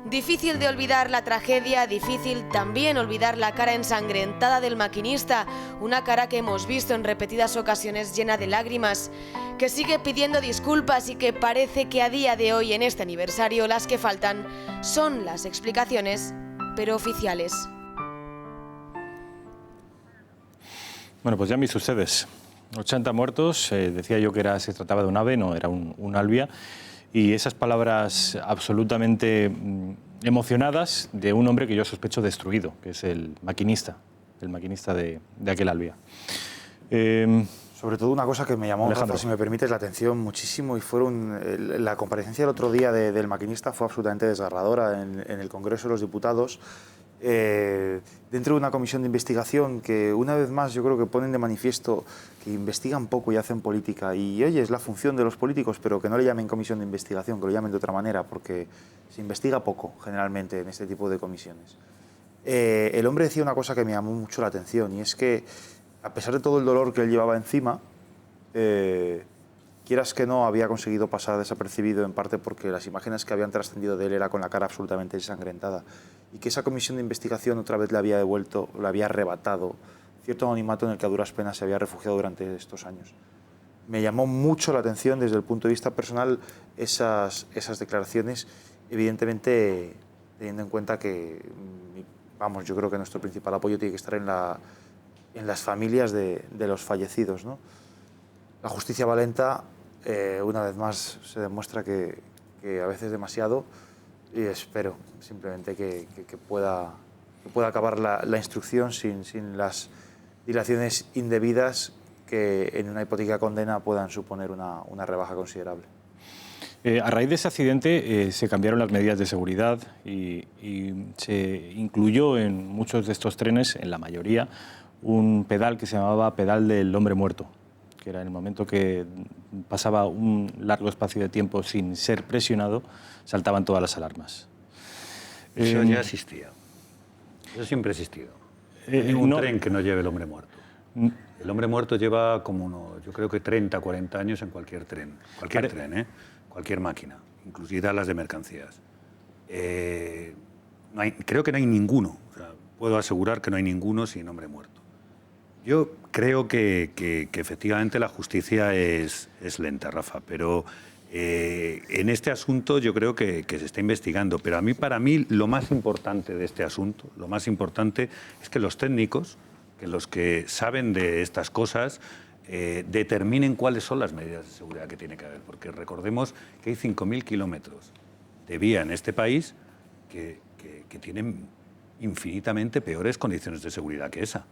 Difícil de olvidar la tragedia, difícil también olvidar la cara ensangrentada del maquinista, una cara que hemos visto en repetidas ocasiones llena de lágrimas, que sigue pidiendo disculpas y que parece que a día de hoy, en este aniversario, las que faltan son las explicaciones, pero oficiales. Bueno, pues ya han visto ustedes. 80 muertos, decía yo que se trataba de un AVE, no, era un Albia, y esas palabras absolutamente emocionadas de un hombre que yo sospecho destruido, que es el maquinista de aquel Albia. Sobre todo una cosa que me llamó, Rafa, si me permites, la atención muchísimo, y la comparecencia del otro día del maquinista fue absolutamente desgarradora en el Congreso de los Diputados. Dentro de una comisión de investigación que una vez más yo creo que ponen de manifiesto que investigan poco y hacen política, y oye, es la función de los políticos, pero que no le llamen comisión de investigación, que lo llamen de otra manera, porque se investiga poco generalmente en este tipo de comisiones. El hombre decía una cosa que me llamó mucho la atención, y es que a pesar de todo el dolor que él llevaba encima, quieras que no, había conseguido pasar desapercibido, en parte porque las imágenes que habían trascendido de él era con la cara absolutamente ensangrentada, y que esa comisión de investigación otra vez le había devuelto, le había arrebatado cierto anonimato en el que a duras penas se había refugiado durante estos años. Me llamó mucho la atención desde el punto de vista personal esas declaraciones, evidentemente teniendo en cuenta que, vamos, yo creo que nuestro principal apoyo tiene que estar en las familias de los fallecidos, ¿no? La justicia valenta, una vez más, se demuestra que a veces demasiado, y espero simplemente que pueda acabar la instrucción sin las dilaciones indebidas que en una hipotética condena puedan suponer una rebaja considerable. A raíz de ese accidente se cambiaron las medidas de seguridad y se incluyó en muchos de estos trenes, en la mayoría, un pedal que se llamaba pedal del hombre muerto, que era en el momento que pasaba un largo espacio de tiempo sin ser presionado, saltaban todas las alarmas. Eso ya existía. Eso siempre ha existido. No hay ningún tren que no lleve el hombre muerto. El hombre muerto lleva yo creo que 30, 40 años en cualquier tren. Cualquier tren, cualquier máquina, inclusive las de mercancías. Creo que no hay ninguno. O sea, puedo asegurar que no hay ninguno sin hombre muerto. Yo creo que efectivamente la justicia es lenta, Rafa, pero en este asunto yo creo que se está investigando. Pero para mí lo más importante de este asunto, lo más importante es que los técnicos, que los que saben de estas cosas, determinen cuáles son las medidas de seguridad que tiene que haber. Porque recordemos que hay 5.000 kilómetros de vía en este país que tienen infinitamente peores condiciones de seguridad que esa.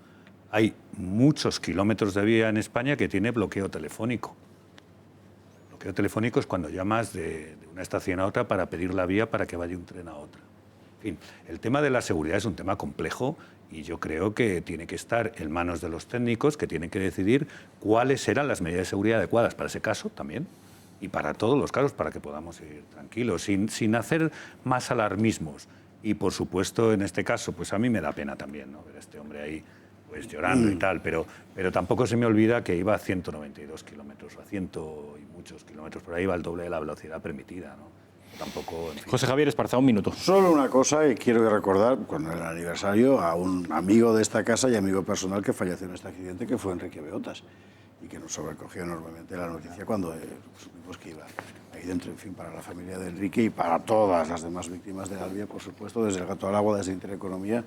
Hay muchos kilómetros de vía en España que tiene bloqueo telefónico. bloqueo telefónico es cuando llamas de una estación a otra para pedir la vía para que vaya un tren a otra. En fin, el tema de la seguridad es un tema complejo y yo creo que tiene que estar en manos de los técnicos, que tienen que decidir cuáles serán las medidas de seguridad adecuadas para ese caso también y para todos los casos, para que podamos ir tranquilos, sin hacer más alarmismos. Y, por supuesto, en este caso, pues a mí me da pena también, ¿no?, ver a este hombre ahí pues llorando y tal, pero tampoco se me olvida que iba a 192 kilómetros, a 100 y muchos kilómetros, por ahí iba el doble de la velocidad permitida, ¿no? Tampoco, en fin. José Javier Esparza, un minuto. Solo una cosa que quiero recordar, con el aniversario, a un amigo de esta casa y amigo personal que falleció en este accidente, que fue Enrique Beotas, y que nos sobrecogió enormemente la noticia cuando supimos que iba ahí dentro. En fin, para la familia de Enrique y para todas las demás víctimas de Albia, por supuesto, desde el Gato al Agua, desde Intereconomía,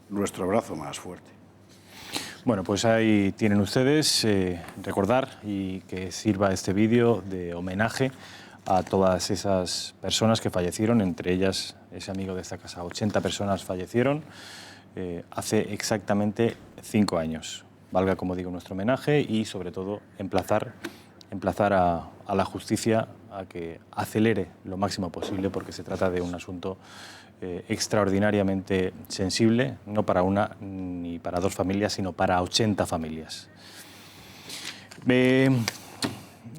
nuestro abrazo más fuerte. Bueno, pues ahí tienen ustedes, recordar y que sirva este vídeo de homenaje a todas esas personas que fallecieron, entre ellas ese amigo de esta casa. 80 personas fallecieron hace exactamente 5 años. Valga, como digo, nuestro homenaje y, sobre todo, emplazar a la justicia a que acelere lo máximo posible, porque se trata de un asunto extraordinariamente sensible, no para una ni para 2 familias, sino para 80 familias.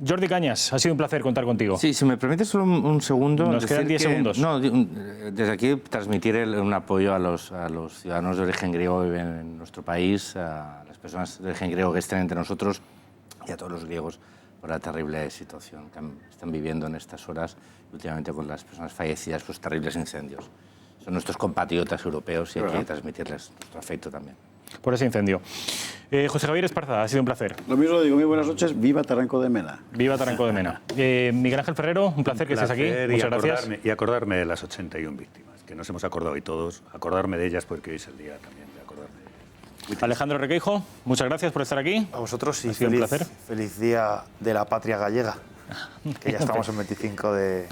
Jordi Cañas, ha sido un placer contar contigo. Sí, si me permite solo un segundo. Nos quedan 10 segundos. No, desde aquí transmitir un apoyo a los ciudadanos de origen griego que viven en nuestro país, a las personas de origen griego que estén entre nosotros y a todos los griegos por la terrible situación que están viviendo en estas horas, últimamente con las personas fallecidas por los terribles incendios. Son nuestros compatriotas europeos y hay que transmitirles nuestro afecto también. Por ese incendio. José Javier Esparza, ha sido un placer. Lo mismo digo, muy buenas noches, viva Taranco de Mena. Viva Taranco de Mena. Miguel Ángel Ferrero, un placer que estés aquí. Muchas gracias. Y acordarme de las 81 víctimas, que nos hemos acordado hoy todos, acordarme de ellas porque hoy es el día también de acordarme de ellas. Alejandro Requeijo, muchas gracias por estar aquí. A vosotros y ha sido un placer. Feliz Día de la Patria Gallega, que ya estamos en 25 de...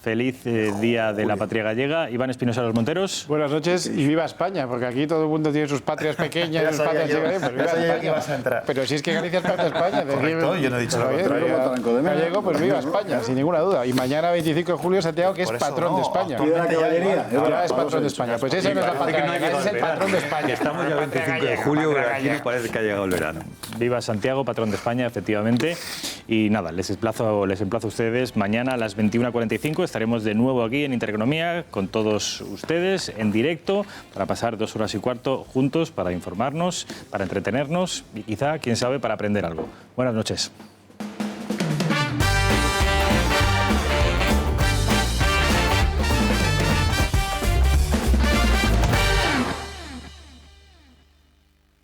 Feliz Día de la Patria Gallega. Iván Espinosa de los Monteros. Buenas noches y viva España, porque aquí todo el mundo tiene sus patrias pequeñas, sus patrias gigantes. Pues viva España. Pero si es que Galicia es parte de España. Correcto, yo no he dicho lo contrario. Gallego, pues viva España, sin ninguna duda. Y mañana, 25 de julio, Santiago, que es patrón de España. Ahora es patrón de España. Pues ese no es la patria, es el patrón de España. Estamos ya 25 de julio, pero aquí no parece que ha llegado el verano. Viva Santiago, patrón de España, efectivamente. Y nada, les emplazo a ustedes. Mañana a las 21:45 estaremos de nuevo aquí en Intereconomía con todos ustedes en directo para pasar 2 horas y cuarto juntos para informarnos, para entretenernos y quizá, quién sabe, para aprender algo. Buenas noches.